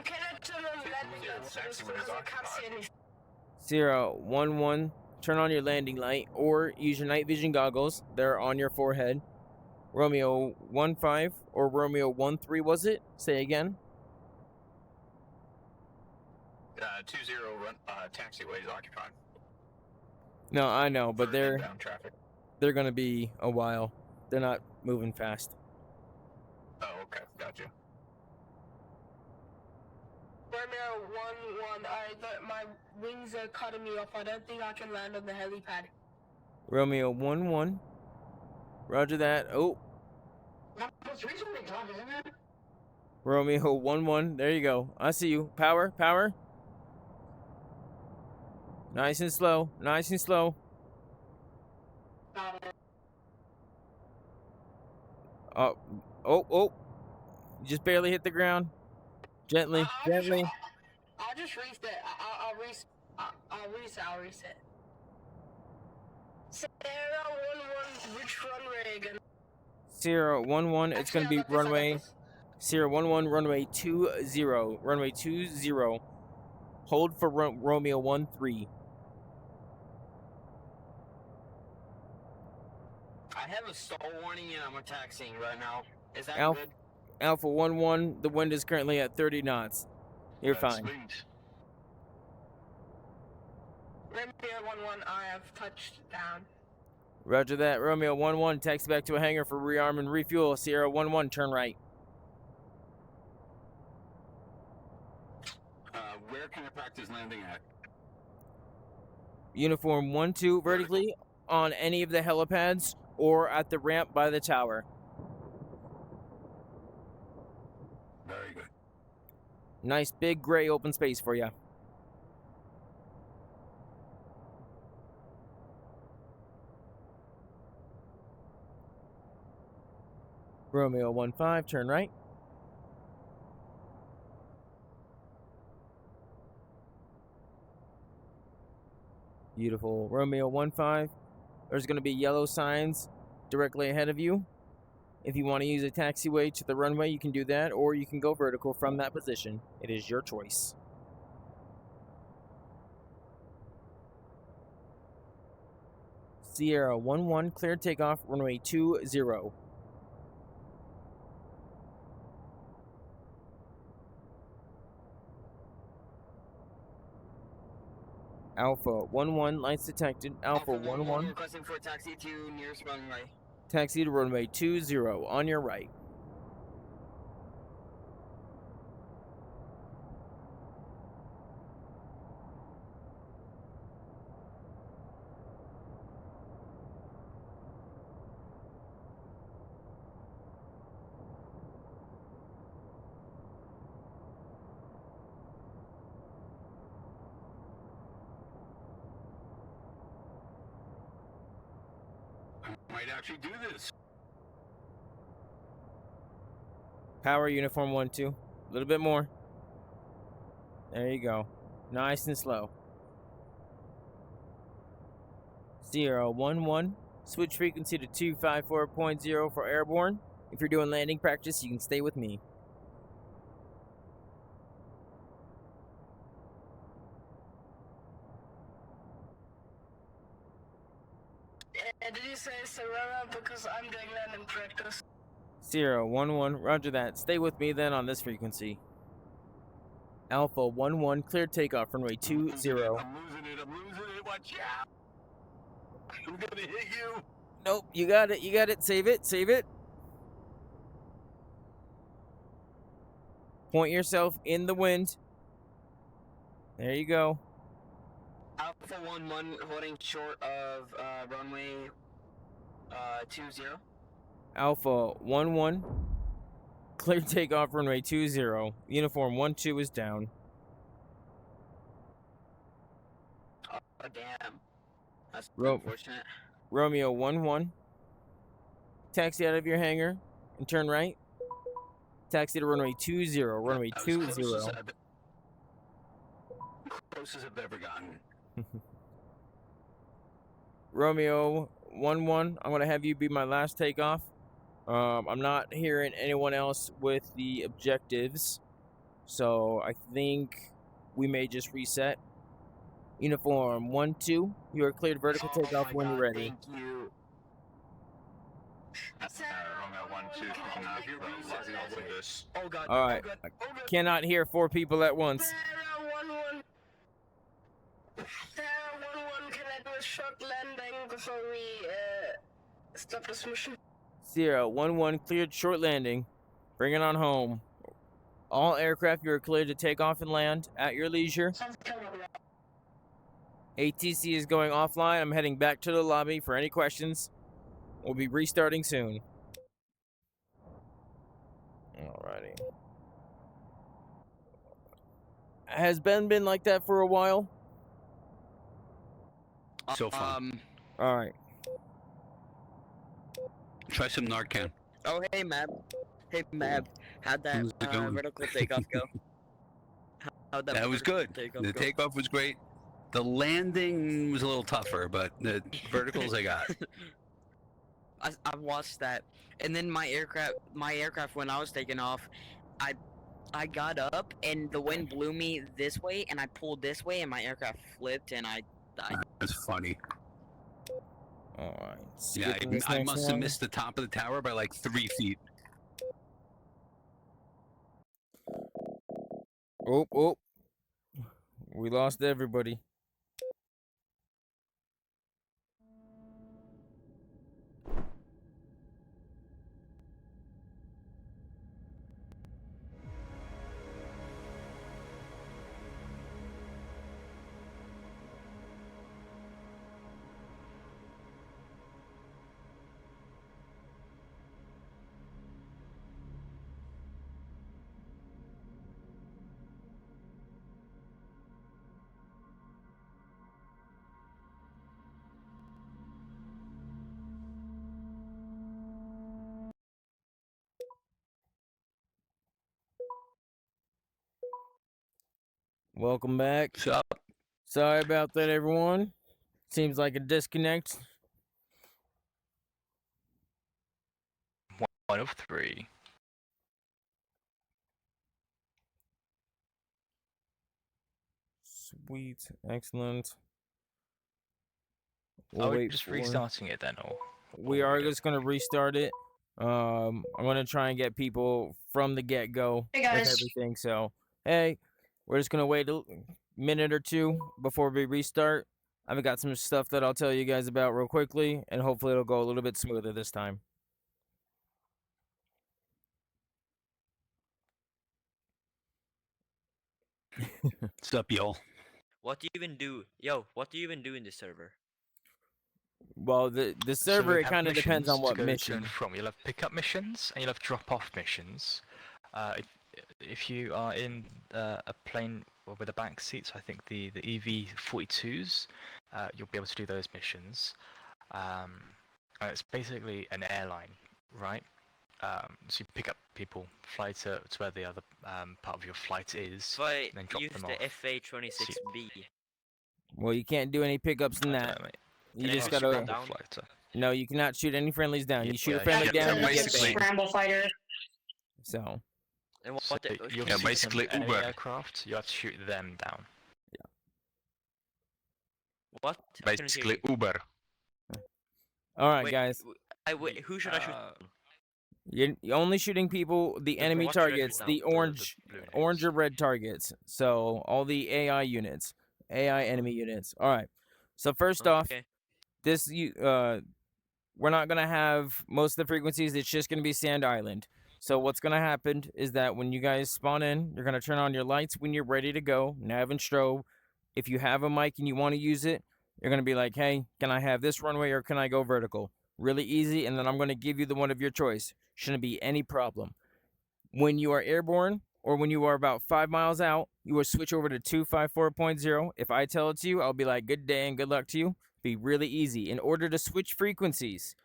Speaker 5: Can I turn on landing lights because I can't see anything?
Speaker 1: Sierra 1-1, turn on your landing light or use your night vision goggles. They're on your forehead. Romeo 1-5 or Romeo 1-3, was it? Say again.
Speaker 4: 20 taxiway is occupied.
Speaker 1: No, I know, but
Speaker 4: For inbound traffic.
Speaker 1: they're gonna be a while. They're not moving fast.
Speaker 4: Oh, okay, gotcha.
Speaker 5: Romeo 1-1, my wings are cutting me off. I don't think I can land on the helipad.
Speaker 1: Romeo 1-1. Roger that. Oh.
Speaker 5: That's reasonably done, isn't it?
Speaker 1: Romeo 1-1. There you go. I see you. Power, power. Nice and slow. Nice and slow. Oh. You just barely hit the ground. Gently, gently.
Speaker 5: I'll just reset. I'll reset. Sierra 1-1, which runway again?
Speaker 1: Sierra 1-1, it's going to be runway... Sierra 1-1, runway 20. Runway 20. Hold for Romeo 1-3.
Speaker 2: I have a stall warning and I'm taxiing right now. Is that good?
Speaker 1: Alpha 1-1, the wind is currently at 30 knots. You're fine.
Speaker 4: Sweet.
Speaker 5: Romeo 1-1, I have touched down.
Speaker 1: Roger that. Romeo 1-1, taxi back to a hangar for rearm and refuel. Sierra 1-1, turn right.
Speaker 7: Where can I practice landing at?
Speaker 1: Uniform 1-2 vertically on any of the helipads or at the ramp by the tower.
Speaker 7: Very good.
Speaker 1: Nice big gray open space for you. Romeo 1-5, turn right. Beautiful. Romeo 1-5. There's going to be yellow signs directly ahead of you. If you want to use a taxiway to the runway, you can do that, or you can go vertical from that position. It is your choice. Sierra 1-1, clear takeoff, runway 20. Alpha 1-1, lights detected. Alpha 1-1.
Speaker 2: Requesting for a taxi to nearest runway.
Speaker 1: Taxi to runway 20 on your right.
Speaker 7: Might actually do this.
Speaker 1: Power uniform 1-2. A little bit more. There you go. Nice and slow. 011. Switch frequency to 254.0 for airborne. If you're doing landing practice, you can stay with me.
Speaker 5: Did you say Serena? Because I'm doing landing practice.
Speaker 1: 011. Roger that. Stay with me then on this frequency. Alpha 11. Clear takeoff runway 20.
Speaker 7: I'm losing it. Watch out. I'm gonna hit you.
Speaker 1: Nope, you got it. You got it. Save it. Save it. Point yourself in the wind. There you go.
Speaker 2: Alpha 11 holding short of runway 20.
Speaker 1: Alpha 11. Clear takeoff runway 20. Uniform 12 is down.
Speaker 2: Oh, damn. That's
Speaker 1: Ro-
Speaker 2: unfortunate.
Speaker 1: Romeo 11. Taxi out of your hangar and turn right. Taxi to runway 20. Runway
Speaker 7: That was
Speaker 1: 20.
Speaker 7: Close as I've ever gotten.
Speaker 1: Romeo 11. I'm gonna have you be my last takeoff. I'm not hearing anyone else with the objectives, so I think we may just reset. Uniform 12. You are cleared vertical takeoff when you're ready.
Speaker 2: Thank you.
Speaker 4: Romeo 1-2, picking up from this.
Speaker 2: Oh god.
Speaker 1: All right.
Speaker 2: Oh god. Oh god.
Speaker 1: Cannot hear 4 people at once.
Speaker 5: Sarah 11. Sarah 11, can I do a short landing before we stop this mission?
Speaker 1: 011 cleared short landing. Bring it on home. All aircraft, you are cleared to take off and land at your leisure. ATC is going offline. I'm heading back to the lobby for any questions. We'll be restarting soon. Alrighty. Has Ben been like that for a while?
Speaker 7: So fun.
Speaker 1: Alright.
Speaker 7: Try some Narcan.
Speaker 2: Oh hey Mab. Hey Mab. How'd that
Speaker 7: How's it going?
Speaker 2: vertical takeoff go? How'd
Speaker 7: That was
Speaker 2: vertical
Speaker 7: good.
Speaker 2: takeoff
Speaker 7: The
Speaker 2: go?
Speaker 7: takeoff was great. The landing was a little tougher, but the verticals I got.
Speaker 2: I watched that, and then my aircraft when I was taking off, I got up and the wind blew me this way, and I pulled this way, and my aircraft flipped, and I died.
Speaker 7: That's funny.
Speaker 1: Alright.
Speaker 7: Yeah,
Speaker 1: skipping this
Speaker 7: I
Speaker 1: next
Speaker 7: must have
Speaker 1: one.
Speaker 7: missed the top of the tower by like 3 feet.
Speaker 1: Oh. We lost everybody. Welcome back.
Speaker 7: What's up?
Speaker 1: Sorry about that, everyone. Seems like a disconnect.
Speaker 4: 1 of 3.
Speaker 1: Sweet. Excellent.
Speaker 4: Are we
Speaker 1: wait
Speaker 4: just
Speaker 1: for-
Speaker 4: restarting it then, or?
Speaker 1: We are just gonna restart it. I'm gonna try and get people from the get-go
Speaker 5: Hey,
Speaker 1: with
Speaker 5: guys.
Speaker 1: everything. So, hey, we're just gonna wait a minute or two before we restart. I've got some stuff that I'll tell you guys about real quickly, and hopefully it'll go a little bit smoother this time.
Speaker 8: What's up, y'all?
Speaker 9: What do you even do? Yo, what do you even do in this server?
Speaker 1: Well, the
Speaker 3: So
Speaker 1: server,
Speaker 3: we
Speaker 1: it
Speaker 3: have
Speaker 1: kind of depends on
Speaker 3: missions
Speaker 1: what
Speaker 3: to go to
Speaker 1: mission.
Speaker 3: and from. You'll have pickup missions and you'll have drop-off missions. If you are in a plane with a back seat, so I think the EV-42s, you'll be able to do those missions. It's basically an airline, right? So you pick up people, fly to where the other part of your flight is,
Speaker 9: So I
Speaker 3: and then drop
Speaker 9: use
Speaker 3: them
Speaker 9: the
Speaker 3: off.
Speaker 9: FA-26B.
Speaker 1: Well, you can't do any pickups in
Speaker 3: I don't
Speaker 1: that.
Speaker 3: know, mate.
Speaker 1: You
Speaker 9: Can I
Speaker 1: just
Speaker 9: shoot
Speaker 1: gotta.
Speaker 9: them down?
Speaker 3: Fighter.
Speaker 1: No, you cannot shoot any friendlies down.
Speaker 3: Yeah,
Speaker 1: You shoot a
Speaker 3: yeah,
Speaker 1: friendly
Speaker 3: yeah,
Speaker 1: down,
Speaker 3: so
Speaker 1: you get
Speaker 10: basically-
Speaker 1: banned.
Speaker 10: Scramble fighter.
Speaker 1: So,
Speaker 9: And
Speaker 3: So
Speaker 9: what the,
Speaker 3: you'll
Speaker 10: Yeah,
Speaker 3: shoot
Speaker 10: basically
Speaker 3: some enemy
Speaker 10: Uber.
Speaker 3: aircraft, you have to shoot them down.
Speaker 9: what? I couldn't hear
Speaker 10: Basically
Speaker 9: you.
Speaker 10: Uber.
Speaker 1: all right,
Speaker 9: Wait,
Speaker 1: guys.
Speaker 9: wait, who should I shoot?
Speaker 1: You're only shooting people, the enemy
Speaker 9: what should I shoot
Speaker 1: targets,
Speaker 9: down?
Speaker 1: the orange,
Speaker 3: blue
Speaker 1: orange
Speaker 3: names.
Speaker 1: or red targets. So all the AI units, AI enemy units. All right. So first off,
Speaker 9: Okay.
Speaker 1: this we're not gonna have most of the frequencies. It's just gonna be Sand Island. So what's gonna happen is that when you guys spawn in, you're gonna turn on your lights when you're ready to go, nav and strobe. If you have a mic and you want to use it, you're gonna be like, hey, can I have this runway or can I go vertical? Really easy, and then I'm gonna give you the one of your choice. Shouldn't be any problem. When you are airborne or when you are about 5 miles out, you will switch over to 254.0. If I tell it to you, I'll be like, good day and good luck to you. Be really easy. In order to switch frequencies,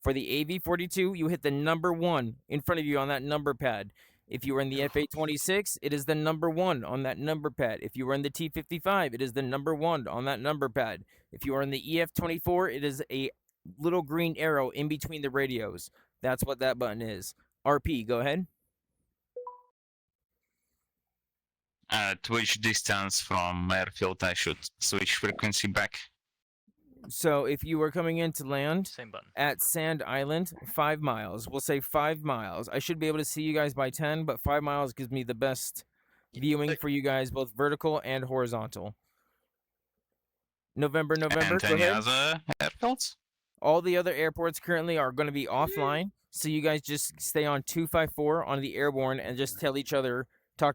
Speaker 1: for the AV42, you hit the number 1 in front of you on that number pad. If you are in the FA26, it is the number 1 on that number pad. If you are in the T55, it is the number 1 on that number pad. If you are in the EF24, it is a little green arrow in between the radios. That's what that button is. RP, go ahead.
Speaker 10: At which distance from airfield I should switch frequency back?
Speaker 1: So if you are coming in to land
Speaker 3: Same button.
Speaker 1: at Sand Island, 5 miles. We'll say 5 miles. I should be able to see you guys by 10, but 5 miles gives me the best viewing for you guys, both vertical and horizontal. November,
Speaker 10: And
Speaker 1: go
Speaker 10: any
Speaker 1: ahead.
Speaker 10: other airfields?
Speaker 1: All the other airports currently are going to be offline, so you guys just stay on 254 on the airborne and just talk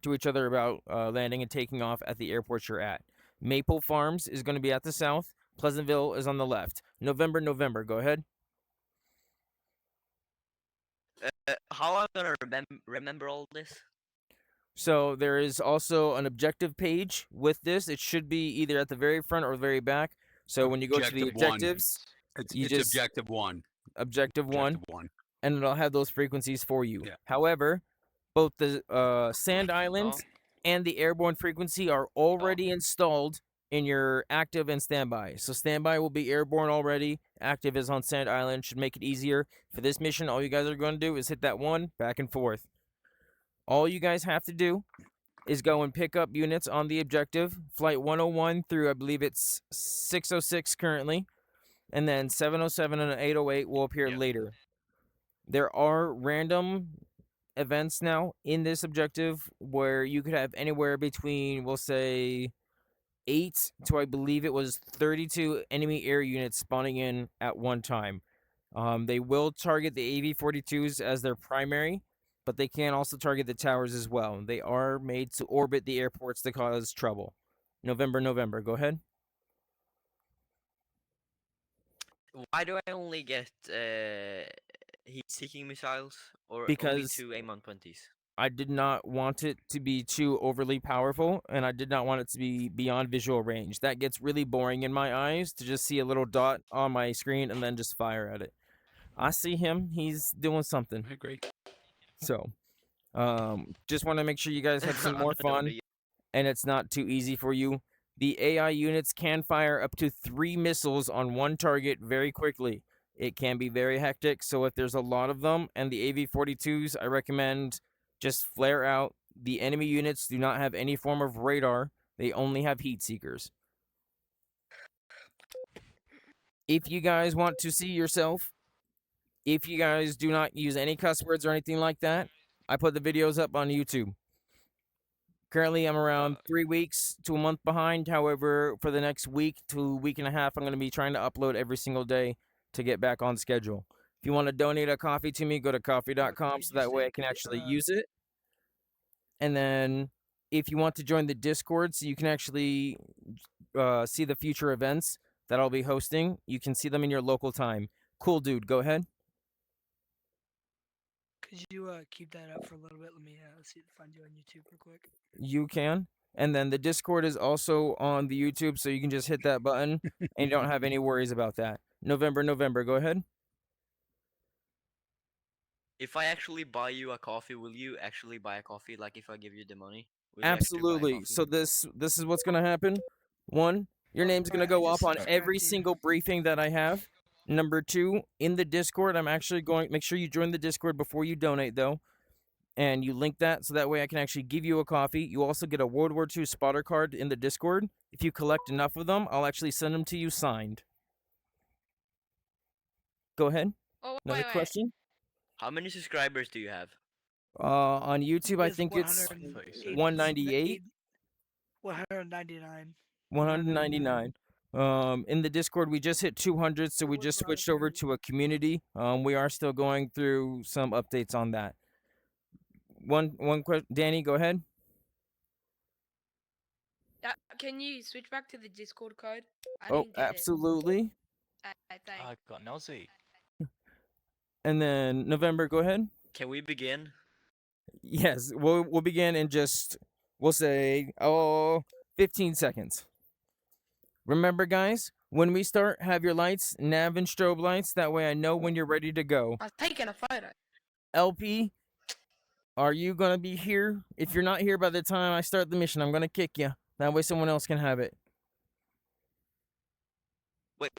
Speaker 1: to each other about landing and taking off at the airports you're at. Maple Farms is going to be at the south. Pleasantville is on the left. November, go ahead.
Speaker 9: How am I gonna remember all this?
Speaker 1: So there is also an objective page with this. It should be either at the very front or the very back. So when you go to the
Speaker 8: Objective one.
Speaker 1: objectives,
Speaker 8: It's
Speaker 1: You
Speaker 8: it's
Speaker 1: just-
Speaker 8: objective one.
Speaker 1: objective 1,
Speaker 8: Objective one.
Speaker 1: and it'll have those frequencies for you.
Speaker 8: Yeah.
Speaker 1: However, both the Sand Island
Speaker 9: Oh.
Speaker 1: and the airborne frequency are already installed in your active and standby. So standby will be airborne already. Active is on Sand Island. Should make it easier. For this mission, all you guys are going to do is hit that 1 back and forth. All you guys have to do is go and pick up units on the objective. Flight 101 through, I believe it's 606 currently. And then 707 and 808 will appear
Speaker 3: Yep.
Speaker 1: later. There are random events now in this objective where you could have anywhere between, we'll say, 8 to, I believe it was 32 enemy air units spawning in at one time. They will target the AV-42s as their primary, but they can also target the towers as well. They are made to orbit the airports to cause trouble. November, go ahead.
Speaker 9: Why do I only get heat-seeking missiles or only
Speaker 1: Because
Speaker 9: 2 AIM-120s?
Speaker 1: I did not want it to be too overly powerful, and I did not want it to be beyond visual range. That gets really boring in my eyes to just see a little dot on my screen and then just fire at it. I see him. He's doing something.
Speaker 8: I agree.
Speaker 1: So, just want to make sure you guys have some
Speaker 9: I'm
Speaker 1: more
Speaker 9: not doing
Speaker 1: fun,
Speaker 9: it.
Speaker 1: and it's not too easy for you. The AI units can fire up to 3 missiles on one target very quickly. It can be very hectic, so if there's a lot of them, and the AV-42s, I recommend just flare out. The enemy units do not have any form of radar. They only have heat seekers. If you guys want to see yourself, if you guys do not use any cuss words or anything like that, I put the videos up on YouTube. Currently, I'm around 3 weeks to a month behind. However, for the next week to week and a half, I'm going to be trying to upload every single day to get back on schedule. If you want to donate a coffee to me, go to coffee.com so that way I can actually use it. And then if you want to join the Discord so you can actually see the future events that I'll be hosting, you can see them in your local time. Cool, dude. Go ahead.
Speaker 11: Could you keep that up for a little bit? Let me see if find you on YouTube real quick.
Speaker 1: You can. And then the Discord is also on the YouTube, so you can just hit that button and you don't have any worries about that. November, go ahead.
Speaker 9: If I actually buy you a coffee, will you actually buy a coffee? Like if I give you the money, will you actually buy a
Speaker 1: Absolutely.
Speaker 9: coffee?
Speaker 1: So this is what's gonna happen. One, your name's gonna go up on every single briefing that I have. Number two, in the Discord, I'm actually going. Make sure you join the Discord before you donate, though, and you link that so that way I can actually give you a coffee. You also get a World War II spotter card in the Discord. If you collect enough of them, I'll actually send them to you signed. Go ahead.
Speaker 5: Oh,
Speaker 1: Another question?
Speaker 9: How many subscribers do you have?
Speaker 1: On YouTube, I
Speaker 11: It's
Speaker 1: think it's
Speaker 11: 108
Speaker 1: 198.
Speaker 11: 199.
Speaker 1: 199. In the Discord, we just hit 200, so we just switched over to a community. We are still going through some updates on that. One question, Danny, go ahead.
Speaker 5: Can you switch back to the Discord code? I
Speaker 1: Oh,
Speaker 5: didn't get
Speaker 1: absolutely.
Speaker 5: it.
Speaker 8: I got nosy.
Speaker 1: And then November, go ahead.
Speaker 9: Can we begin?
Speaker 1: Yes, we'll begin in just, we'll say, 15 seconds. Remember, guys, when we start, have your lights, nav and strobe lights. That way I know when you're ready to go.
Speaker 5: I was taking a photo.
Speaker 1: LP, are you going to be here? If you're not here by the time I start the mission, I'm going to kick you. That way someone else can have it.
Speaker 9: Wait.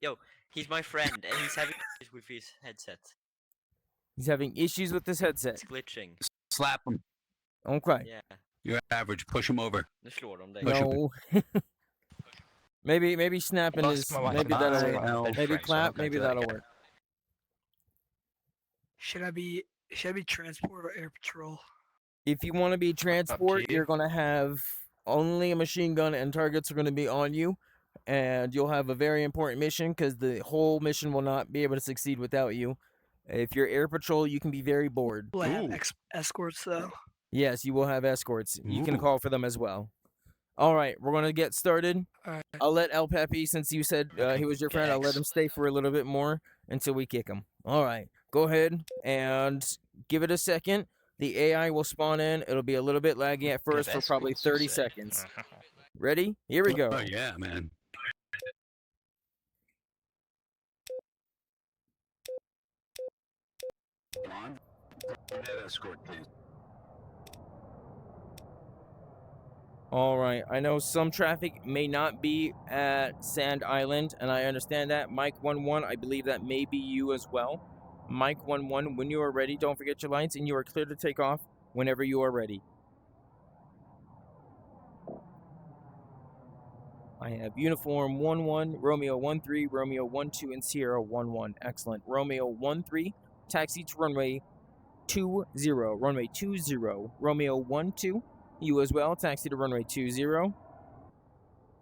Speaker 9: Yo, he's my friend, and he's having issues with his headset.
Speaker 1: He's having issues with his headset.
Speaker 9: It's glitching.
Speaker 8: Slap him.
Speaker 1: Okay.
Speaker 9: Yeah.
Speaker 8: You're average. Push him over.
Speaker 1: No. maybe snapping is, maybe that'll work. Maybe clap, maybe that'll work.
Speaker 11: Should I be transport or air patrol?
Speaker 1: If you want to be transport, you're going to have only a machine gun and targets are going to be on you. And you'll have a very important mission because the whole mission will not be able to succeed without you. If you're air patrol, you can be very bored.
Speaker 11: Will I have escorts though?
Speaker 1: Yes, you will have escorts. You can call for them as well. All right, we're going to get started.
Speaker 11: All right.
Speaker 1: I'll let El Pepe, since you said he was your friend, I'll let him stay for a little bit more until we kick him. All right, go ahead and give it a second. The AI will spawn in. It'll be a little bit laggy at first for probably 30 seconds. Ready? Here we go.
Speaker 8: Oh, yeah, man.
Speaker 7: On. Escort, please.
Speaker 1: All right, I know some traffic may not be at Sand Island, and I understand that. Mike 11, I believe that may be you as well. Mike 11, when you are ready, don't forget your lights, and you are clear to take off whenever you are ready. I have uniform 11, Romeo 13, Romeo 12, and Sierra 11. Excellent. Romeo 13, taxi to runway 20, runway 20. Romeo 12, you as well, taxi to runway 20.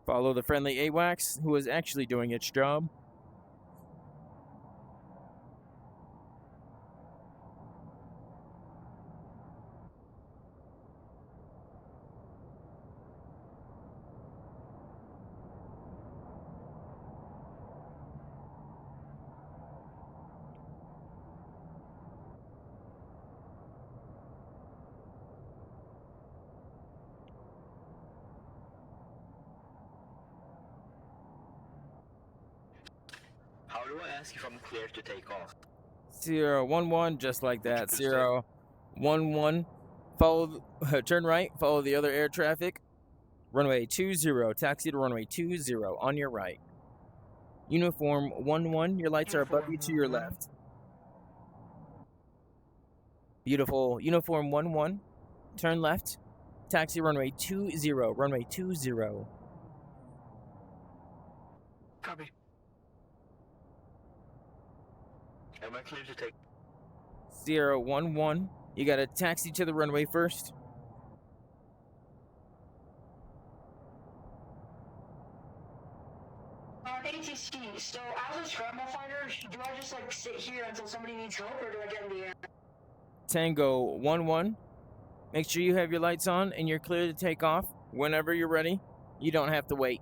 Speaker 1: Follow the friendly AWACS, who is actually doing its job.
Speaker 9: How do I ask if I'm clear to take off?
Speaker 1: 011, just like that. 011. Follow, turn right, follow the other air traffic. Runway 20, taxi to runway 20 on your right. Uniform 11, your lights are above you to your left. Beautiful. Uniform 11, turn left, taxi runway 20, runway 20.
Speaker 11: Copy.
Speaker 9: Am I clear to take?
Speaker 1: 011, You gotta taxi to the runway first.
Speaker 5: ATC, so as a scramble fighter, do I just like sit here until somebody needs help, or do I get in the air?
Speaker 1: Tango 1-1. Make sure you have your lights on and you're clear to take off. Whenever you're ready, you don't have to wait.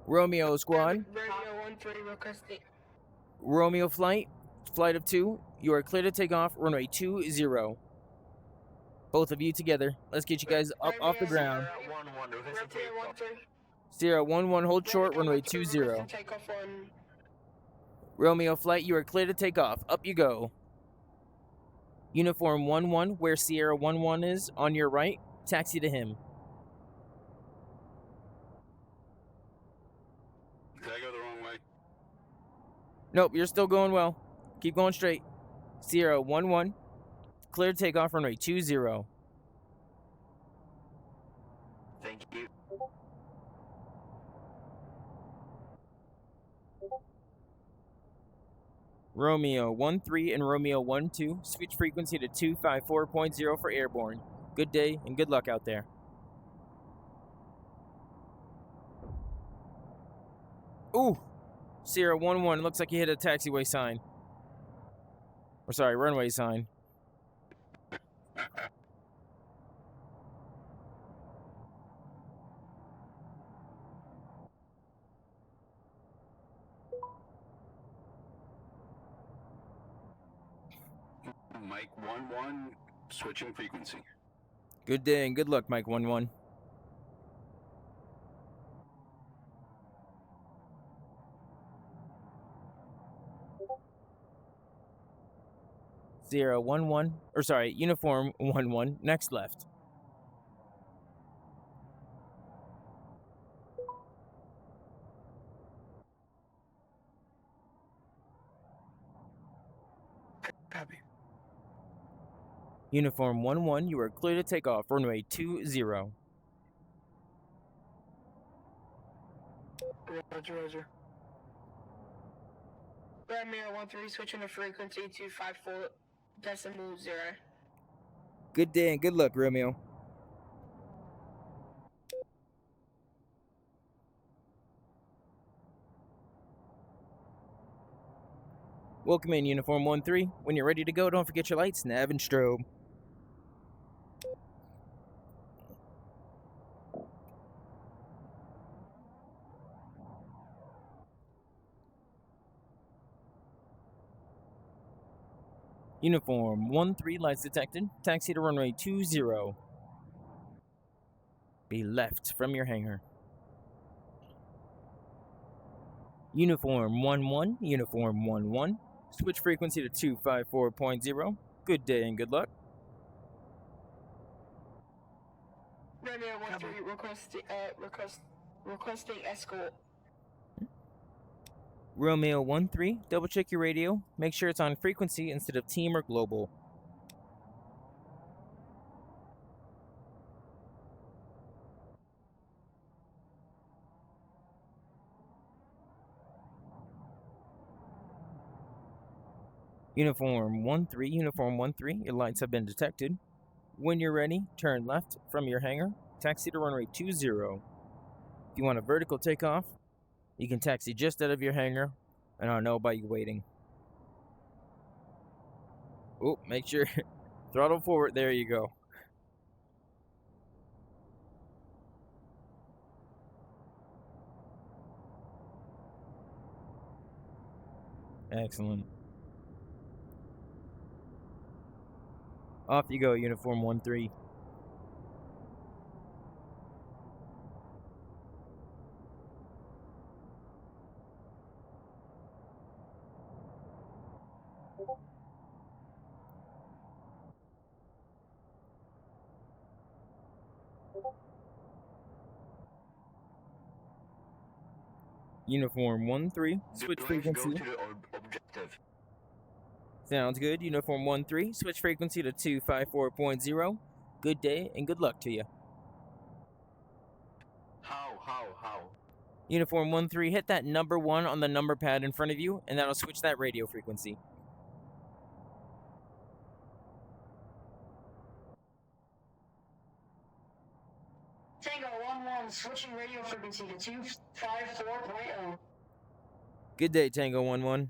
Speaker 1: Romeo squad.
Speaker 5: Romeo 1-3 requesting.
Speaker 1: Romeo flight of 2. You are clear to take off. Runway 20. Both of you together. Let's get you guys up off the ground. Sierra 1-1, hold short. Runway 20. Romeo flight, you are clear to take off. Up you go. Uniform 1-1, where Sierra 1-1 is, on your right. Taxi to him.
Speaker 7: Did I go the wrong way?
Speaker 1: Nope, you're still going well. Keep going straight. Sierra 1-1, clear to take off. Runway 20.
Speaker 2: Thank you.
Speaker 1: Romeo 1-3 and Romeo 1-2. Switch frequency to 254.0 for airborne. Good day and good luck out there. Ooh! Sierra 1-1, looks like you hit a taxiway sign. Or sorry, runway sign.
Speaker 7: Mike 1-1, switching frequency.
Speaker 1: Good day and good luck, Mike 1-1. Sierra 1-1, or sorry, Uniform 1-1, next left.
Speaker 11: Copy.
Speaker 1: Uniform 1-1, you are clear to take off. Runway 20.
Speaker 5: Roger. Romeo 1-3, switching to frequency 254.0.
Speaker 1: Good day and good luck, Romeo. Welcome in, Uniform 1-3. When you're ready to go, don't forget your lights, nav, and strobe. Uniform 1-3, lights detected. Taxi to runway 20. Be left from your hangar. Uniform 1-1, Uniform 1-1. Switch frequency to 254.0. Good day and good luck.
Speaker 5: Romeo 1-3, requesting escort.
Speaker 1: Romeo 1-3, double check your radio. Make sure it's on frequency instead of team or global. Uniform 1-3, your lights have been detected. When you're ready, turn left from your hangar. Taxi to runway 20. If you want a vertical takeoff, you can taxi just out of your hangar, and I'll know about you waiting. Oh, make sure, throttle forward, there you go. Excellent. Off you go, Uniform 1-3. Uniform 1-3, switch frequency.
Speaker 2: Go to the objective.
Speaker 1: Sounds good. Uniform 1-3, switch frequency to 254.0. Good day and good luck to you.
Speaker 2: How?
Speaker 1: Uniform 1-3, hit that number 1 on the number pad in front of you, and that'll switch that radio frequency.
Speaker 5: Tango 1-1, switching radio frequency to 254.0.
Speaker 1: Good day, Tango 1-1.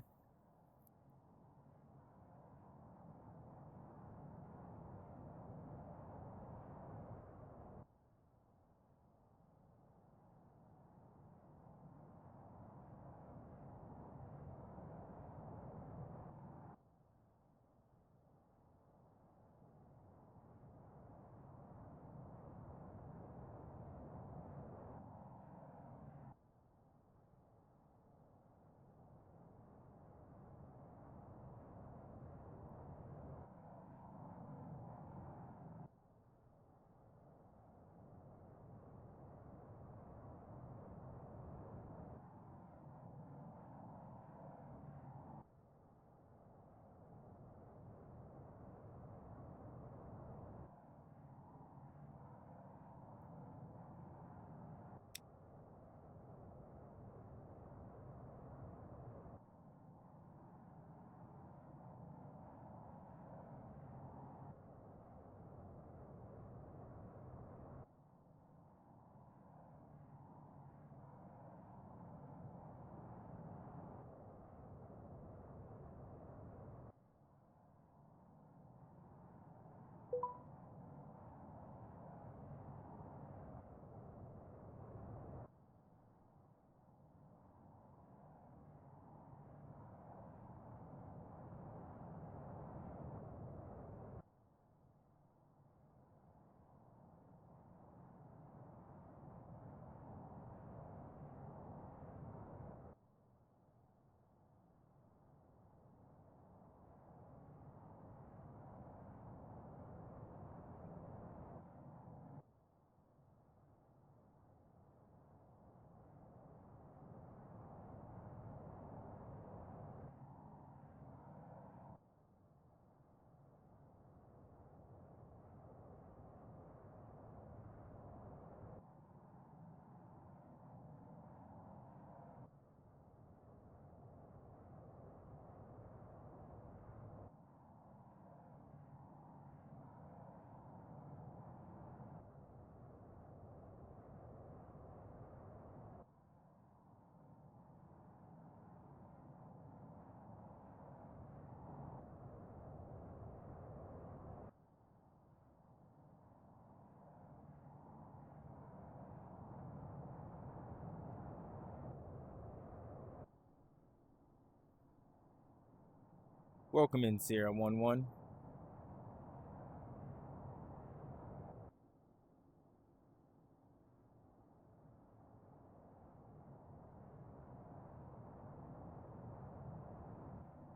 Speaker 1: Welcome in, Sierra 1-1.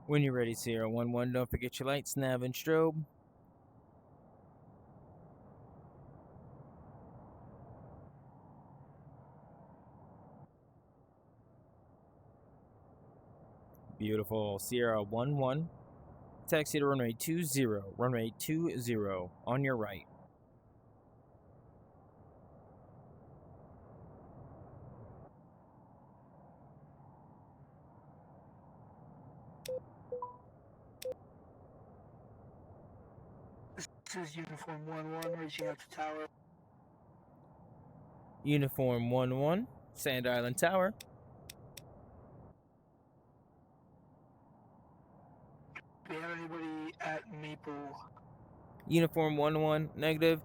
Speaker 1: When you're ready, Sierra 1-1, don't forget your lights, nav, and strobe. Beautiful. Sierra 1-1. Taxi to runway 20. Runway 20 on your right.
Speaker 11: This is Uniform 1-1, reaching out to tower.
Speaker 1: Uniform 1-1, Sand Island Tower.
Speaker 11: Do we have anybody at Maple?
Speaker 1: Uniform 1-1, negative.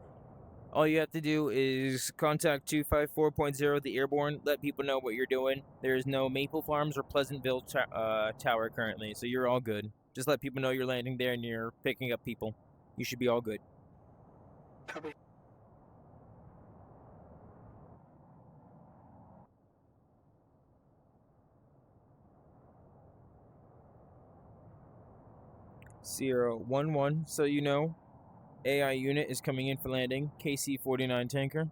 Speaker 1: All you have to do is contact 254.0, the airborne, let people know what you're doing. There's no Maple Farms or Pleasantville Tower currently, so you're all good. Just let people know you're landing there and you're picking up people. You should be all good.
Speaker 11: Copy.
Speaker 1: Sierra 1-1, so you know, AI unit is coming in for landing, KC-49 tanker.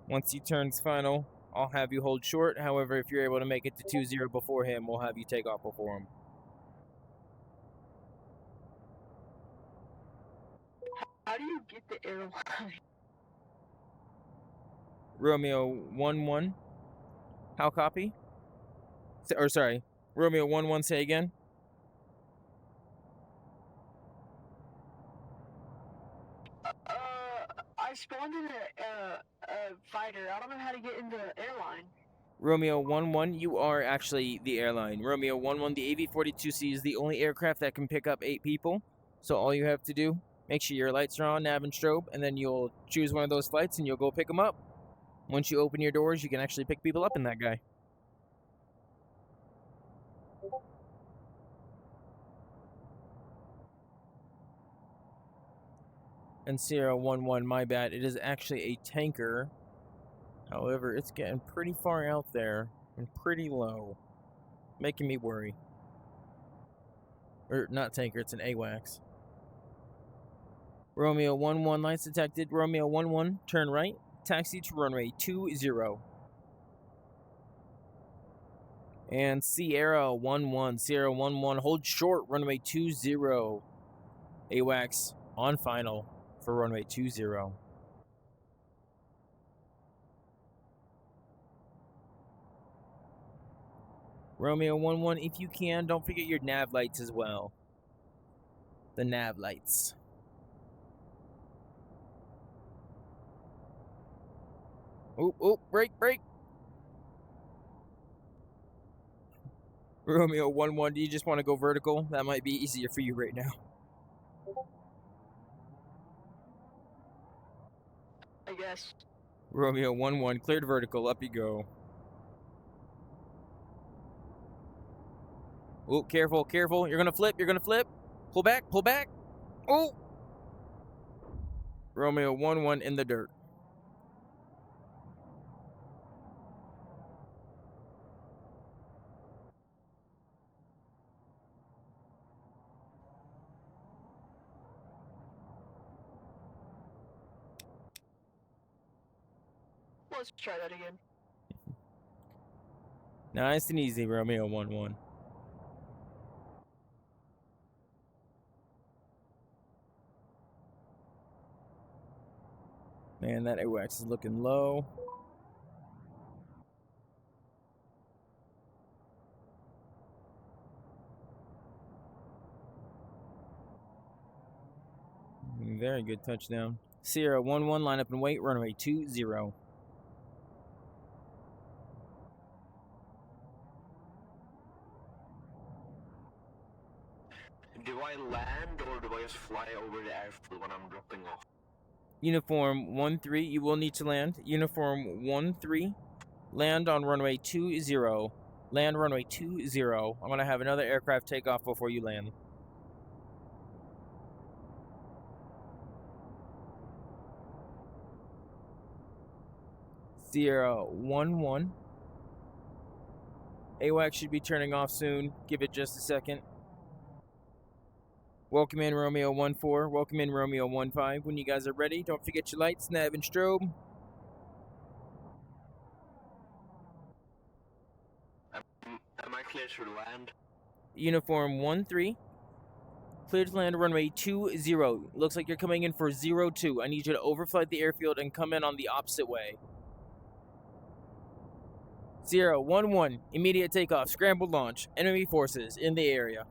Speaker 1: Once he turns final, I'll have you hold short. However, if you're able to make it to 20 before him, we'll have you take off before him.
Speaker 6: How do you get the airline?
Speaker 1: Romeo 1-1. How copy? Or sorry, Romeo 1-1, say again.
Speaker 6: I spawned in
Speaker 5: a fighter. I don't know how to get into airline.
Speaker 1: Romeo 1-1, you are actually the airline. Romeo 1-1, the AV-42C is the only aircraft that can pick up 8 people. So all you have to do, make sure your lights are on, nav and strobe, and then you'll choose one of those flights and you'll go pick them up. Once you open your doors, you can actually pick people up in that guy. And Sierra 1-1, my bad, it is actually a tanker. However, it's getting pretty far out there and pretty low, making me worry. Or not tanker, it's an AWACS. Romeo 1-1, lights detected. Romeo 1-1, turn right, taxi to runway 20. And Sierra 1-1, Sierra 1-1, hold short, runway 20. AWACS on final for runway 20. Romeo 1-1, if you can, don't forget your nav lights as well. The nav lights. Oop, oop, brake, brake. Romeo 1-1, do you just want to go vertical? That might be easier for you right now.
Speaker 5: I guess.
Speaker 1: Romeo 1-1, cleared vertical, up you go. Oh, careful, careful. You're gonna flip, you're gonna flip. Pull back, pull back. Oh! Romeo 1-1 in the dirt.
Speaker 5: Let's try that again.
Speaker 1: Nice and easy, Romeo 1-1. Man, that AWACS is looking low. Very good touchdown. Sierra 1-1, line up and wait, runway 20.
Speaker 2: Do I land or do I just fly over the airfield when I'm dropping off?
Speaker 1: Uniform 1-3, you will need to land. Uniform 1-3, land on runway 20. Land runway 20. I'm going to have another aircraft take off before you land. Sierra 1-1. AWACS should be turning off soon. Give it just a second. Welcome in Romeo 1-4. Welcome in Romeo 1-5. When you guys are ready, don't forget your lights, nav, and strobe.
Speaker 2: Am I clear to land?
Speaker 1: Uniform 1-3. Clear to land runway 20. Looks like you're coming in for 02. I need you to overflight the airfield and come in on the opposite way. Sierra 1-1. Immediate takeoff. Scrambled launch. Enemy forces in the area.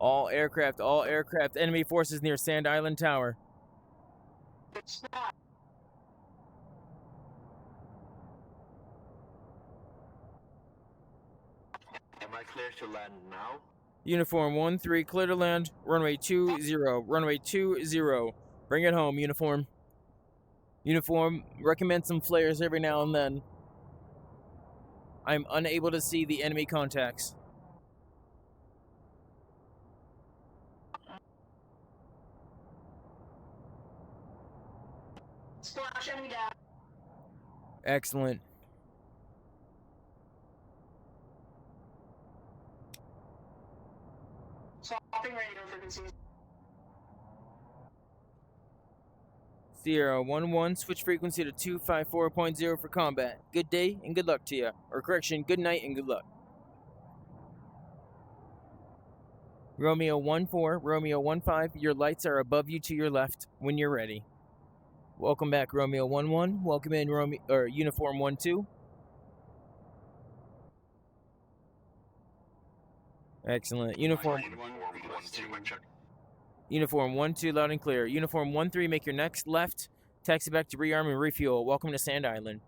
Speaker 1: All aircraft, enemy forces near Sand Island Tower.
Speaker 5: It's not.
Speaker 2: Am I clear to land now?
Speaker 1: Uniform 1-3, clear to land. Runway 20. Runway 20. Bring it home, Uniform. Uniform, recommend some flares every now and then. I'm unable to see the enemy contacts.
Speaker 5: Splash enemy down.
Speaker 1: Excellent.
Speaker 5: Swapping radio frequencies.
Speaker 1: Sierra 1-1, switch frequency to 254.0 for combat. Good day and good luck to you. Or correction, good night and good luck. Romeo 1-4, Romeo 1-5, your lights are above you to your left when you're ready. Welcome back, Romeo 1-1. Welcome in Uniform 1-2. Excellent. Uniform
Speaker 4: Uniform 1-2, mic check.
Speaker 1: Uniform 1-2, loud and clear. Uniform 1-3, make your next left. Taxi back to rearm and refuel. Welcome to Sand Island.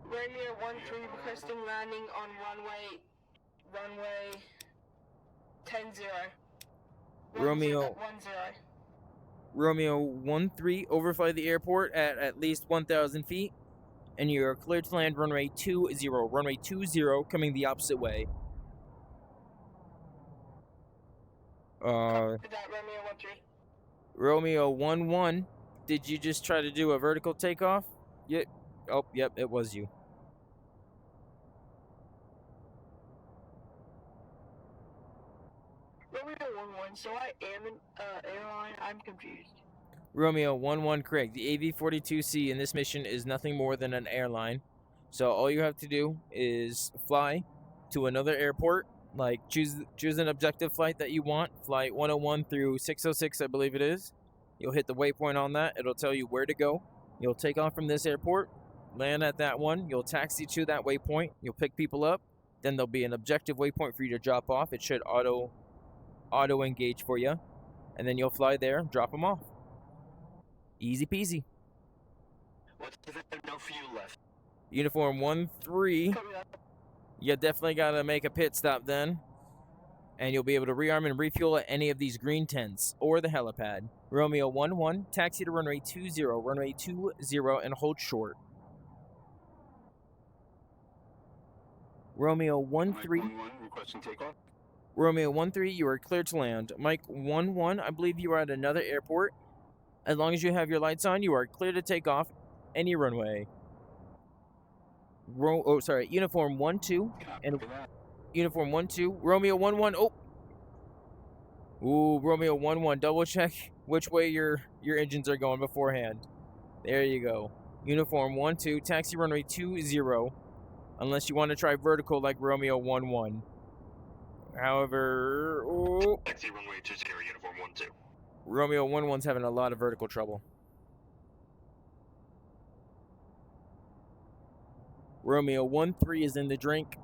Speaker 5: Romeo 1-3 requesting landing on runway 10-0.
Speaker 1: Romeo
Speaker 5: 1-0.
Speaker 1: Romeo 1-3, overfly the airport at least 1,000 feet, and you're cleared to land runway 20. Runway 20, coming the opposite way.
Speaker 5: Copy that, Romeo 1-3.
Speaker 1: Romeo 1-1, did you just try to do a vertical takeoff? Yep. Oh, yep, it was you.
Speaker 5: Romeo 1-1, so I am an airline. I'm confused.
Speaker 1: Romeo 1-1, correct. The AV-42C in this mission is nothing more than an airline. So all you have to do is fly to another airport, like choose an objective flight that you want, flight 101 through 606, I believe it is. You'll hit the waypoint on that. It'll tell you where to go. You'll take off from this airport, land at that one. You'll taxi to that waypoint. You'll pick people up. Then there'll be an objective waypoint for you to drop off. It should auto engage for you, and then you'll fly there, drop them off. Easy peasy.
Speaker 2: What's if there's no fuel left?
Speaker 1: Uniform 1-3.
Speaker 5: Copy that.
Speaker 1: You definitely gotta make a pit stop then, and you'll be able to rearm and refuel at any of these green tents or the helipad. Romeo 1-1, taxi to runway 20, runway 20, and hold short. Romeo 1-3.
Speaker 7: Requesting takeoff.
Speaker 1: Romeo 1-3, you are cleared to land. Mike 1-1, I believe you are at another airport. As long as you have your lights on, you are clear to take off any runway. Uniform 1-2 and Uniform 1-2. Romeo 1-1. Oh. Ooh, Romeo 1-1. Double check which way your engines are going beforehand. There you go. Uniform 1-2. Taxi runway 20. Unless you want to try vertical like Romeo 1-1. However, oh,
Speaker 4: Taxi runway 20, uniform 1-2.
Speaker 1: Romeo 1-1's having a lot of vertical trouble. Romeo 1-3 is in the drink.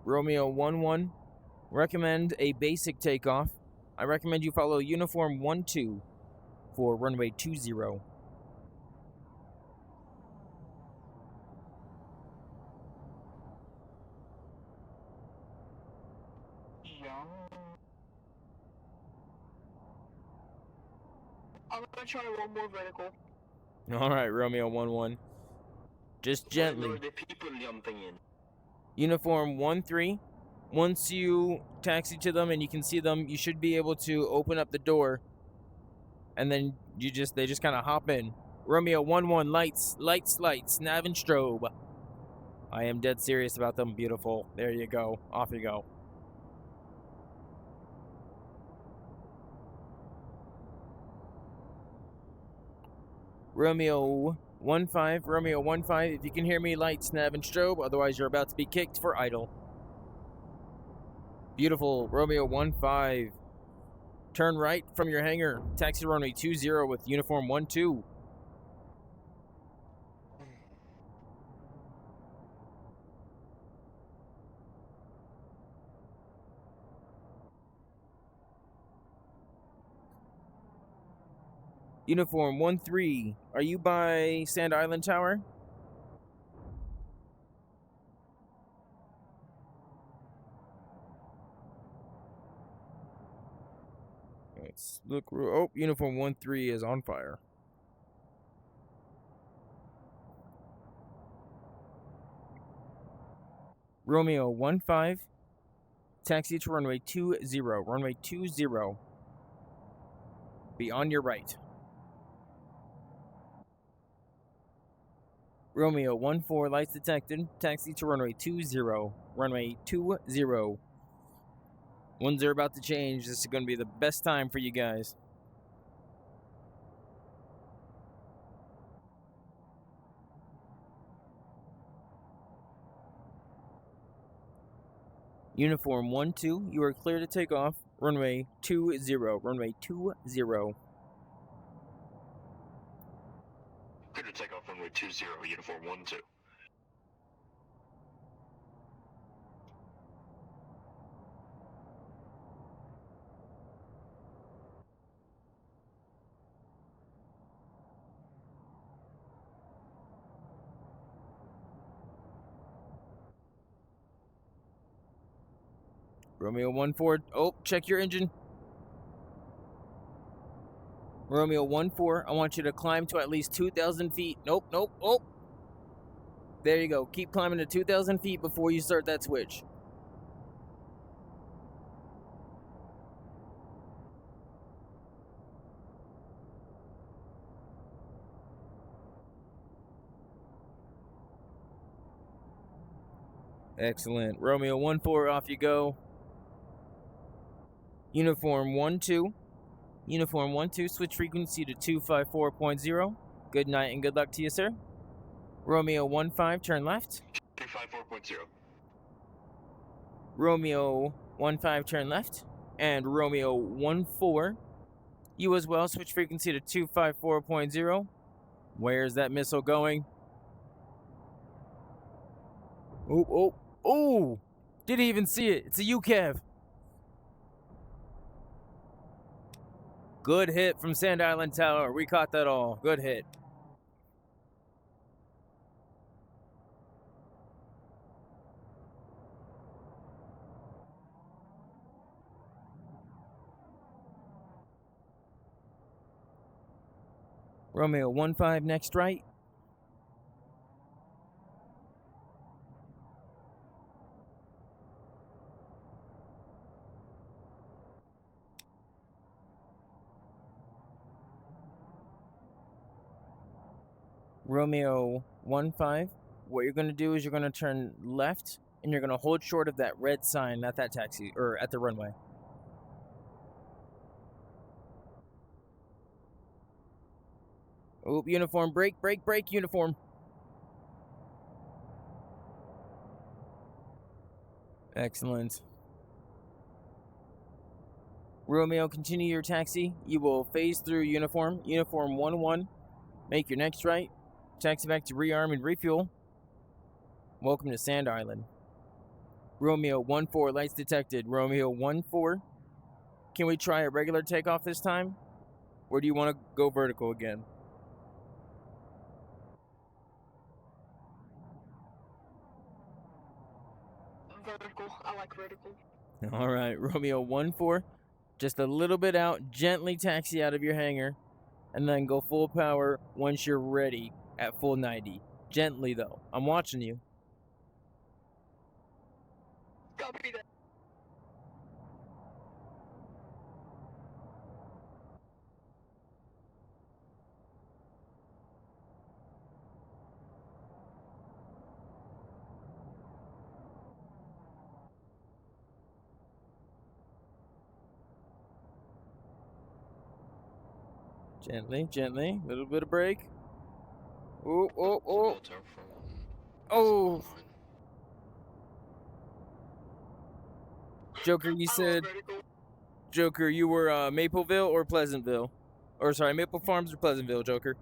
Speaker 1: Romeo 1-1, recommend a basic takeoff. I recommend you follow Uniform 1-2 for runway 20.
Speaker 5: I'm gonna try one more vertical.
Speaker 1: All right, Romeo 1-1. Just gently.
Speaker 2: Where are the people jumping in?
Speaker 1: Uniform 1-3. Once you taxi to them and you can see them, you should be able to open up the door, and then they just kind of hop in. Romeo 1-1, lights, nav and strobe. I am dead serious about them. Beautiful. There you go. Off you go. Romeo 1-5, if you can hear me, lights, nav, and strobe, otherwise you're about to be kicked for idle. Beautiful, Romeo 1-5. Turn right from your hangar, taxi runway 20 with Uniform 1-2. Uniform 1-3, are you by Sand Island Tower? Let's look. Oh, Uniform 1-3 is on fire. Romeo 1-5, taxi to runway 20. Runway 20. Be on your right. Romeo 1-4, lights detected. Taxi to runway 20. Runway 20. 1's are about to change. This is going to be the best time for you guys. Uniform 1-2, you are clear to take off. runway 20. Runway 20.
Speaker 4: Clear to take off runway 20, uniform 12.
Speaker 1: Romeo 14. Oh, check your engine. Romeo 14. I want you to climb to at least 2,000 feet. Nope, nope. Oh. There you go. Keep climbing to 2,000 feet before you start that switch. Excellent. Romeo 14, off you go. Uniform 12. Uniform 12, switch frequency to 254.0. Good night and good luck to you, sir. Romeo 15, turn left.
Speaker 4: 254.0.
Speaker 1: Romeo 15, turn left. And Romeo 14, you as well, switch frequency to 254.0. Where's that missile going? Oh, oh, oh! Didn't even see it. It's a UCAV. Good hit from Sand Island Tower. We caught that all. Good hit. Romeo 15, next right. Romeo 15, what you're going to do is you're going to turn left and you're going to hold short of that red sign at that taxi, or at the runway. Oh, uniform, brake, uniform. Excellent. Romeo, continue your taxi. You will phase through uniform. Uniform 11. Make your next right. Taxi back to rearm and refuel. Welcome to Sand Island. Romeo 14, lights detected. Romeo 14. Can we try a regular takeoff this time? Or do you want to go vertical again?
Speaker 5: Vertical. I like vertical.
Speaker 1: All right, Romeo 14. Just a little bit out. Gently taxi out of your hangar. And then go full power once you're ready at full 90. Gently, though. I'm watching you.
Speaker 5: Copy that.
Speaker 1: Gently, gently. Little bit of brake. Oh, oh, oh. Oh. Joker, you said... Joker, you were Mapleville or Pleasantville? Or, sorry, Maple Farms or Pleasantville, Joker?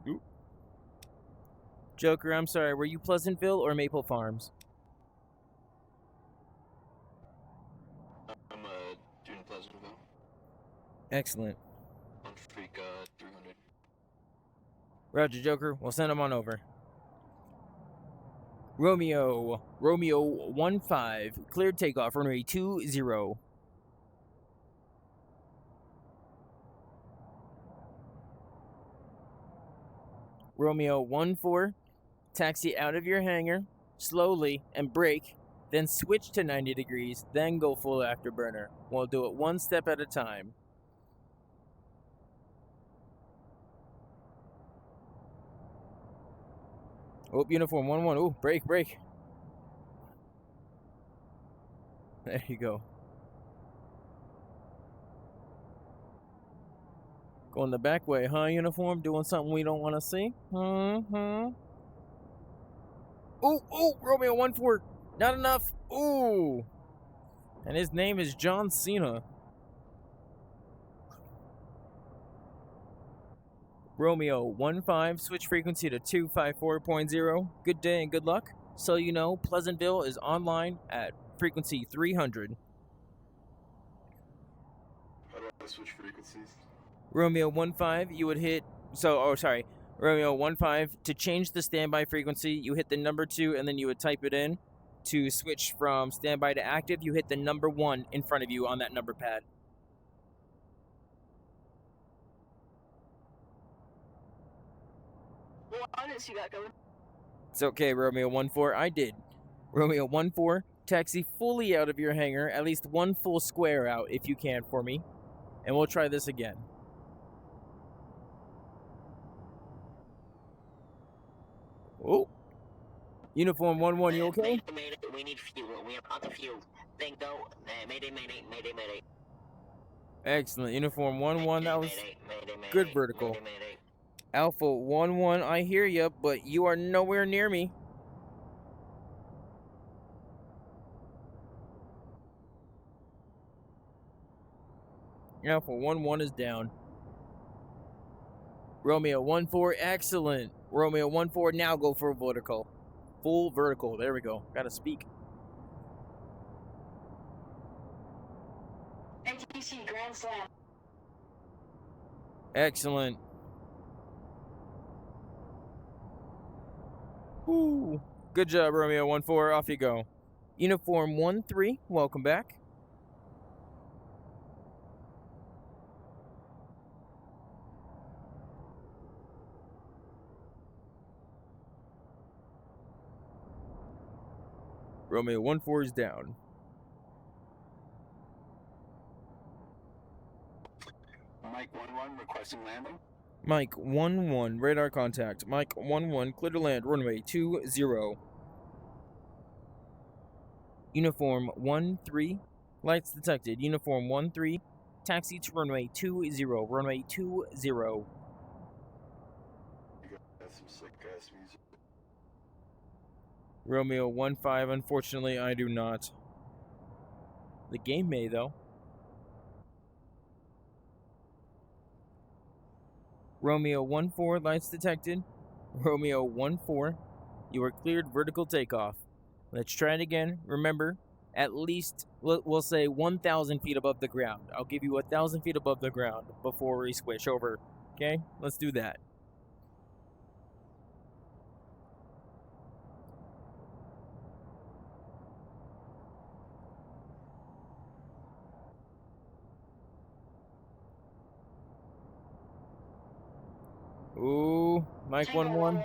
Speaker 1: Oop. Joker, I'm sorry, were you Pleasantville or Maple Farms?
Speaker 3: I'm doing Pleasantville.
Speaker 1: Excellent.
Speaker 3: On Freak 300.
Speaker 1: Roger, Joker. We'll send him on over. Romeo 15, cleared takeoff, runway 20. Romeo 14, taxi out of your hangar, slowly, and brake, then switch to 90 degrees, then go full afterburner. We'll do it one step at a time. Oh, uniform 11. Oh, brake. There you go. Going the back way, huh, uniform? Doing something we don't want to see? Ooh, Romeo 1-4. Not enough. Ooh. And his name is John Cena. Romeo 1-5, switch frequency to 254.0. Good day and good luck. So you know, Pleasantville is online at frequency 300.
Speaker 12: How do I switch frequencies?
Speaker 1: Romeo 1-5, you would hit, Romeo 1-5, to change the standby frequency, you hit the number 2 and then you would type it in. To switch from standby to active, you hit the number 1 in front of you on that number pad.
Speaker 5: Well, I didn't see that coming.
Speaker 1: It's okay, Romeo 1-4, I did. Romeo 1-4, taxi fully out of your hangar, at least one full square out if you can for me. And we'll try this again. Oh. Uniform 1-1, you okay?
Speaker 2: Mayday, we need fuel. We are out of fuel. Bingo. Mayday, mayday, mayday, mayday.
Speaker 1: Excellent. Uniform 1-1, that was
Speaker 2: Mayday,
Speaker 1: good vertical.
Speaker 2: mayday.
Speaker 1: Alpha 1-1, I hear you, but you are nowhere near me. Alpha 1-1 is down. Romeo 1-4, excellent. Romeo 1-4, now go for a vertical. Full vertical, there we go. Gotta speak.
Speaker 5: ATC Grand Slam.
Speaker 1: Excellent. Ooh. Good job, Romeo 1-4, off you go. Uniform 1-3, welcome back. Romeo 1-4 is down.
Speaker 7: Mike 1-1 requesting landing.
Speaker 1: Mike 1-1, radar contact. Mike 1-1, clear to land, runway 20. Uniform 1-3, lights detected. Uniform 1-3, taxi to runway 20, runway 20.
Speaker 12: You got some sick ass music.
Speaker 1: Romeo 1-5, unfortunately I do not. The game may though. Romeo 1-4, lights detected. Romeo 1-4, you are cleared vertical takeoff. Let's try it again. Remember, at least, we'll say 1,000 feet above the ground. I'll give you 1,000 feet above the ground before we switch over. Okay? Let's do that. Ooh, Mike 1-1.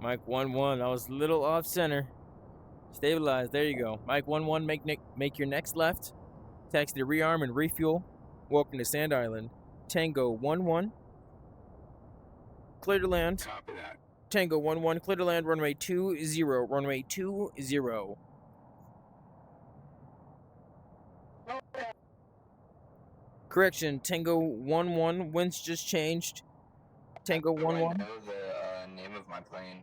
Speaker 1: Mike 1-1, that was a little off center. Stabilize, there you go. Mike 1-1, make your next left. Taxi to rearm and refuel. Welcome to Sand Island. Tango 1-1. Clear to land.
Speaker 7: Copy that.
Speaker 1: Tango 1-1, clear to land, runway 20, runway 20. Correction, Tango 1-1, winds just changed. Tango 1-1.
Speaker 2: I know the name of my plane.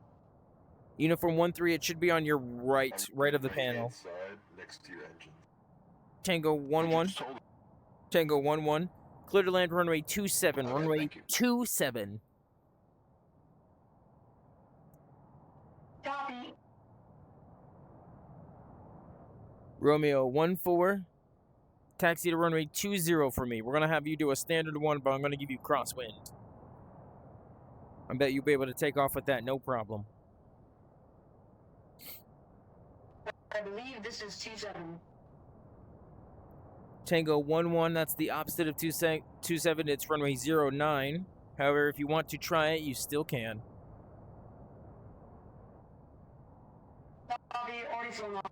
Speaker 1: Uniform 1-3, it should be on your right of the panel.
Speaker 12: Side, next to your engine.
Speaker 1: Tango 1-1. Tango 1-1. Clear to land, runway 27, runway 27.
Speaker 5: Copy.
Speaker 1: Romeo 1-4. Taxi to runway 20 for me. We're going to have you do a standard one, but I'm going to give you crosswind. I bet you'll be able to take off with that, no problem.
Speaker 5: I believe this is 27.
Speaker 1: Tango 1-1, that's the opposite of 27. It's runway 09. However, if you want to try it, you still can.
Speaker 5: Copy, already flown off.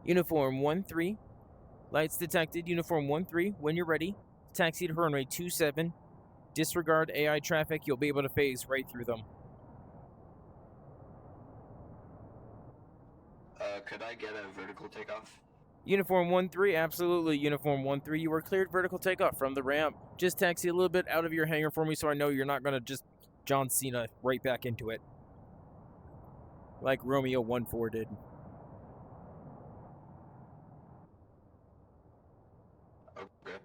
Speaker 1: Uniform 1-3. Lights detected. Uniform 1-3. When you're ready, taxi to runway 27. Disregard AI traffic. You'll be able to phase right through them.
Speaker 2: Could I get a vertical takeoff?
Speaker 1: Uniform 1-3, absolutely. Uniform 1-3, you are cleared vertical takeoff from the ramp. Just taxi a little bit out of your hangar for me so I know you're not going to just John Cena right back into it. Like Romeo 1-4 did.
Speaker 12: Okay.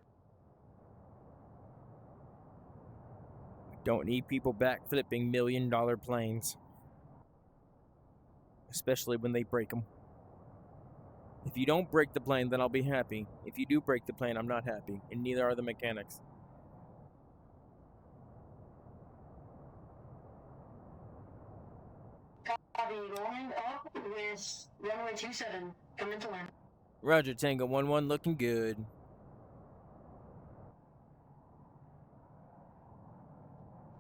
Speaker 1: Don't need people backflipping $1 million planes. Especially when they break them. If you don't break the plane, then I'll be happy. If you do break the plane, I'm not happy. And neither are the mechanics.
Speaker 5: Copy, going up with runway 27, coming to land.
Speaker 1: Roger, Tango 1-1, looking good.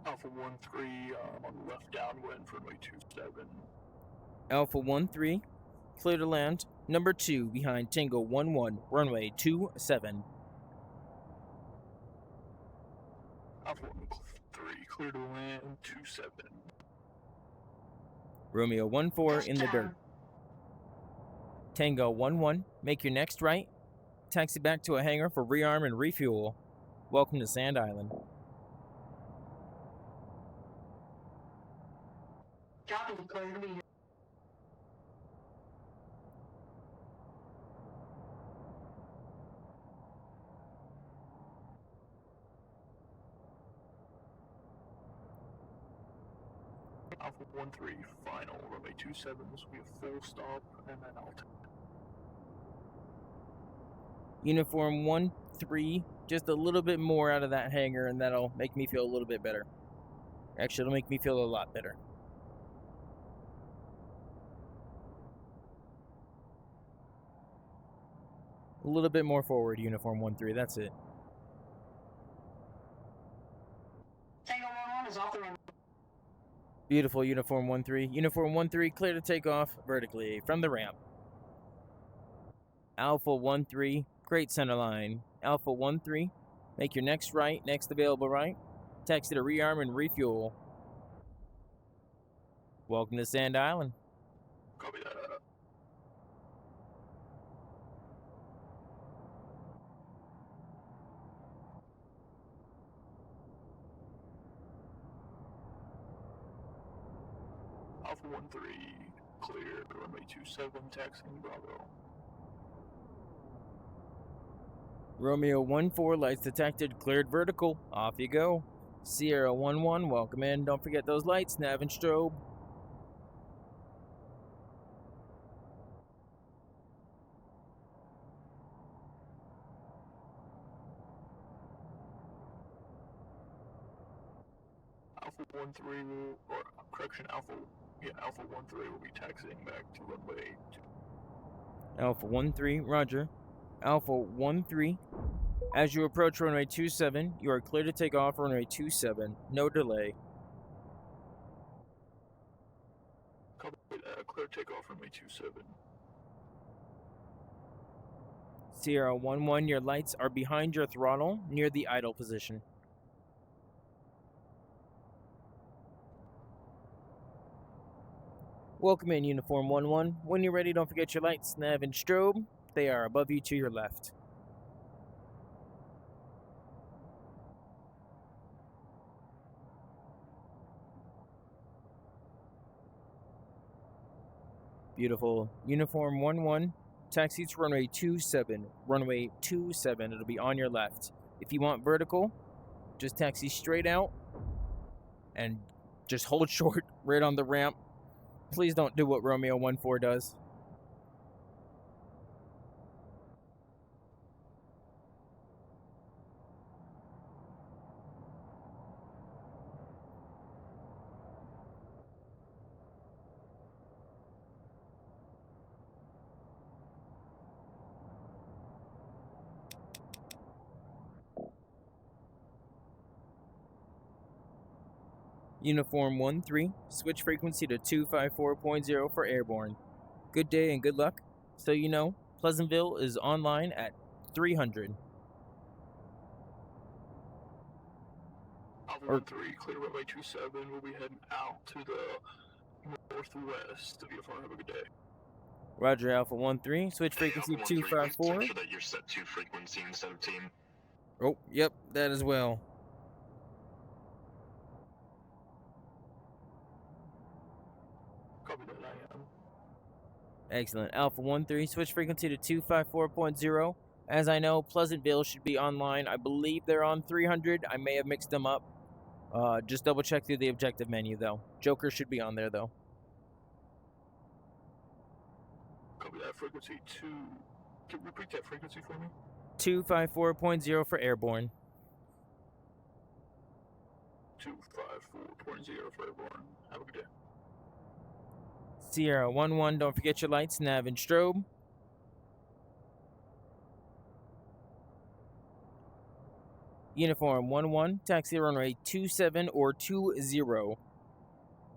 Speaker 3: Alpha 1-3, on the left downwind for runway 27.
Speaker 1: Alpha 1-3, clear to land. Number 2 behind Tango 1-1, runway 27.
Speaker 3: Alpha 1-3, clear to land 27.
Speaker 1: Romeo 1-4 in the dirt. Tango 1-1, make your next right. Taxi back to a hangar for rearm and refuel. Welcome to Sand Island.
Speaker 5: Copy, clear to be here.
Speaker 3: Alpha 1-3, final, runway 27, this will be a full stop, and then I'll
Speaker 1: Uniform 1-3, just a little bit more out of that hangar, and that'll make me feel a little bit better. Actually, it'll make me feel a lot better. A little bit more forward, Uniform 1-3, that's it.
Speaker 5: Tango 1-1 is off the runway.
Speaker 1: Beautiful, Uniform 1-3. Uniform 1-3, clear to take off vertically from the ramp. Alpha 1-3, great center line. Alpha 1-3, make your next right, next available right. Taxi to rearm and refuel. Welcome to Sand Island.
Speaker 3: copy that. Alpha 1-3, clear, runway 27, taxiing Bravo.
Speaker 1: Romeo 1-4, lights detected, cleared vertical. Off you go. Sierra 1-1, welcome in. Don't forget those lights, nav and strobe.
Speaker 3: Alpha 1-3 will, or correction, Alpha 1-3 will be taxiing back to runway 2.
Speaker 1: Alpha 1-3, roger. Alpha 1-3, as you approach runway 27, you are clear to take off runway 27. No delay.
Speaker 3: Copy that, clear takeoff runway 27.
Speaker 1: Sierra 1-1, your lights are behind your throttle, near the idle position. Welcome in, Uniform 1-1. When you're ready, don't forget your lights, nav, and strobe. They are above you to your left. Beautiful. Uniform 1-1, taxi to runway 27. Runway 27, it'll be on your left. If you want vertical, just taxi straight out and just hold short right on the ramp. Please don't do what Romeo 1-4 does. Uniform 1-3, switch frequency to 254.0 for airborne. Good day and good luck. So you know, Pleasantville is online at 300.
Speaker 3: Alpha 1-3, clear runway 27, we'll be heading out to the northwest. Have a good day.
Speaker 1: Roger, Alpha 1-3, switch frequency 254.
Speaker 4: Make sure that you're set to frequency instead of team.
Speaker 1: Oh, yep, that as well. Excellent. Alpha 1-3, switch frequency to 254.0. As I know, Pleasantville should be online. I believe they're on 300. I may have mixed them up. Just double check through the objective menu, though. Joker should be on there, though.
Speaker 7: Copy that frequency 2. Can you repeat that frequency for me?
Speaker 1: 254.0 for airborne.
Speaker 7: 254.0 for airborne. Have a good day.
Speaker 1: Sierra 1-1, don't forget your lights, nav and strobe. Uniform 1-1, taxi runway 27 or 20.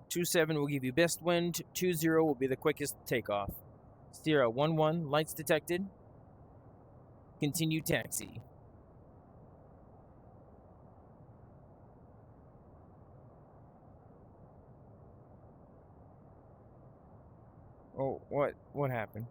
Speaker 1: 27 will give you best wind, 20 will be the quickest takeoff. Sierra 1-1, lights detected. Continue taxi. Oh, what happened?